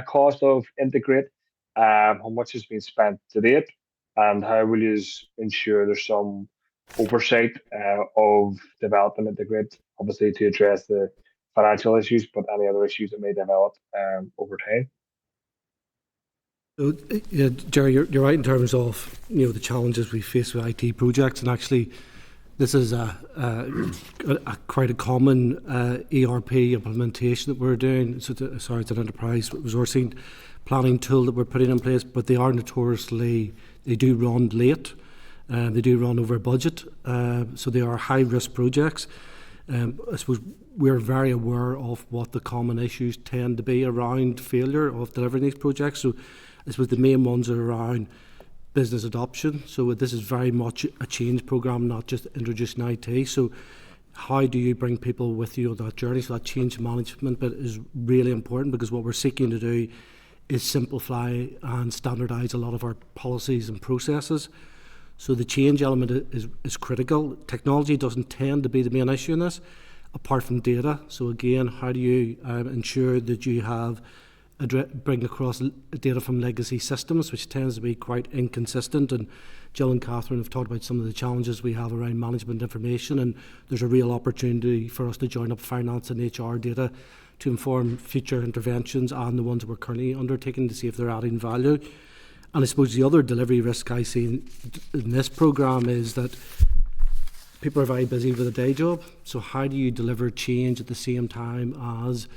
cost of Integrate? How much has been spent to date? And how will you ensure there's some oversight of developing Integrate, obviously to address the financial issues, but any other issues that may develop over time? So, Jerry, you're right in terms of the challenges we face with IT projects, and actually, this is quite a common ERP implementation that we're doing. So, it's an enterprise resourcing planning tool that we're putting in place, but they are notoriously, they do run late, they do run over budget, so they are high risk projects. I suppose we're very aware of what the common issues tend to be around failure of delivering these projects. So I suppose the main ones are around business adoption. So this is very much a change program, not just introducing IT. So how do you bring people with you on that journey? So that change management bit is really important, because what we're seeking to do is simplify and standardise a lot of our policies and processes. So the change element is critical. Technology doesn't tend to be the main issue in this, apart from data. So again, how do you ensure that you have bring across data from legacy systems, which tends to be quite inconsistent? And Jill and Catherine have talked about some of the challenges we have around management information, and there's a real opportunity for us to join up finance and HR data to inform future interventions and the ones that we're currently undertaking to see if they're adding value. And I suppose the other delivery risk I see in this programme is that people are very busy with a day job. So how do you deliver change at the same time as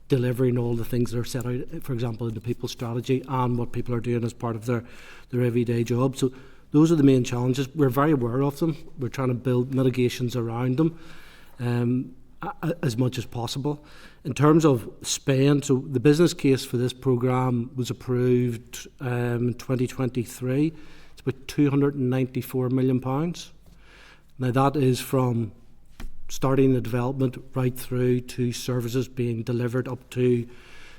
delivering all the things that are set out, for example, in the people strategy and what people are doing as part of their everyday job? So those are the main challenges. We're very aware of them. We're trying to build mitigations around them as much as possible. In terms of spend, so the business case for this programme was approved in 2023. It's about £294 million. Now that is from starting the development right through to services being delivered up to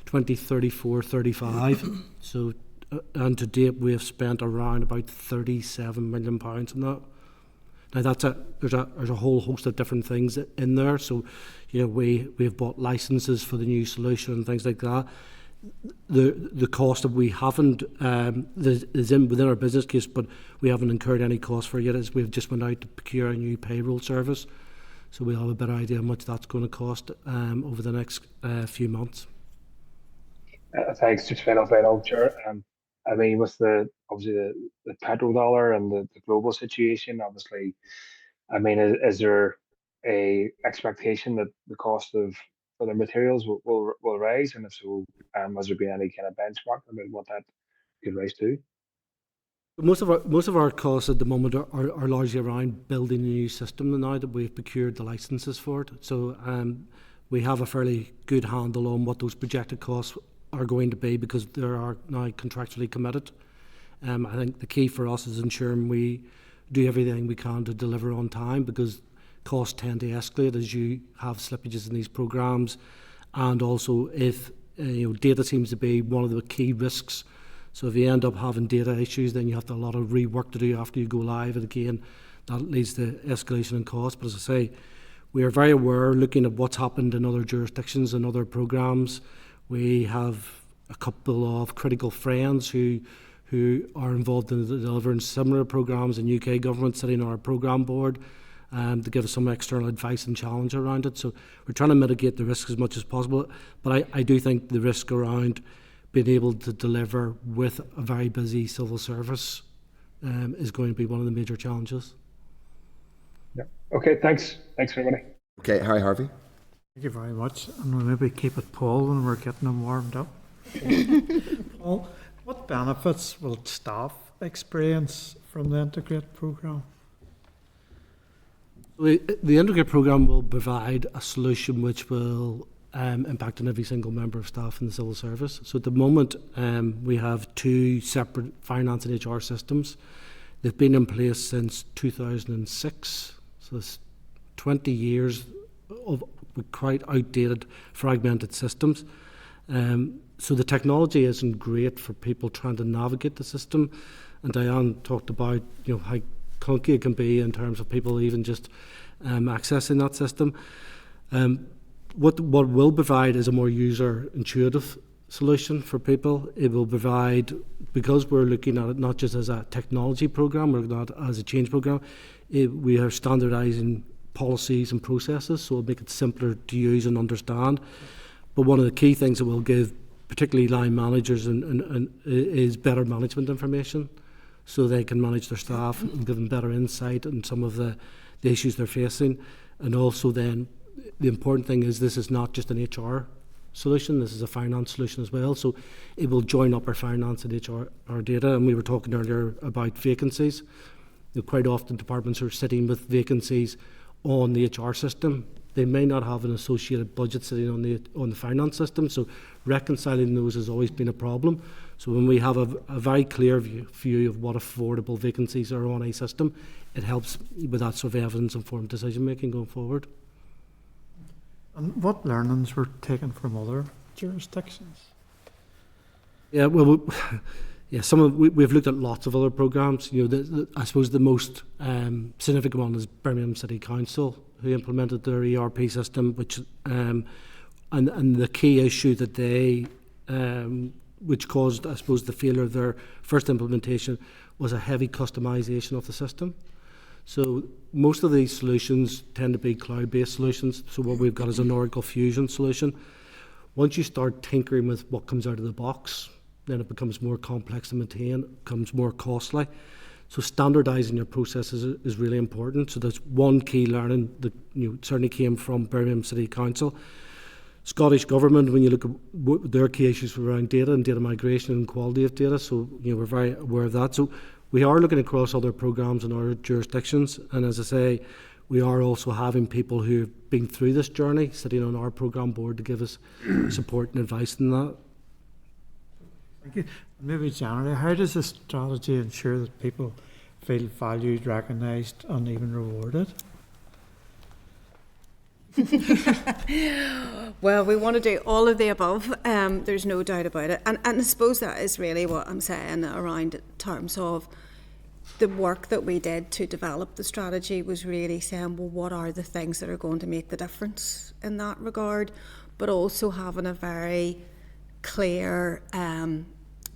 2034-35. So, and to date we have spent around about £37 million on that. Now there's a whole host of different things in there. So, we've bought licenses for the new solution and things like that. The cost that we haven't is within our business case, but we haven't incurred any cost for it yet, is we've just went out to procure a new payroll service. So we'll have a better idea how much that's going to cost over the next few months. Thanks. Just final, Chair. I mean, with the petrodollar and the global situation, obviously, I mean, is there a expectation that the cost of other materials will rise? And if so, has there been any kind of benchmark about what that could rise to? Most of our costs at the moment are largely around building a new system now that we've procured the licenses for it. So we have a fairly good handle on what those projected costs are going to be because they are now contractually committed. I think the key for us is ensuring we do everything we can to deliver on time because costs tend to escalate as you have slippages in these programs, and also if data seems to be one of the key risks. So if you end up having data issues, then you have a lot of rework to do after you go live, and again, that leads to escalation in cost. But as I say, we are very aware, looking at what's happened in other jurisdictions and other programs. We have a couple of critical friends who are involved in delivering similar programs in UK government, sitting on our programme board to give us some external advice and challenge around it. So we're trying to mitigate the risk as much as possible. But I do think the risk around being able to deliver with a very busy civil service is going to be one of the major challenges. Yeah. Okay, thanks. Thanks, everybody. Okay, Harry Harvey. Thank you very much. And we'll maybe keep it Paul when we're getting them warmed up. Paul, what benefits will staff experience from the Integrate programme? The Integrate programme will provide a solution which will impact on every single member of staff in the civil service. So at the moment, we have two separate finance and HR systems. They've been in place since 2006, so it's 20 years of quite outdated, fragmented systems. So the technology isn't great for people trying to navigate the system. And Diane talked about how clunky it can be in terms of people even just accessing that system. What will provide is a more user intuitive solution for people. It will provide, because we're looking at it not just as a technology program or not as a change program, we are standardising policies and processes, so it'll make it simpler to use and understand. But one of the key things it will give, particularly line managers, is better management information, so they can manage their staff and give them better insight on some of the issues they're facing. And also then, the important thing is this is not just an HR solution, this is a finance solution as well. So it will join up our finance and HR data. And we were talking earlier about vacancies. Quite often departments are sitting with vacancies on the HR system. They may not have an associated budget sitting on the finance system, so reconciling those has always been a problem. So when we have a very clear view of what affordable vacancies are on a system, it helps with that sort of evidence-informed decision-making going forward. And what learnings were taken from other jurisdictions? Yeah, well, we've looked at lots of other programs. I suppose the most significant one is Birmingham City Council, who implemented their ERP system, which and the key issue that they which caused, I suppose, the failure of their first implementation was a heavy customisation of the system. So most of these solutions tend to be cloud-based solutions. So what we've got is an Oracle Fusion solution. Once you start tinkering with what comes out of the box, then it becomes more complex to maintain, it becomes more costly. So standardising your processes is really important. So that's one key learning that certainly came from Birmingham City Council. Scottish Government, when you look at their key issues around data and data migration and quality of data, so we're very aware of that. So we are looking across other programmes in other jurisdictions, and as I say, we are also having people who have been through this journey sitting on our programme board to give us support and advice in that. Thank you. Maybe generally, how does this strategy ensure that people feel valued, recognised and even rewarded? Well, we want to do all of the above. There's no doubt about it. And I suppose that is really what I'm saying around in terms of the work that we did to develop the strategy was really saying, well, what are the things that are going to make the difference in that regard? But also having a very clear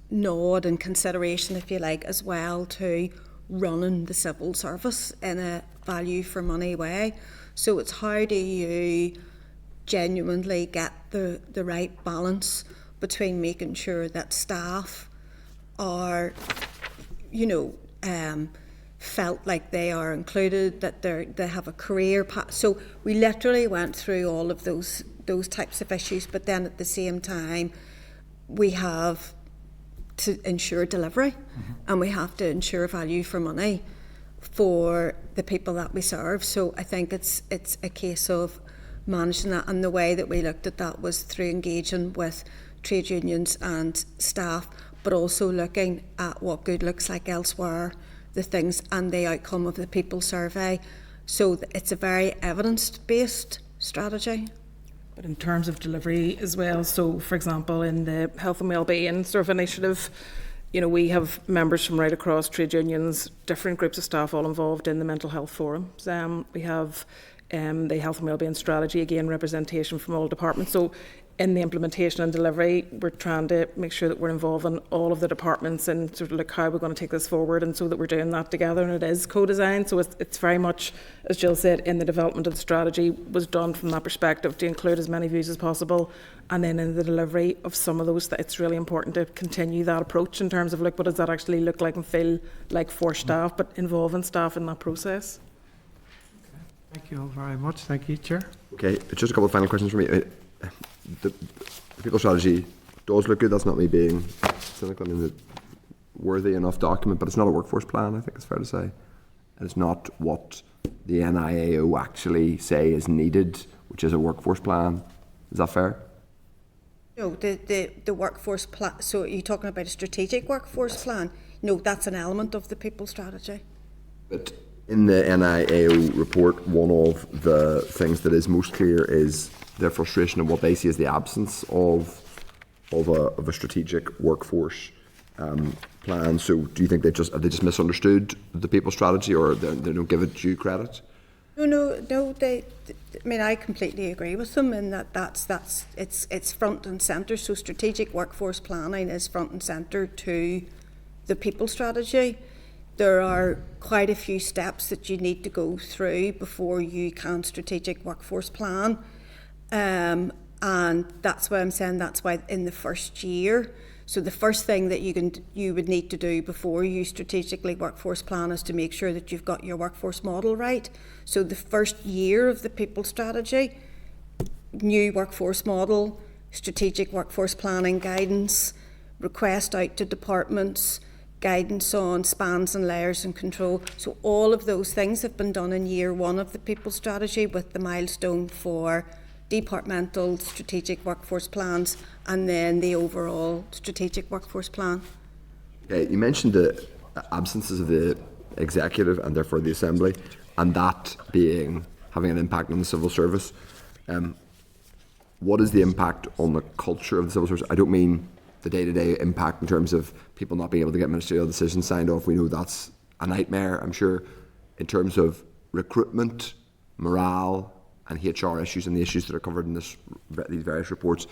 nod and consideration, if you like, as well to running the civil service in a value for money way. So it's how do you genuinely get the right balance between making sure that staff are, you know, felt like they are included, that they have a career path. So we literally went through all of those types of issues, but then at the same time we have to ensure delivery, and we have to ensure value for money for the people that we serve. So I think it's a case of managing that, and the way that we looked at that was through engaging with trade unions and staff, but also looking at what good looks like elsewhere, the things and the outcome of the people survey. So it's a very evidence-based strategy. But in terms of delivery as well, so for example, in the health and wellbeing sort of initiative, you know, we have members from right across trade unions, different groups of staff all involved in the mental health forums. We have the health and wellbeing strategy, again, representation from all departments. So in the implementation and delivery, we're trying to make sure that we're involving all of the departments and sort of look how we're going to take this forward, and so that we're doing that together, and it is co-designed. So it's very much, as Jill said, in the development of the strategy was done from that perspective to include as many views as possible, and then in the delivery of some of those, that it's really important to continue that approach in terms of what does that actually look like and feel like for staff, but involving staff in that process. Thank you all very much. Thank you, Chair. Okay, just a couple of final questions for me. The people strategy does look good. That's not me being cynical. I mean, it's a worthy enough document, but it's not a workforce plan, I think it's fair to say. And it's not what the NIAO actually say is needed, which is a workforce plan. Is that fair? No, the workforce plan. So are you talking about a strategic workforce plan? No, that's an element of the people strategy. But in the NIAO report, one of the things that is most clear is their frustration of what they see as the absence of a strategic workforce plan. So do you think have they just misunderstood the people strategy, or they don't give it due credit? No. I mean, I completely agree with them in that it's front and centre. So strategic workforce planning is front and centre to the people strategy. There are quite a few steps that you need to go through before you can strategic workforce plan. And that's why I'm saying that's why in the first year. So the first thing that you would need to do before you strategically workforce plan is to make sure that you've got your workforce model right. So the first year of the people strategy, new workforce model, strategic workforce planning guidance, request out to departments, guidance on spans and layers and control. So all of those things have been done in year one of the people strategy, with the milestone for departmental strategic workforce plans and then the overall strategic workforce plan. You mentioned the absences of the executive and therefore the assembly, and that having an impact on the civil service. What is the impact on the culture of the civil service? I don't mean the day-to-day impact in terms of people not being able to get ministerial decisions signed off. We know that's a nightmare, I'm sure. In terms of recruitment, morale, and HR issues, and the issues that are covered in these various reports,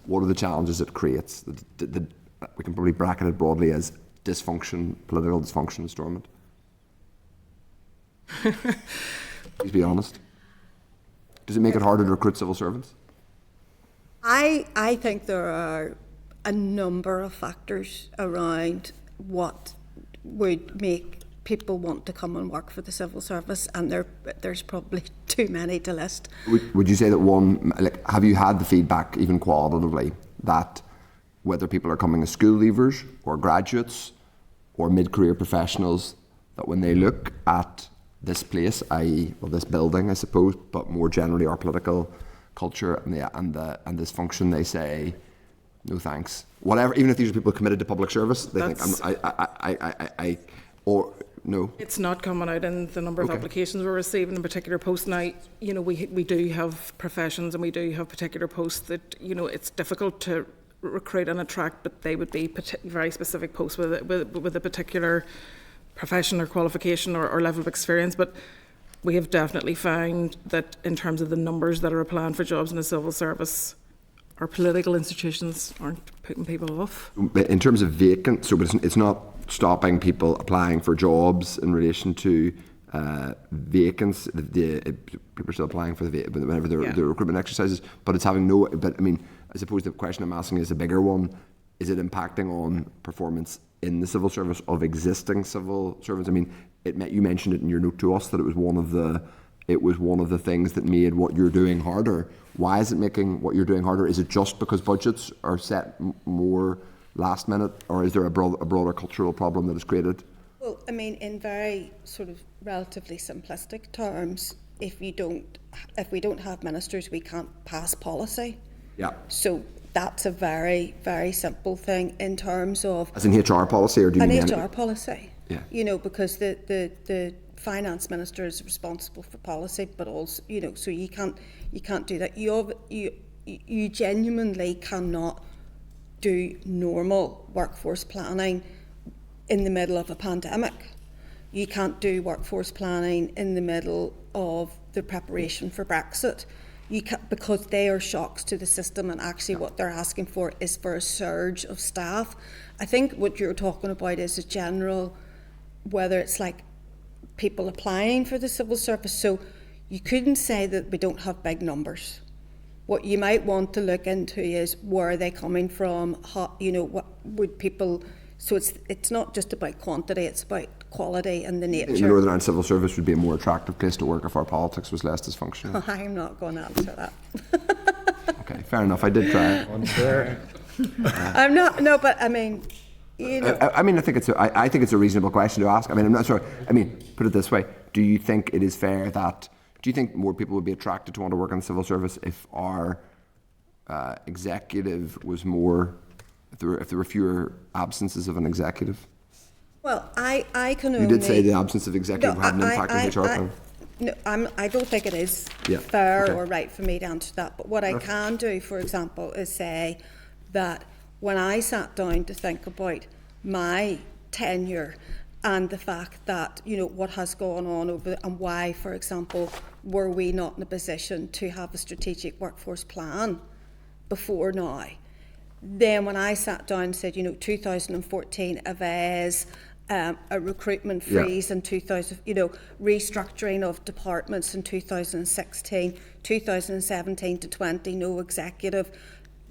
what are the challenges it creates? We can probably bracket it broadly as dysfunction, political dysfunction in Stormont. Please be honest. Does it make it harder to recruit civil servants? I think there are a number of factors around what would make people want to come and work for the civil service, and there's probably too many to list. Would you say that have you had the feedback, even qualitatively, that whether people are coming as school leavers or graduates or mid-career professionals, that when they look at this place, i.e. this building, I suppose, but more generally our political culture and this function, they say, no thanks. Whatever, even if these are people committed to public service, they think no. It's not coming out in the number of applications we're receiving in particular posts. Now, we do have professions and we do have particular posts that, it's difficult to recruit and attract, but they would be very specific posts with a particular profession or qualification or level of experience. But we have definitely found that in terms of the numbers that are applying for jobs in the civil service, our political institutions aren't putting people off. In terms of vacant, so it's not stopping people applying for jobs in relation to vacancies. People are still applying for whenever the recruitment exercises, but it's having no. But I mean, I suppose the question I'm asking is a bigger one: is it impacting on performance in the civil service of existing civil servants? I mean, you mentioned it in your note to us that it was one of the things that made what you're doing harder. Why is it making what you're doing harder? Is it just because budgets are set more last minute, or is there a broader cultural problem that is created? Well, I mean, in very sort of relatively simplistic terms, if we don't have ministers, we can't pass policy. Yeah. So that's a very, very simple thing in terms of... As in HR policy, or do you mean... An HR policy. Yeah. You know, because the finance minister is responsible for policy, but also, you know, so you can't do that. You genuinely cannot do normal workforce planning in the middle of a pandemic. You can't do workforce planning in the middle of the preparation for Brexit. You can't, because they are shocks to the system, and actually what they're asking for is for a surge of staff. I think what you're talking about is a general, whether it's like people applying for the civil service. So you couldn't say that we don't have big numbers. What you might want to look into is where are they coming from, how, you know, what would people... So it's not just about quantity, it's about quality and the nature. The Northern Ireland Civil Service would be a more attractive place to work if our politics was less dysfunctional. I'm not going to answer that. Okay, fair enough. I did try. I'm not. No, but I mean, you know. I mean, I think it's a reasonable question to ask. I mean, I'm not sure. I mean, put it this way: do you think it is fair that? Do you think more people would be attracted to want to work in the civil service if our executive was more? If there were fewer absences of an executive? Well, I can only... You did say the absence of executive had an impact on HR plan. No, I don't think it is fair or right for me to answer that. But what I can do, for example, is say that when I sat down to think about my tenure and the fact that, you know, what has gone on over and why, for example, were we not in a position to have a strategic workforce plan before now? Then when I sat down and said, you know, 2014 Avez, a recruitment freeze in 2000, you know, restructuring of departments in 2016, 2017 to 20, no executive.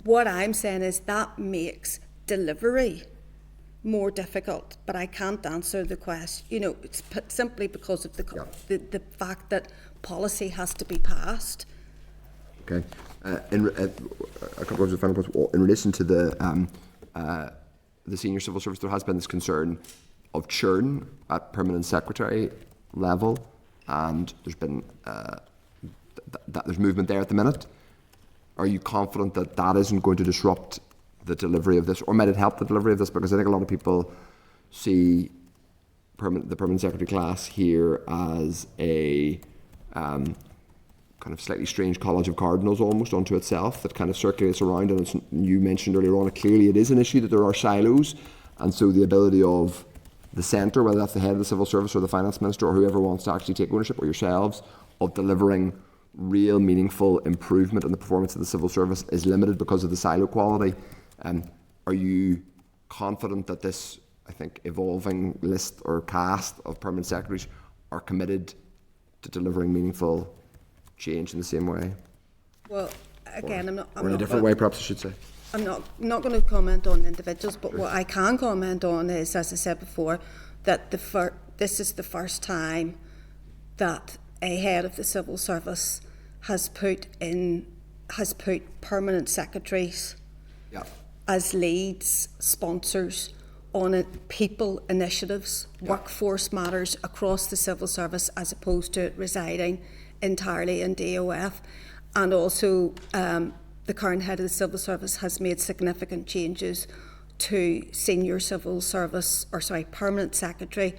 What I'm saying is that makes delivery more difficult, but I can't answer the question. You know, it's simply because of the fact that policy has to be passed. Okay. A couple of final points. In relation to the senior civil service, there has been this concern of churn at permanent secretary level, and there's been there's movement there at the minute. Are you confident that that isn't going to disrupt the delivery of this, or might it help the delivery of this? Because I think a lot of people see the permanent secretary class here as a kind of slightly strange college of cardinals almost unto itself that kind of circulates around, and as you mentioned earlier on, clearly it is an issue that there are silos, and so the ability of the centre, whether that's the head of the civil service or the finance minister or whoever wants to actually take ownership, or yourselves, of delivering real meaningful improvement in the performance of the civil service is limited because of the silo quality. Are you confident that this, I think, evolving list or cast of permanent secretaries are committed to delivering meaningful change in the same way? Well, again, I'm not in a different way, perhaps I should say. I'm not going to comment on individuals, but what I can comment on is, as I said before, that this is the first time that a head of the civil service has put permanent secretaries as leads, sponsors on people initiatives, workforce matters across the civil service, as opposed to residing entirely in DOF. And also the current head of the civil service has made significant changes to senior civil service, permanent secretary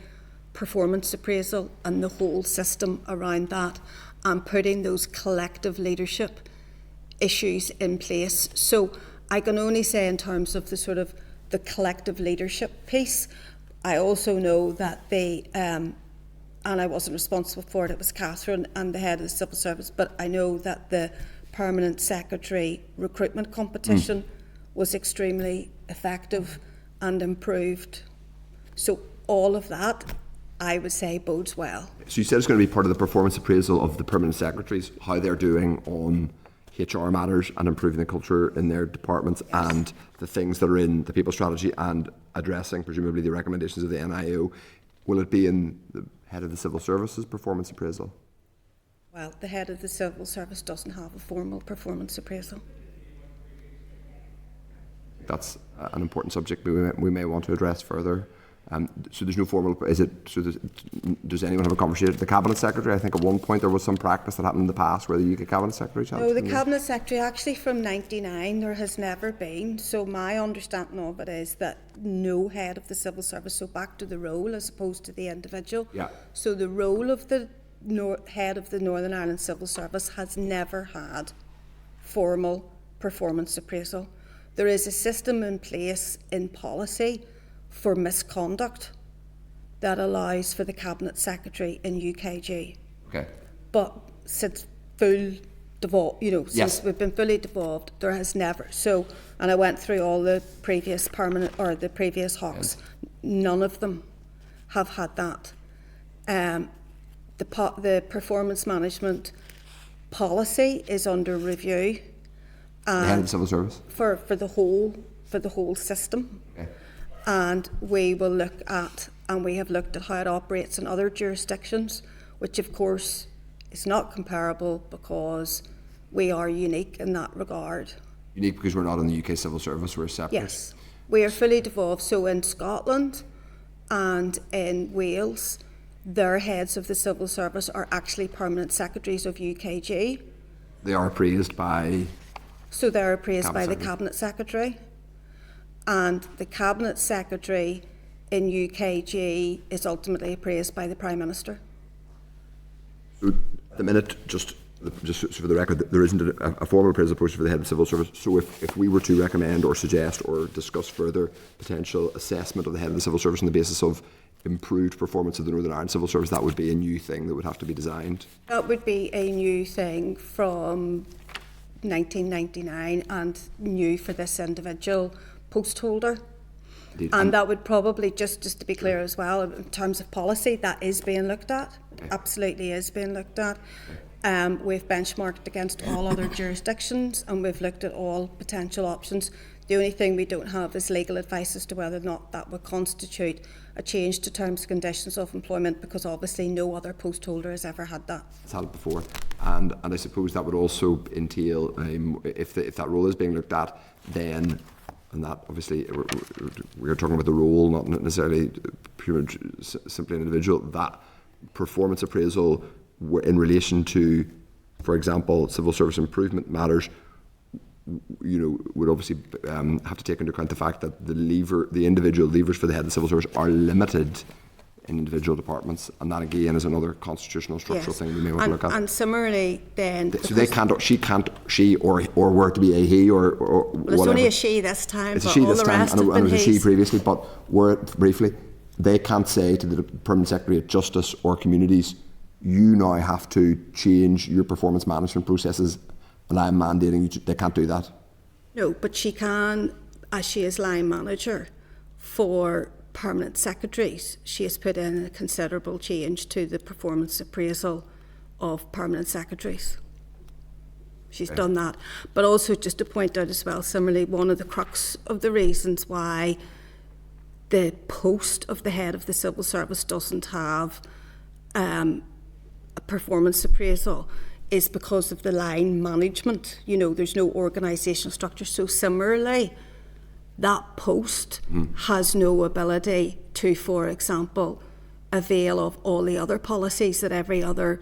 performance appraisal and the whole system around that, and putting those collective leadership issues in place. So I can only say, in terms of the collective leadership piece, I also know that and I wasn't responsible for it, it was Catherine and the head of the civil service, but I know that the permanent secretary recruitment competition was extremely effective and improved. So all of that, I would say, bodes well. So you said it's going to be part of the performance appraisal of the permanent secretaries, how they're doing on HR matters and improving the culture in their departments, and the things that are in the people strategy and addressing presumably the recommendations of the NIO. Will it be in the head of the civil services performance appraisal? Well, the head of the civil service doesn't have a formal performance appraisal. That's an important subject we may want to address further. So there's no formal, is it, so does anyone have a conversation with the Cabinet Secretary? I think at one point there was some practice that happened in the past where the UK Cabinet Secretary chatted. No, the Cabinet Secretary, actually from '99 there has never been. So my understanding of it is that no head of the civil service, so back to the role as opposed to the individual. Yeah. So the role of the head of the Northern Ireland Civil Service has never had formal performance appraisal. There is a system in place in policy for misconduct that allows for the Cabinet Secretary in UKG. Okay. But since since we've been fully devolved, there has never. So, and I went through all the previous permanent or the previous HOCs. None of them have had that. The performance management policy is under review. The head of the civil service for the whole system. Okay. And we will look at, and we have looked at how it operates in other jurisdictions, which of course is not comparable because we are unique in that regard. Unique because we're not in the UK civil service, we're separate. Yes, we are fully devolved. So in Scotland and in Wales, their heads of the civil service are actually permanent secretaries of UKG. They are appraised by? So they're appraised by the Cabinet Secretary. And the Cabinet Secretary in UKG is ultimately appraised by the Prime Minister. So at the minute, just for the record, there isn't a formal appraisal process for the head of civil service. So if we were to recommend or suggest or discuss further potential assessment of the head of the civil service on the basis of improved performance of the Northern Ireland civil service, that would be a new thing that would have to be designed? That would be a new thing from 1999 and new for this individual post holder. Indeed. And that would probably, just to be clear as well, in terms of policy, that is being looked at. Okay. Absolutely is being looked at. We've benchmarked against all other jurisdictions and we've looked at all potential options. The only thing we don't have is legal advice as to whether or not that would constitute a change to terms and conditions of employment, because obviously no other post holder has ever had that. It's had it before, and I suppose that would also entail, if that role is being looked at, then, and that obviously we're talking about the role, not necessarily pure, simply an individual, that performance appraisal in relation to, for example, civil service improvement matters, would obviously have to take into account the fact that the individual levers for the head of the civil service are limited in individual departments, and that again is another constitutional structural thing we may want to look at. And similarly, then, so they can't, she or were to be a he or well, whatever. It's only a she this time. It's a she this time, and it was a she he's. previously. But were it briefly, they can't say to the Permanent Secretary of Justice or Communities, you now have to change your performance management processes, and I'm mandating you. They can't do that. No, but she can, as she is line manager for permanent secretaries, she has put in a considerable change to the performance appraisal of permanent secretaries. She's done that. But also, just to point out as well, similarly, one of the crux of the reasons why the post of the head of the civil service doesn't have a performance appraisal is because of the line management. There's no organisational structure. So similarly, that post has no ability to, for example, avail of all the other policies that every other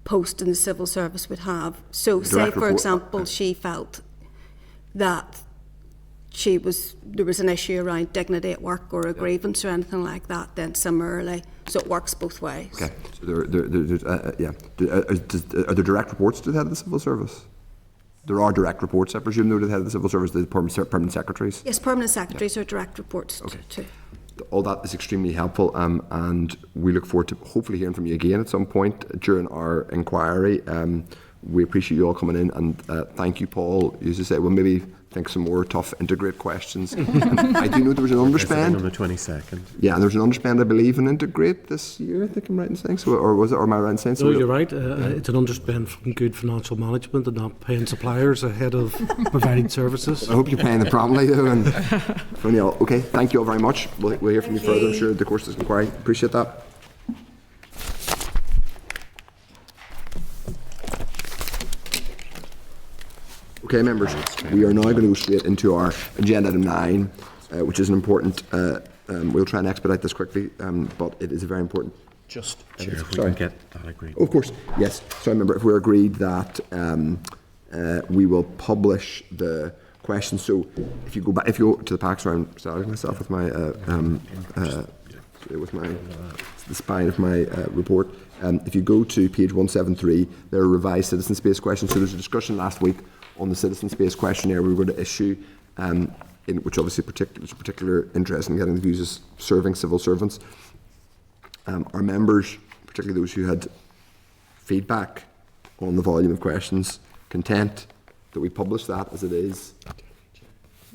post in the civil service would have. So say, for example, she felt that there was an issue around dignity at work or a grievance or anything like that, then similarly. So it works both ways. Okay. So are there direct reports to the head of the civil service? There are direct reports, I presume, to the head of the civil service, the permanent secretaries? Yes, permanent secretaries are direct reports to. All that is extremely helpful, and we look forward to hopefully hearing from you again at some point during our inquiry. We appreciate you all coming in, and thank you, Paul. You used to say, well, maybe think some more tough integrate questions. I do know there was an underspend on the 22nd. Yeah, and there was an underspend, I believe, in integrate this year. I think I'm right in saying so, or was it? Or am I right in saying so? No, you're right. It's an underspend from good financial management and not paying suppliers ahead of providing services. I hope you're paying them promptly, though. And okay, thank you all very much. We'll hear from you further, I'm sure, in the course of this inquiry. Appreciate that. Okay, members, we are now going to go straight into our agenda item 9, which is an important. We'll try and expedite this quickly, but it is a very important. Just Chair, if we can get that agreed. Oh, of course, yes. So, remember, if we're agreed that we will publish the questions. So, if you go back, if you go to the pack, sorry, I'm starting myself with my the spine of my report. If you go to page 173, there are revised citizen space questions. So, there's a discussion last week on the citizen space questionnaire we were going to issue, in which obviously there's a particular interest in getting the views of serving civil servants. Our members, particularly those who had feedback on the volume of questions, content that we publish that as it is.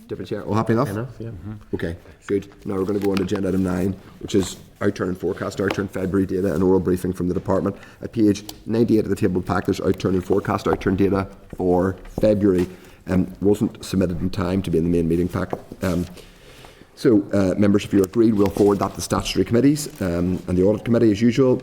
Deputy Chair, all happy enough? Yeah. Okay, good. Now we're going to go on to agenda item 9, which is Outturn and Forecast Outturn February data and oral briefing from the department. At page 98 of the table pack, there's Outturn and Forecast Outturn data for February. Wasn't submitted in time to be in the main meeting pack. So, members, if you're agreed, we'll forward that to the Statutory Committees and the Audit Committee as usual.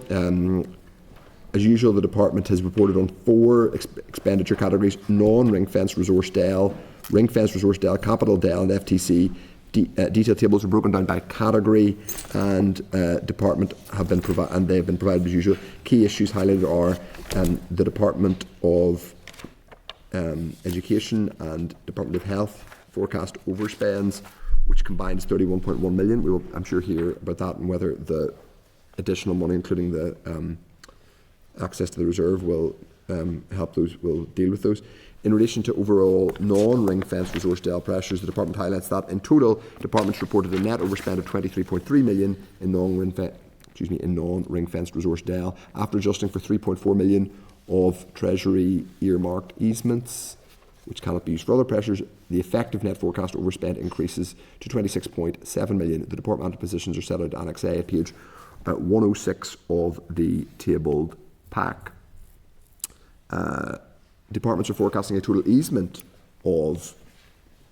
As usual, the department has reported on 4 expenditure categories: non-ring-fenced resource DEL, ring-fenced resource DEL, capital DEL and FTC. Detailed tables are broken down by category, and department have been provided, and they have been provided as usual. Key issues highlighted are the Department of Education and Department of Health forecast overspends, which combined is 31.1 million. We will, I'm sure, hear about that and whether the additional money, including the access to the reserve, will help those, will deal with those. In relation to overall non-ring-fenced resource DEL pressures, the department highlights that in total, departments reported a net overspend of 23.3 million in non-ring-fenced resource DEL, after adjusting for 3.4 million of Treasury earmarked easements, which cannot be used for other pressures. The effective net forecast overspend increases to 26.7 million. The departmental positions are set out Annex A at page 106 of the tabled pack. Departments are forecasting a total easement of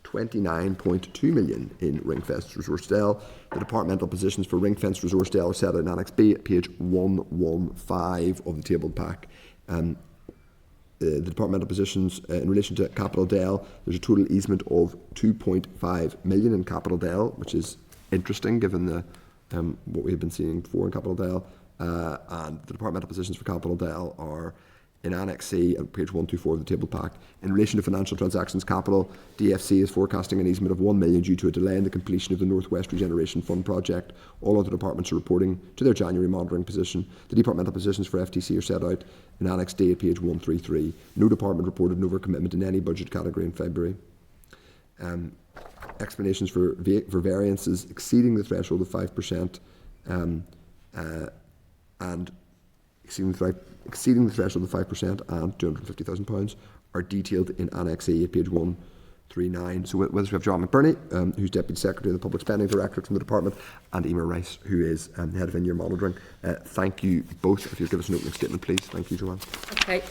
29.2 million in ring-fenced resource DEL. The departmental positions for ring-fenced resource DEL are set out in Annex B at page 115 of the tabled pack. The departmental positions in relation to capital DEL, there's a total easement of 2.5 million in capital DEL, which is interesting given the what we have been seeing before in capital DEL. And the departmental positions for capital DEL are in Annex C at page 124 of the table pack. In relation to financial transactions capital, DFC is forecasting an easement of 1 million due to a delay in the completion of the North West Regeneration Fund project. All other departments are reporting to their January monitoring position. The departmental positions for FTC are set out in Annex D at page 133. No department reported an overcommitment in any budget category in February. Explanations for variances exceeding the threshold of 5% and exceeding the threshold of 5% and £250,000 are detailed in Annex E at page 139. So with us we have John McBurney, who's Deputy Secretary of the Public Spending Directorate from the Department, and Emer Rice, who is Head of In-Year Monitoring. Thank you both. If you'll give us an opening statement, please. Thank you, Joanne. Okay,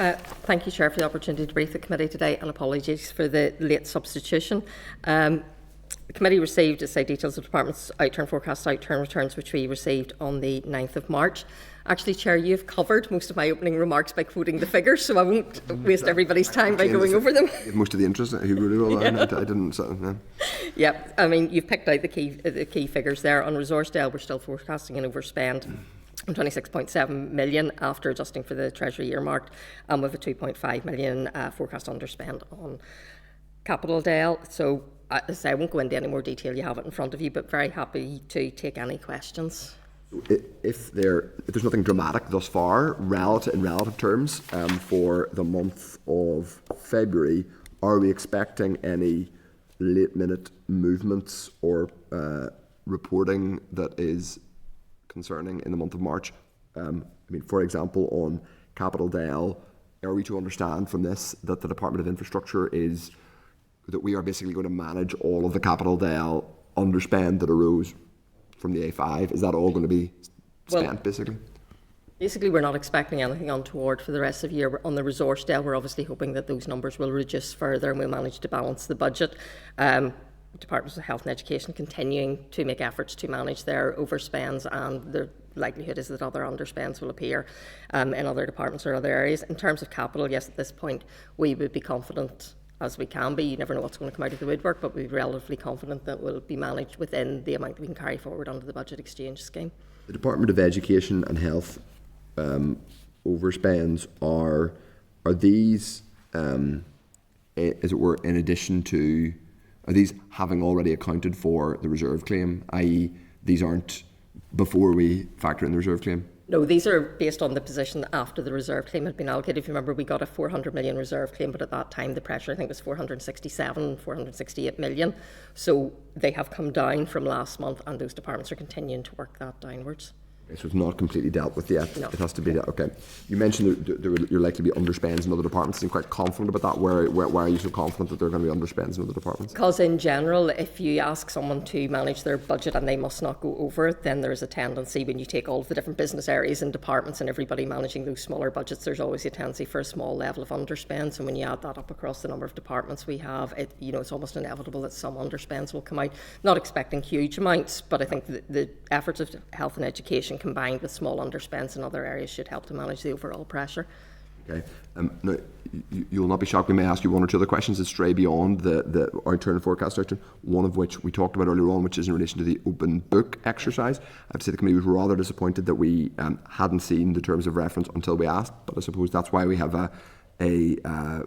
thank you, Chair, for the opportunity to brief the committee today, and apologies for the late substitution. The committee received, as I say, details of the Department's Outturn Forecast Outturn returns, which we received on the 9th of March. Actually, Chair, you've covered most of my opening remarks by quoting the figures, so I won't waste everybody's time by going over them. Most of the interest, who really well, yeah. I didn't. No. Yeah, I mean, you've picked out the key figures there. On resource DEL, we're still forecasting an overspend of 26.7 million after adjusting for the Treasury earmarked, and with a 2.5 million forecast underspend on capital DEL. So, as I say, I won't go into any more detail. You have it in front of you, but very happy to take any questions. If there's nothing dramatic thus far, in relative terms, for the month of February, are we expecting any late-minute movements or reporting that is concerning in the month of March? I mean, for example, on capital DEL, are we to understand from this that the Department of Infrastructure is that we are basically going to manage all of the capital Dale underspend that arose from the A5? Is that all going to be spent, basically? Basically, we're not expecting anything untoward for the rest of the year. On the resource Dale, we're obviously hoping that those numbers will reduce further and we'll manage to balance the budget. Departments of Health and Education continuing to make efforts to manage their overspends, and the likelihood is that other underspends will appear in other departments or other areas. In terms of capital, yes, at this point we would be confident as we can be. You never know what's going to come out of the woodwork, but we're relatively confident that will be managed within the amount we can carry forward under the budget exchange scheme. The Department of Education and Health overspends are these, as it were, in addition to, are these having already accounted for the reserve claim, i.e. these aren't before we factor in the reserve claim? No, these are based on the position after the reserve claim had been allocated. If you remember, we got a 400 million reserve claim, but at that time the pressure, I think, was 468 million. So they have come down from last month, and those departments are continuing to work that downwards. So it's not completely dealt with yet. No. It has to be dealt. Okay. You mentioned you're likely to be underspends in other departments. I'm quite confident about that. Why are you so confident that they're going to be underspends in other departments? Because in general, if you ask someone to manage their budget and they must not go over it, then there's a tendency, when you take all of the different business areas and departments and everybody managing those smaller budgets, there's always a tendency for a small level of underspends. And when you add that up across the number of departments we have, it's almost inevitable that some underspends will come out. Not expecting huge amounts, but I think the efforts of health and education combined with small underspends in other areas should help to manage the overall pressure. Okay. Now, you'll not be shocked. We may ask you one or two other questions that stray beyond the Outturn and Forecast Outturn, one of which we talked about earlier on, which is in relation to the open book exercise. I have to say the committee was rather disappointed that we hadn't seen the terms of reference until we asked, but I suppose that's why we have a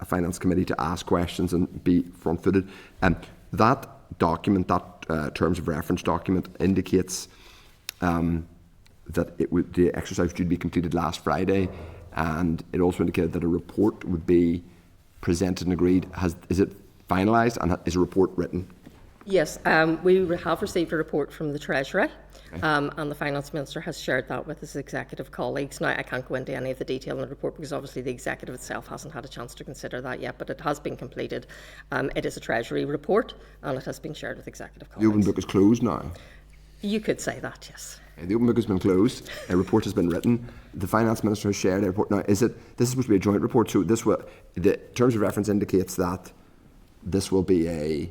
finance committee to ask questions and be front-footed. That document, that terms of reference document, indicates that the exercise was due to be completed last Friday, and it also indicated that a report would be presented and agreed. Is it finalised, and is a report written? Yes, we have received a report from the Treasury, and the Finance Minister has shared that with his executive colleagues. Now, I can't go into any of the detail in the report because obviously the executive itself hasn't had a chance to consider that yet, but it has been completed. It is a Treasury report, and it has been shared with executive colleagues. The open book is closed now? You could say that, yes. The open book has been closed. A report has been written. The Finance Minister has shared a report. Now, this is supposed to be a joint report, so the terms of reference indicates that this will be a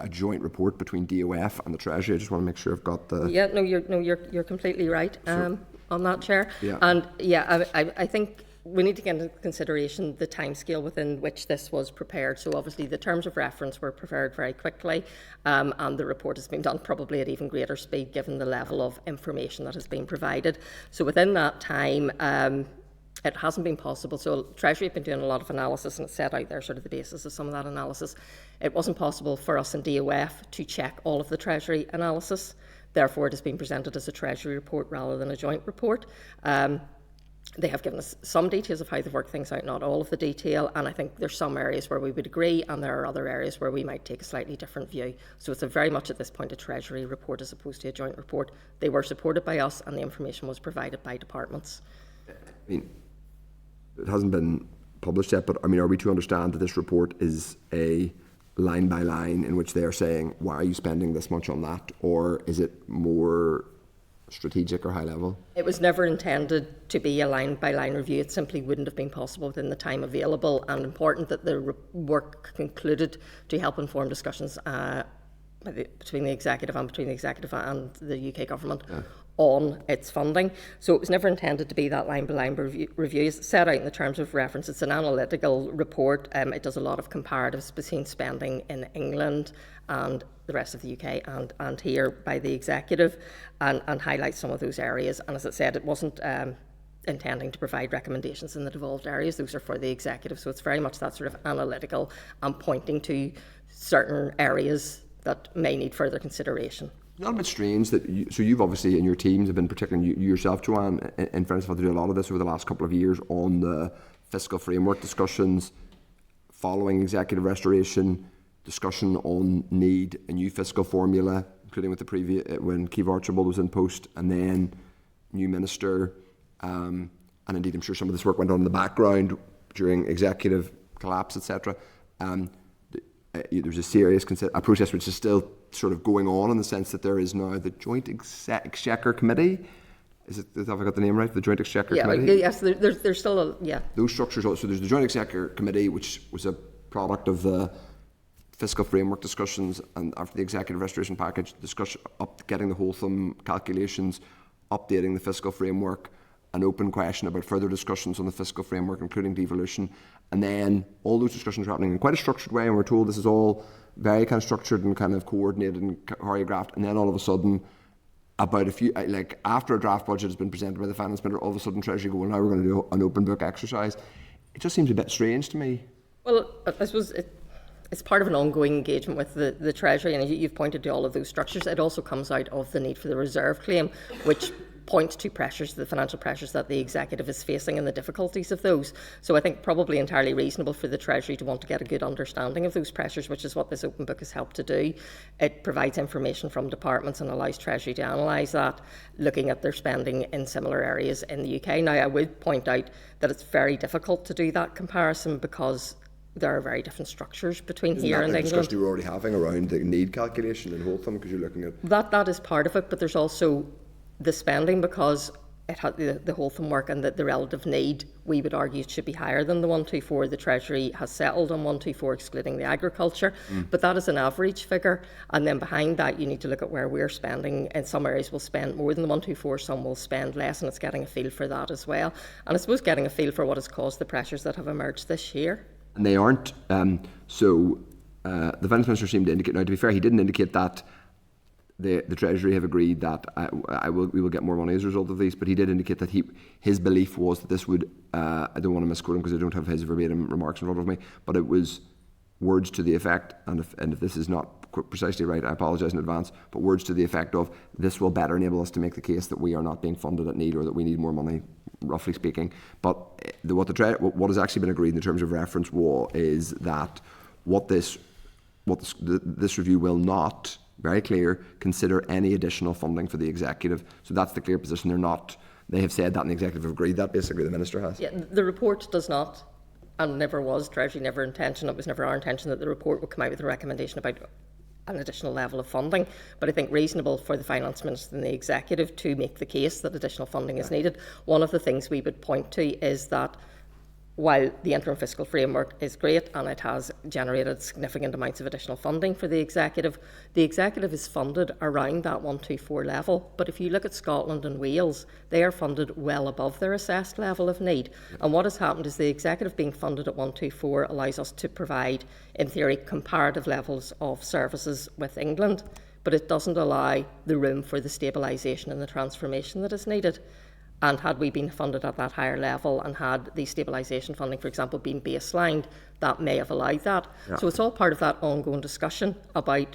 joint report between DOF and the Treasury. I just want to make sure I've got the... Yeah, you're completely right on that, Chair. Yeah. And yeah, I think we need to get into consideration the timescale within which this was prepared. So obviously the terms of reference were prepared very quickly, and the report has been done probably at even greater speed given the level of information that has been provided. So within that time, it hasn't been possible. So Treasury have been doing a lot of analysis, and it's set out there sort of the basis of some of that analysis. It wasn't possible for us in DOF to check all of the Treasury analysis. Therefore, it has been presented as a Treasury report rather than a joint report. They have given us some details of how they've worked things out, not all of the detail, and I think there's some areas where we would agree and there are other areas where we might take a slightly different view. So it's very much at this point a Treasury report as opposed to a joint report. They were supported by us and the information was provided by departments. I mean, it hasn't been published yet, but I mean, are we to understand that this report is a line by line in which they are saying, why are you spending this much on that? Or is it more strategic or high level? It was never intended to be a line-by-line review. It simply wouldn't have been possible within the time available, and important that the work concluded to help inform discussions between the executive and the UK government on its funding. So it was never intended to be that line-by-line review. It's set out in the terms of reference. It's an analytical report. It does a lot of comparatives between spending in England and the rest of the UK and here by the executive, and highlights some of those areas. And as I said, it wasn't intending to provide recommendations in the devolved areas. Those are for the executive. So it's very much that sort of analytical and pointing to certain areas that may need further consideration. It's not a bit strange that you've obviously, and your teams have been, particularly you yourself, Joanne, in fairness, have had to do a lot of this over the last couple of years on the fiscal framework discussions following executive restoration, discussion on need a new fiscal formula, including with the previous when Keith Archibald was in post, and then new minister, and indeed I'm sure some of this work went on in the background during executive collapse, etc. there's a serious a process which is still sort of going on in the sense that there is now the Joint Exchequer Committee. Have I got the name right? The Joint Exchequer Committee? Yes, there's still Those structures, so there's the Joint Exchequer Committee, which was a product of the fiscal framework discussions and after the executive restoration package, getting the Wholesome calculations, updating the fiscal framework, an open question about further discussions on the fiscal framework, including devolution, and then all those discussions are happening in quite a structured way, and we're told this is all very kind of structured and kind of coordinated and choreographed, and then all of a sudden, about a few, like after a draft budget has been presented by the finance minister, all of a sudden Treasury go, well, now we're going to do an open book exercise. It just seems a bit strange to me. Well, I suppose it's part of an ongoing engagement with the Treasury, and you've pointed to all of those structures. It also comes out of the need for the reserve claim, which points to pressures, the financial pressures that the executive is facing and the difficulties of those. So I think probably entirely reasonable for the Treasury to want to get a good understanding of those pressures, which is what this open book has helped to do. It provides information from departments and allows Treasury to analyse that, looking at their spending in similar areas in the UK. Now, I would point out that it's very difficult to do that comparison because there are very different structures between here and England. Isn't that the discussion you were already having around the need calculation in Wholesome, because you're looking at... That is part of it, but there's also the spending, because it had the Wholesome work and the relative need, we would argue it should be higher than the 124. The Treasury has settled on 124, excluding the agriculture, but that is an average figure. And then behind that, you need to look at where we're spending. In some areas, we'll spend more than the 124, some will spend less, and it's getting a feel for that as well. And I suppose getting a feel for what has caused the pressures that have emerged this year. And they aren't. The Finance Minister seemed to indicate, now to be fair, he didn't indicate that the Treasury have agreed that we will get more money as a result of these, but he did indicate that his belief was that this would, I don't want to misquote him because I don't have his verbatim remarks in front of me, but it was words to the effect, and if this is not precisely right, I apologise in advance, but words to the effect of, this will better enable us to make the case that we are not being funded at need or that we need more money, roughly speaking. But what has actually been agreed in the terms of reference is that this review will not, very clear, consider any additional funding for the executive. So that's the clear position. They have said that, and the executive have agreed that, basically the minister has. Yeah, the report does not, and never was, Treasury never intention, it was never our intention that the report would come out with a recommendation about an additional level of funding, but I think reasonable for the Finance Minister and the Executive to make the case that additional funding is needed. One of the things we would point to is that while the interim fiscal framework is great and it has generated significant amounts of additional funding for the Executive is funded around that 124 level. But if you look at Scotland and Wales, they are funded well above their assessed level of need. And what has happened is the Executive being funded at 124 allows us to provide, in theory, comparative levels of services with England, but it doesn't allow the room for the stabilisation and the transformation that is needed. And had we been funded at that higher level and had the stabilisation funding, for example, been baselined, that may have allowed that. Yeah. So it's all part of that ongoing discussion about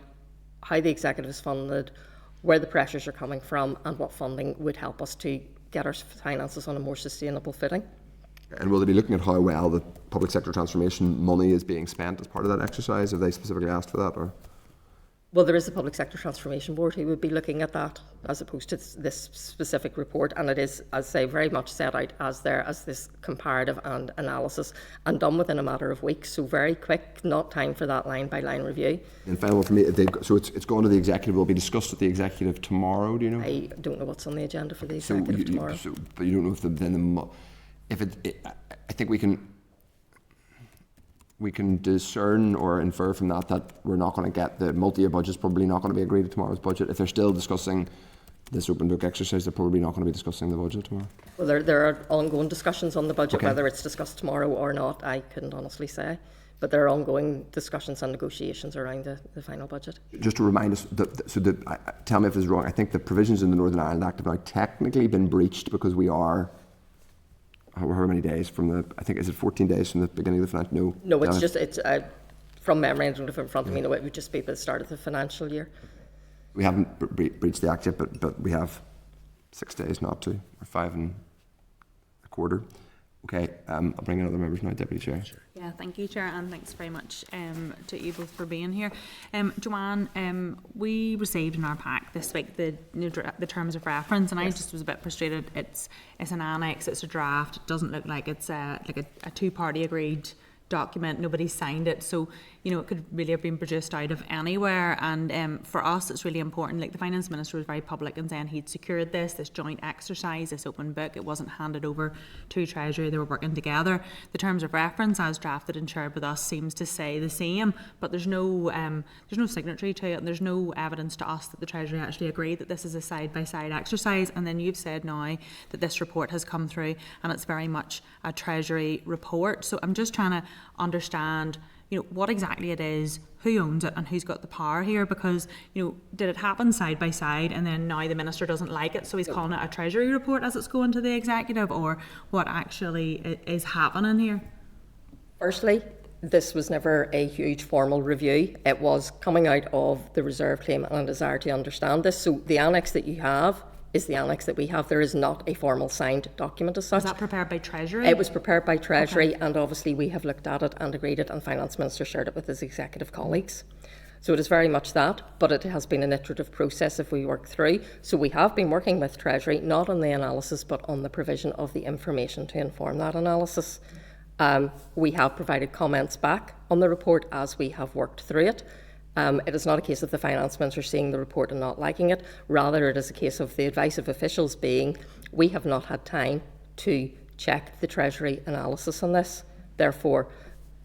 how the Executive is funded, where the pressures are coming from, and what funding would help us to get our finances on a more sustainable footing. And will they be looking at how well the public sector transformation money is being spent as part of that exercise? Have they specifically asked for that? Or? Well, there is a Public Sector Transformation Board who would be looking at that as opposed to this specific report, and it is, as I say, very much set out as this comparative and analysis, and done within a matter of weeks, so very quick, not time for that line-by-line review. And final one for me, so it's gone to the Executive, will be discussed at the Executive tomorrow, do you know? I don't know what's on the agenda for the Executive tomorrow. But you don't know if I think we can discern or infer from that we're not going to get the multi-year budget's probably not going to be agreed at tomorrow's budget. If they're still discussing this open book exercise, they're probably not going to be discussing the budget tomorrow. Well, there are ongoing discussions on the budget. Okay. Whether it's discussed tomorrow or not, I couldn't honestly say. But there are ongoing discussions and negotiations around the final budget. Just to remind us, tell me if this is wrong, I think the provisions in the Northern Ireland Act have now technically been breached because we are... How many days from I think, is it 14 days from the beginning of the financial? No, it's from memory, I don't have it in front of me, no, it would just be the start of the financial year. We haven't breached the act yet, but we have 6 days not to, or 5 1/4. Okay, I'll bring in other members now, Deputy Chair. Sure. Yeah, thank you, Chair, and thanks very much to you both for being here. Joanne, we received in our pack this week the terms of reference, and yes. I just was a bit frustrated. It's an annex, it's a draft. It doesn't look like it's a two-party agreed document, nobody signed it, so it could really have been produced out of anywhere. And for us, it's really important. Like, the Finance Minister was very public in saying he'd secured this joint exercise, this open book. It wasn't handed over to Treasury, they were working together. The terms of reference, as drafted and shared with us, seems to say the same, but there's no signatory to it, and there's no evidence to us that the Treasury actually agreed that this is a side-by-side exercise. And then you've said now that this report has come through and it's very much a Treasury report. So I'm just trying to understand what exactly it is, who owns it and who's got the power here, because did it happen side by side and then now the Minister doesn't like it, so he's calling it a Treasury report as it's going to the Executive, or what actually is happening here? Firstly, this was never a huge formal review. It was coming out of the reserve claim and a desire to understand this. So the annex that you have is the annex that we have. There is not a formal signed document as such. Was that prepared by Treasury? It was prepared by Treasury, okay. And obviously we have looked at it and agreed it, and Finance Minister shared it with his executive colleagues. So it is very much that, but it has been an iterative process if we work through. So we have been working with Treasury, not on the analysis, but on the provision of the information to inform that analysis. We have provided comments back on the report as we have worked through it. It is not a case of the Finance Minister seeing the report and not liking it. Rather, it is a case of the advice of officials being, we have not had time to check the Treasury analysis on this. Therefore,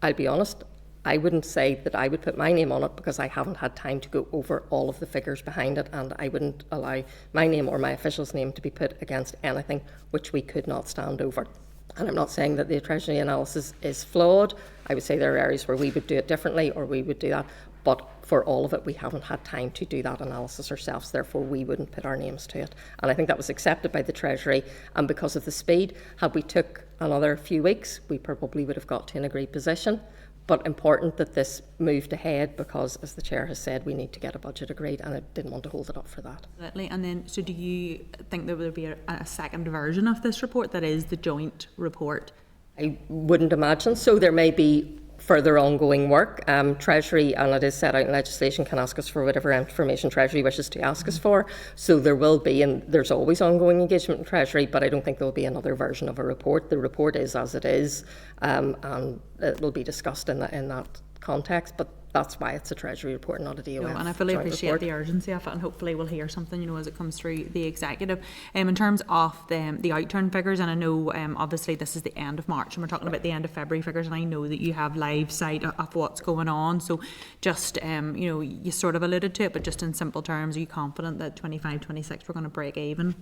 I'll be honest, I wouldn't say that I would put my name on it because I haven't had time to go over all of the figures behind it, and I wouldn't allow my name or my official's name to be put against anything which we could not stand over. And I'm not saying that the Treasury analysis is flawed. I would say there are areas where we would do it differently or we would do that. But for all of it, we haven't had time to do that analysis ourselves. Therefore, we wouldn't put our names to it. And I think that was accepted by the Treasury. And because of the speed, had we took another few weeks, we probably would have got to an agreed position. But important that this moved ahead because, as the Chair has said, we need to get a budget agreed, and I didn't want to hold it up for that. Absolutely. And then, so do you think there will be a second version of this report that is the joint report? I wouldn't imagine so. There may be further ongoing work. Treasury, and it is set out in legislation, can ask us for whatever information Treasury wishes to ask us for. So there will be, and there's always ongoing engagement in Treasury, but I don't think there will be another version of a report. The report is as it is, and it will be discussed in that context, but that's why it's a Treasury report, not a DOF. No, and I fully appreciate the urgency of it, and hopefully we'll hear something, as it comes through the Executive. In terms of the Outturn figures, and I know obviously this is the end of March, and we're talking about the end of February figures, and I know that you have live sight of what's going on. So just, you sort of alluded to it, but just in simple terms, are you confident that 25-26 we're going to break even?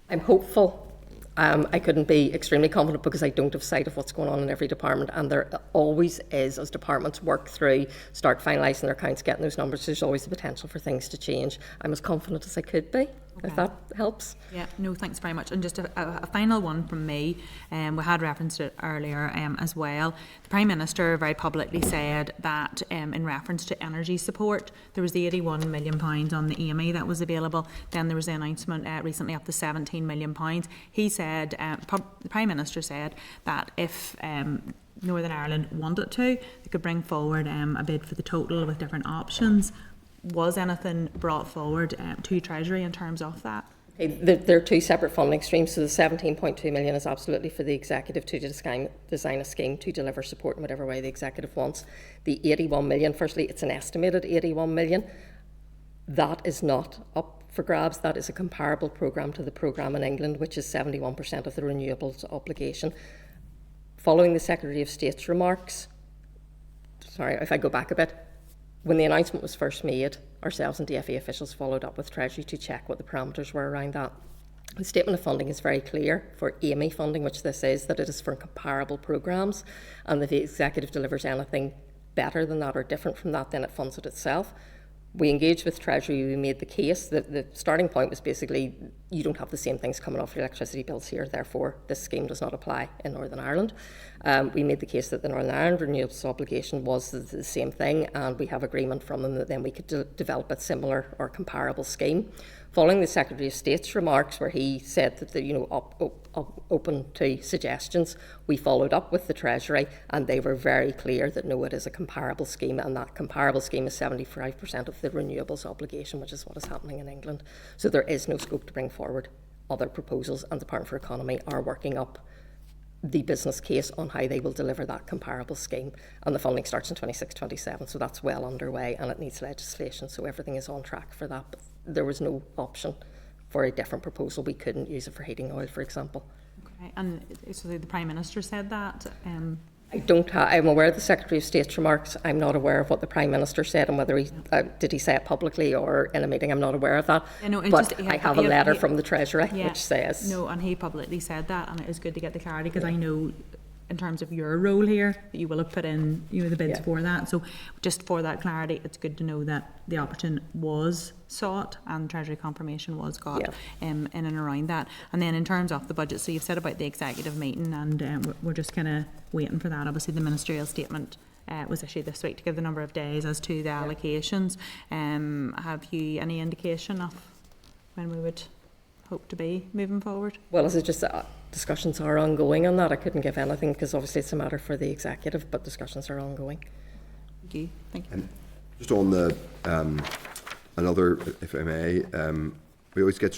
I'm hopeful. I couldn't be extremely confident because I don't have sight of what's going on in every department, and there always is, as departments work through, start finalising their accounts, getting those numbers, there's always the potential for things to change. I'm as confident as I could be, if that helps. Yeah, no, thanks very much. And just a final one from me, we had referenced it earlier as well. The Prime Minister very publicly said that in reference to energy support, there was the £81 million on the EMA that was available. Then there was the announcement recently of the £17 million. He said, the Prime Minister said that if Northern Ireland wanted to, they could bring forward a bid for the total with different options. Was anything brought forward to Treasury in terms of that? There are two separate funding streams. So the 17.2 million is absolutely for the Executive to design a scheme to deliver support in whatever way the Executive wants. The 81 million, firstly, it's an estimated 81 million. That is not up for grabs. That is a comparable programme to the programme in England, which is 71% of the renewables obligation. Following the Secretary of State's remarks, sorry, if I go back a bit, when the announcement was first made, ourselves and DFE officials followed up with Treasury to check what the parameters were around that. The statement of funding is very clear for AME funding, which this is, that it is for comparable programmes, and if the Executive delivers anything better than that or different from that, then it funds it itself. We engaged with Treasury, we made the case that the starting point was basically you don't have the same things coming off your electricity bills here, therefore this scheme does not apply in Northern Ireland. We made the case that the Northern Ireland renewables obligation was the same thing, and we have agreement from them that then we could develop a similar or comparable scheme. Following the Secretary of State's remarks where he said that open to suggestions, we followed up with the Treasury and they were very clear that no, it is a comparable scheme, and that comparable scheme is 75% of the renewables obligation, which is what is happening in England. So there is no scope to bring forward other proposals, and the Department for Economy are working up the business case on how they will deliver that comparable scheme. And the funding starts in 26-27, so that's well underway, and it needs legislation, so everything is on track for that. But there was no option for a different proposal. We couldn't use it for heating oil, for example. Okay, and so the Prime Minister said that. I'm aware of the Secretary of State's remarks. I'm not aware of what the Prime Minister said, and whether did he say it publicly or in a meeting. I'm not aware of that. But I have a letter from the Treasury which says... No, and he publicly said that, and it is good to get the clarity, because I know in terms of your role here that you will have put in the bids for that. So just for that clarity, it's good to know that the option was sought and Treasury confirmation was got in and around that. And then in terms of the budget, so you've said about the executive meeting, and we're just kind of waiting for that. Obviously the ministerial statement was issued this week to give the number of days as to the allocations. Have you any indication of when we would hope to be moving forward? Well, as it just discussions are ongoing on that. I couldn't give anything because obviously it's a matter for the executive, but discussions are ongoing. Thank you. Thank you. And just on the another, if I may, we always get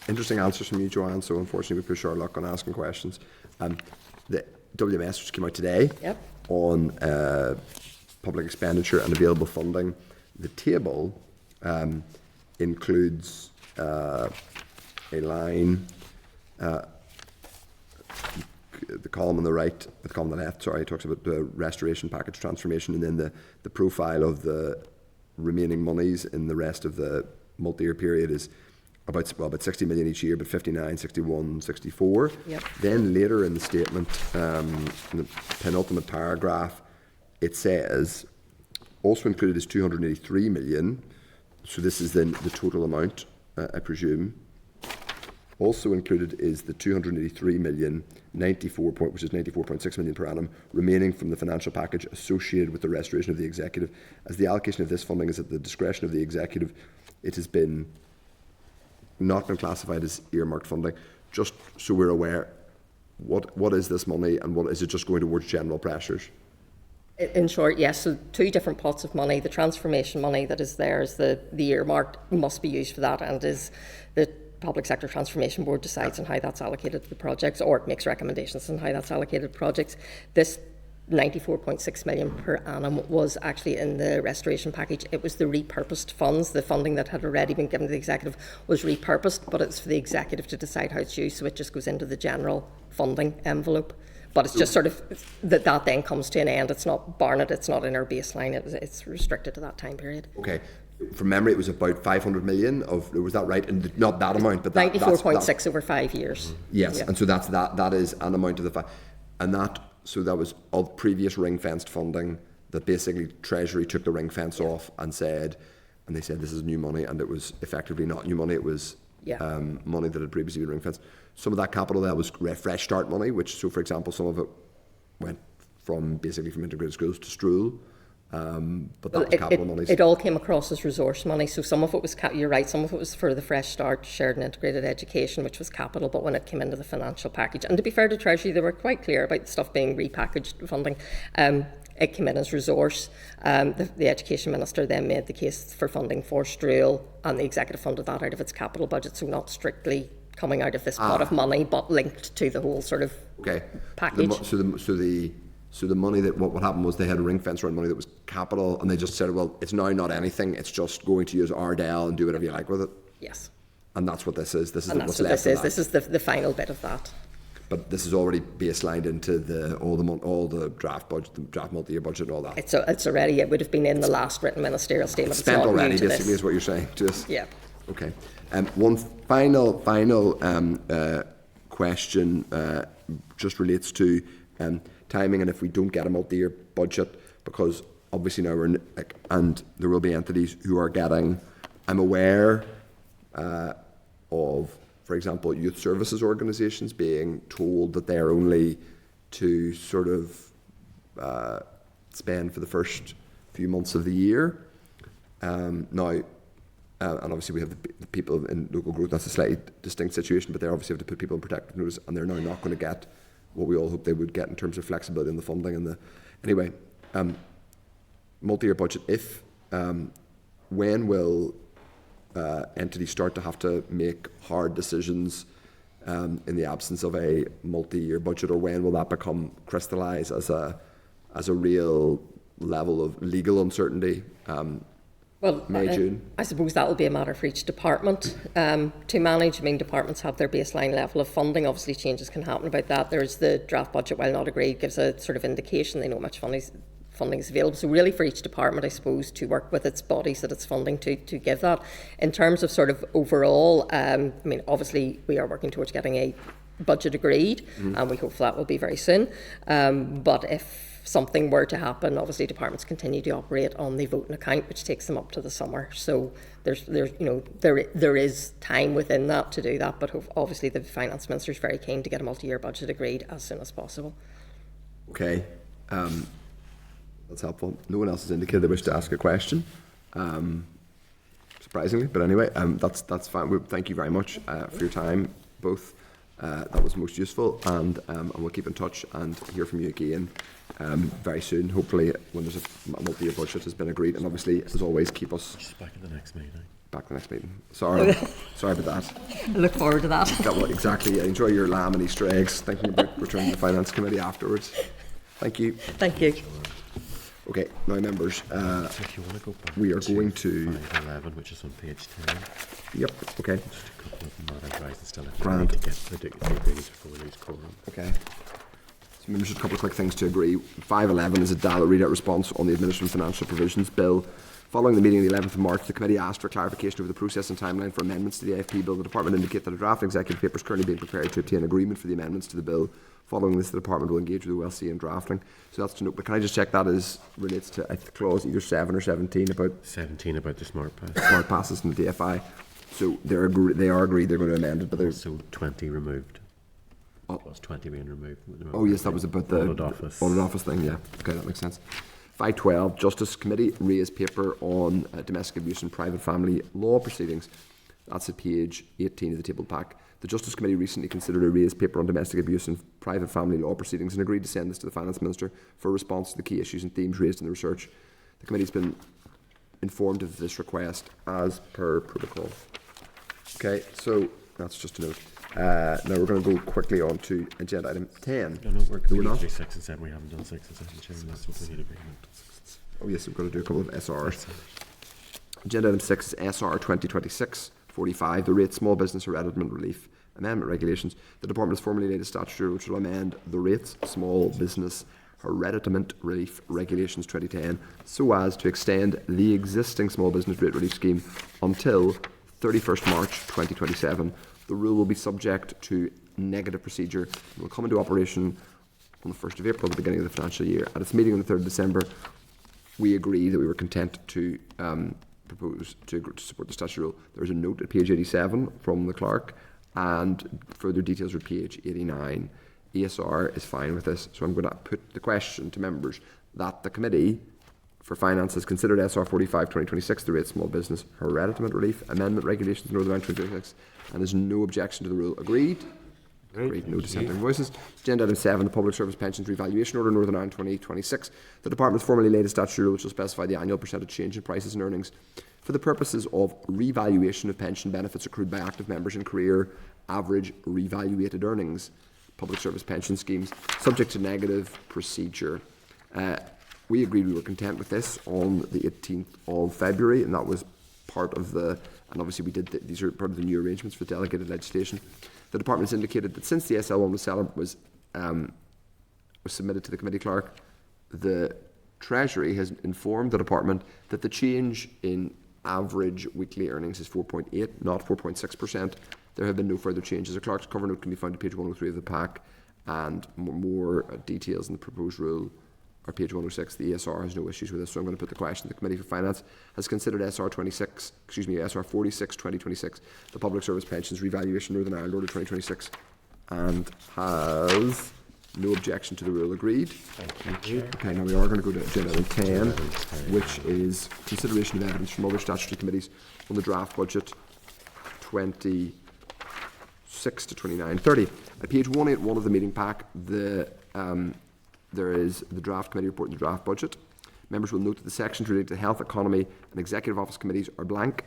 interesting answers from you, Joanne. So unfortunately, we push our luck on asking questions. The WMS, which came out today on public expenditure and available funding, the table includes a line. The column on the right, the column on the left, sorry, talks about the restoration package transformation, and then the profile of the remaining monies in the rest of the multi-year period is about 60 million each year, but 59, 61, 64. Then later in the statement, in the penultimate paragraph, it says, also included is 283 million, so this is then the total amount, I presume. Also included is the 283 million, which is 94.6 million per annum, remaining from the financial package associated with the restoration of the executive. As the allocation of this funding is at the discretion of the executive, it has not been classified as earmarked funding. Just so we're aware, what is this money, and what is it just going towards general pressures? In short, yes. So two different pots of money. The transformation money that is there is the earmarked must be used for that, and is the Public Sector Transformation Board decides on how that's allocated to the projects, or it makes recommendations on how that's allocated to projects. This 94.6 million per annum was actually in the restoration package. It was the repurposed funds. The funding that had already been given to the executive was repurposed, but it's for the executive to decide how it's used, so it just goes into the general funding envelope. But it's just sort of that then comes to an end. It's not Barnett, it's not in our baseline, it's restricted to that time period. Okay. From memory, it was about 500 million was that right? And not that amount, but 94.6 over 5 years. Yes, and so that is an amount of so that was all previous ring-fenced funding that basically Treasury took the ring fence off and they said this is new money, and it was effectively not new money, it was money that had previously been ring-fenced. Some of that capital there was fresh start money, so for example, some of it went from integrated schools to Strool. But that was capital money. It all came across as resource money. So some of it was, you're right, some of it was for the Fresh Start shared and integrated education, which was capital, but when it came into the financial package, and to be fair to Treasury, they were quite clear about the stuff being repackaged funding. It came in as resource. The Education Minister then made the case for funding for Strool, and the executive funded that out of its capital budget, so not strictly coming out of this pot of money, but linked to the whole sort of package. So the money that what happened was they had a ring fence around money that was capital, and they just said, well, it's now not anything. It's just going to use Ardell and do whatever you like with it. Yes. And that's what this is. This is what's left. This is the final bit of that. But this is already baselined into all the draft budget, the draft multi-year budget, and all that. It's already. It would have been in the last written ministerial statement. It's spent already, basically, is what you're saying. Okay. One final question just relates to timing, and if we don't get a multi-year budget, because obviously now and there will be entities who are getting, I'm aware of, for example, youth services organisations being told that they're only to sort of spend for the first few months of the year. Now, and obviously we have the people in local growth, that's a slightly distinct situation, but they obviously have to put people in protective notice, and they're now not going to get what we all hope they would get in terms of flexibility in the funding and anyway, multi-year budget. When will entities start to have to make hard decisions in the absence of a multi-year budget, or when will that become crystallise as a real level of legal uncertainty? May, June? I suppose that will be a matter for each department to manage. I mean, departments have their baseline level of funding. Obviously, changes can happen about that. There's the draft budget, while not agreed, gives a sort of indication they know how much funding is available. So really for each department, I suppose, to work with its bodies that it's funding to give that. In terms of sort of overall, I mean, obviously we are working towards getting a budget agreed, and we hope that will be very soon. But if something were to happen, obviously departments continue to operate on the voting account, which takes them up to the summer. So there is time within that to do that, but obviously the Finance Minister is very keen to get a multi-year budget agreed as soon as possible. Okay, that's helpful. No one else has indicated they wish to ask a question, surprisingly, but anyway, that's fine. Thank you very much for your time, both. That was most useful, and we'll keep in touch and hear from you again very soon, hopefully when there's a multi-year budget has been agreed. And obviously, as always, keep us just back at the next meeting. Back at the next meeting. Sorry about that. I look forward to that. Exactly. Enjoy your lamb and Easter eggs, thinking about returning to the Finance Committee afterwards. Thank you. Thank you. Okay, now members, so if you want to go back we are going to 511, which is on page 10. Yep, okay. Just a couple of them that arise and still have Grand. to get the agreements before we lose quorum. Okay. So members, just a couple of quick things to agree. 511 is a readout response on the Administrative Financial Provisions Bill. Following the meeting on the 11th of March, the committee asked for clarification over the process and timeline for amendments to the AFP bill. The department indicated that a draft executive paper is currently being prepared to obtain agreement for the amendments to the bill. Following this, the department will engage with the OLC in drafting. So that's to note. But can I just check that relates to clause either 7 or 17 about 17 about the smart passes in the DFI. So they are agreed they're going to amend it, but there's so 20 removed. Plus 20 being removed. Oh yes, that was about the audit office thing. Yeah, okay, that makes sense. 512, Justice Committee raised paper on domestic abuse and private family law proceedings. That's at page 18 of the table pack. The Justice Committee recently considered a raised paper on domestic abuse and private family law proceedings and agreed to send this to the Finance Minister for a response to the key issues and themes raised in the research. The Committee's been informed of this request as per protocol. Okay, so that's just a note. Now we're going to go quickly on to agenda item 10. No, we're not. 6 and 7. We haven't done 6 and 7, Chairman. That's what we need agreement. Oh yes, we've got to do a couple of SRs. Agenda item 6 is SR 2026-45, the Rate Small Business Hereditament Relief Amendment Regulations. The Department has formally laid a statutory which will amend the Rates Small Business Hereditament Relief Regulations 2010 so as to extend the existing small business rate relief scheme until 31st March 2027. The rule will be subject to negative procedure and will come into operation on the 1st of April, the beginning of the financial year. At its meeting on the 3rd of December, we agreed that we were content to propose to support the statutory rule. There is a note at page 87 from the clerk, and further details are page 89. ESR is fine with this, so I'm going to put the question to members that the Committee for Finance has considered SR 45/2026, the Rate Small Business Hereditament Relief Amendment Regulations Northern Ireland 2026, and there's no objection to the rule. Agreed? Agreed. No dissenting voices. Agenda item 7, the Public Service Pensions Revaluation Order Northern Ireland 2026. The Department has formally laid a statutory rule which will specify the annual percentage change in prices and earnings for the purposes of revaluation of pension benefits accrued by active members in career average revaluated earnings, public service pension schemes, subject to negative procedure. We agreed we were content with this on the 18th of February, and that was part of the, and obviously we did, these are part of the new arrangements for delegated legislation. The Department has indicated that since the SL1 was submitted to the committee clerk, the Treasury has informed the Department that the change in average weekly earnings is 4.8, not 4.6%. There have been no further changes. A clerk's cover note can be found at page 103 of the pack, and more details in the proposed rule are page 106. The ESR has no issues with this, so I'm going to put the question. The Committee for Finance has considered SR 46/2026, the Public Service Pensions Revaluation Northern Ireland Order 2026, and has no objection to the rule. Agreed? Thank you. Okay, now we are going to go to agenda item 10, which is consideration of evidence from other statutory committees on the draft budget 26 to 29/30. At page 181 of the meeting pack, there is the draft committee report and the draft budget. Members will note that the sections related to health, economy and executive office committees are blank.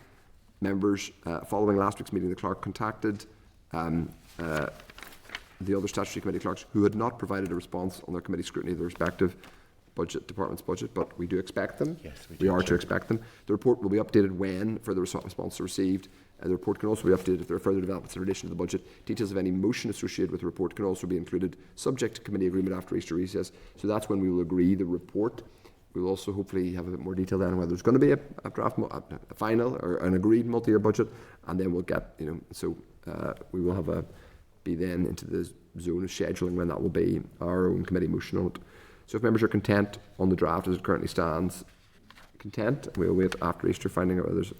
Members, following last week's meeting, the clerk contacted the other statutory committee clerks who had not provided a response on their committee scrutiny of the respective department's budget, but we do expect them. Yes, we are to expect them. The report will be updated when further response are received. The report can also be updated if there are further developments in relation to the budget. Details of any motion associated with the report can also be included, subject to committee agreement after Easter recess. So that's when we will agree the report. We will also hopefully have a bit more detail then on whether there's going to be a draft, a final or an agreed multi-year budget, and then we'll get, we will have be then into the zone of scheduling when that will be our own committee motion on it. So if members are content on the draft as it currently stands, we'll wait after Easter finding out whether there's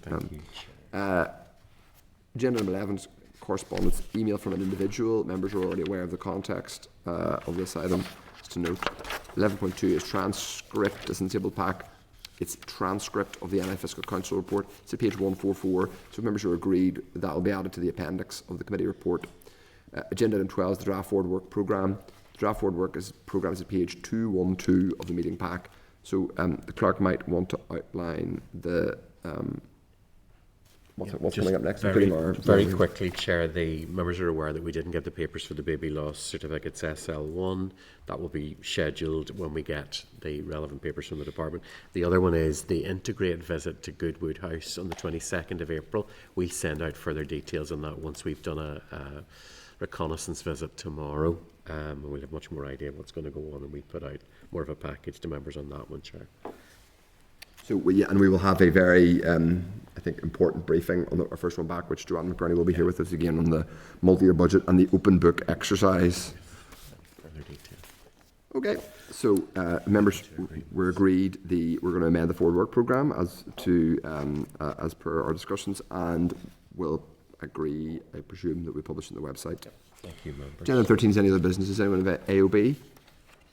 agenda number 11 is correspondence, email from an individual. Members are already aware of the context of this item. Just to note, 11.2 is transcript. It's in the table pack. It's transcript of the NI Fiscal Council report. It's at page 144. So if members are agreed, that will be added to the appendix of the committee report. Agenda item 12 is the draft forward work programme. The draft forward work programme is at page 212 of the meeting pack. So the clerk might want to outline the what's coming up next. Very quickly, Chair, the members are aware that we didn't get the papers for the baby loss certificates SL1. That will be scheduled when we get the relevant papers from the department. The other one is the integrated visit to Goodwood House on the 22nd of April. We'll send out further details on that once we've done a reconnaissance visit tomorrow. And we'll have much more idea of what's going to go on, and we put out more of a package to members on that one, Chair. So we will have a very, I think, important briefing on our first one back, which Joanne McBurney will be here with us again on the multi-year budget and the open book exercise. Further detail. Okay, so members, we're agreed we're going to amend the forward work programme as per our discussions, and we'll agree, I presume, that we publish on the website. Thank you, members. Agenda 13 is any other businesses. Anyone have AOB?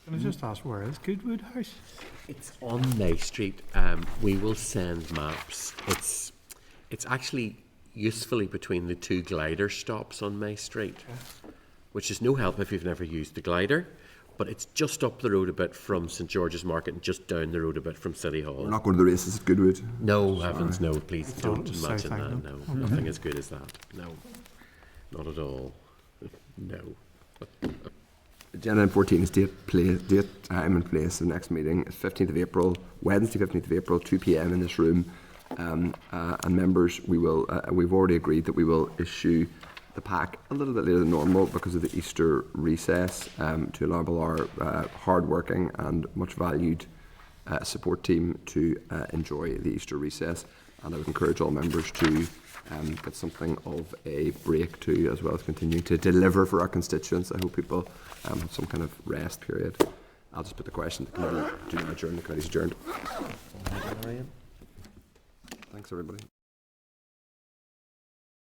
Can I just ask, where is Goodwood House? It's on May Street. We will send maps. It's actually usefully between the two glider stops on May Street, which is no help if you've never used the glider, but it's just up the road a bit from St George's Market and just down the road a bit from City Hall. We're not going to the races at Goodwood. No, heavens, no, please don't imagine that. No, nothing as good as that. No, not at all. No. Agenda 14 is date, time and place of the next meeting. It's 15th of April, Wednesday 15th of April, 2 p.m. in this room. And members, we've already agreed that we will issue the pack a little bit later than normal because of the Easter recess to allow our hard-working and much valued support team to enjoy the Easter recess. And I would encourage all members to get something of a break too, as well as continuing to deliver for our constituents. I hope people have some kind of rest period. I'll just put the question to the committee. Do not adjourn. The committee's adjourned. Thanks, everybody.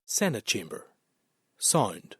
Senate Chamber. Sound.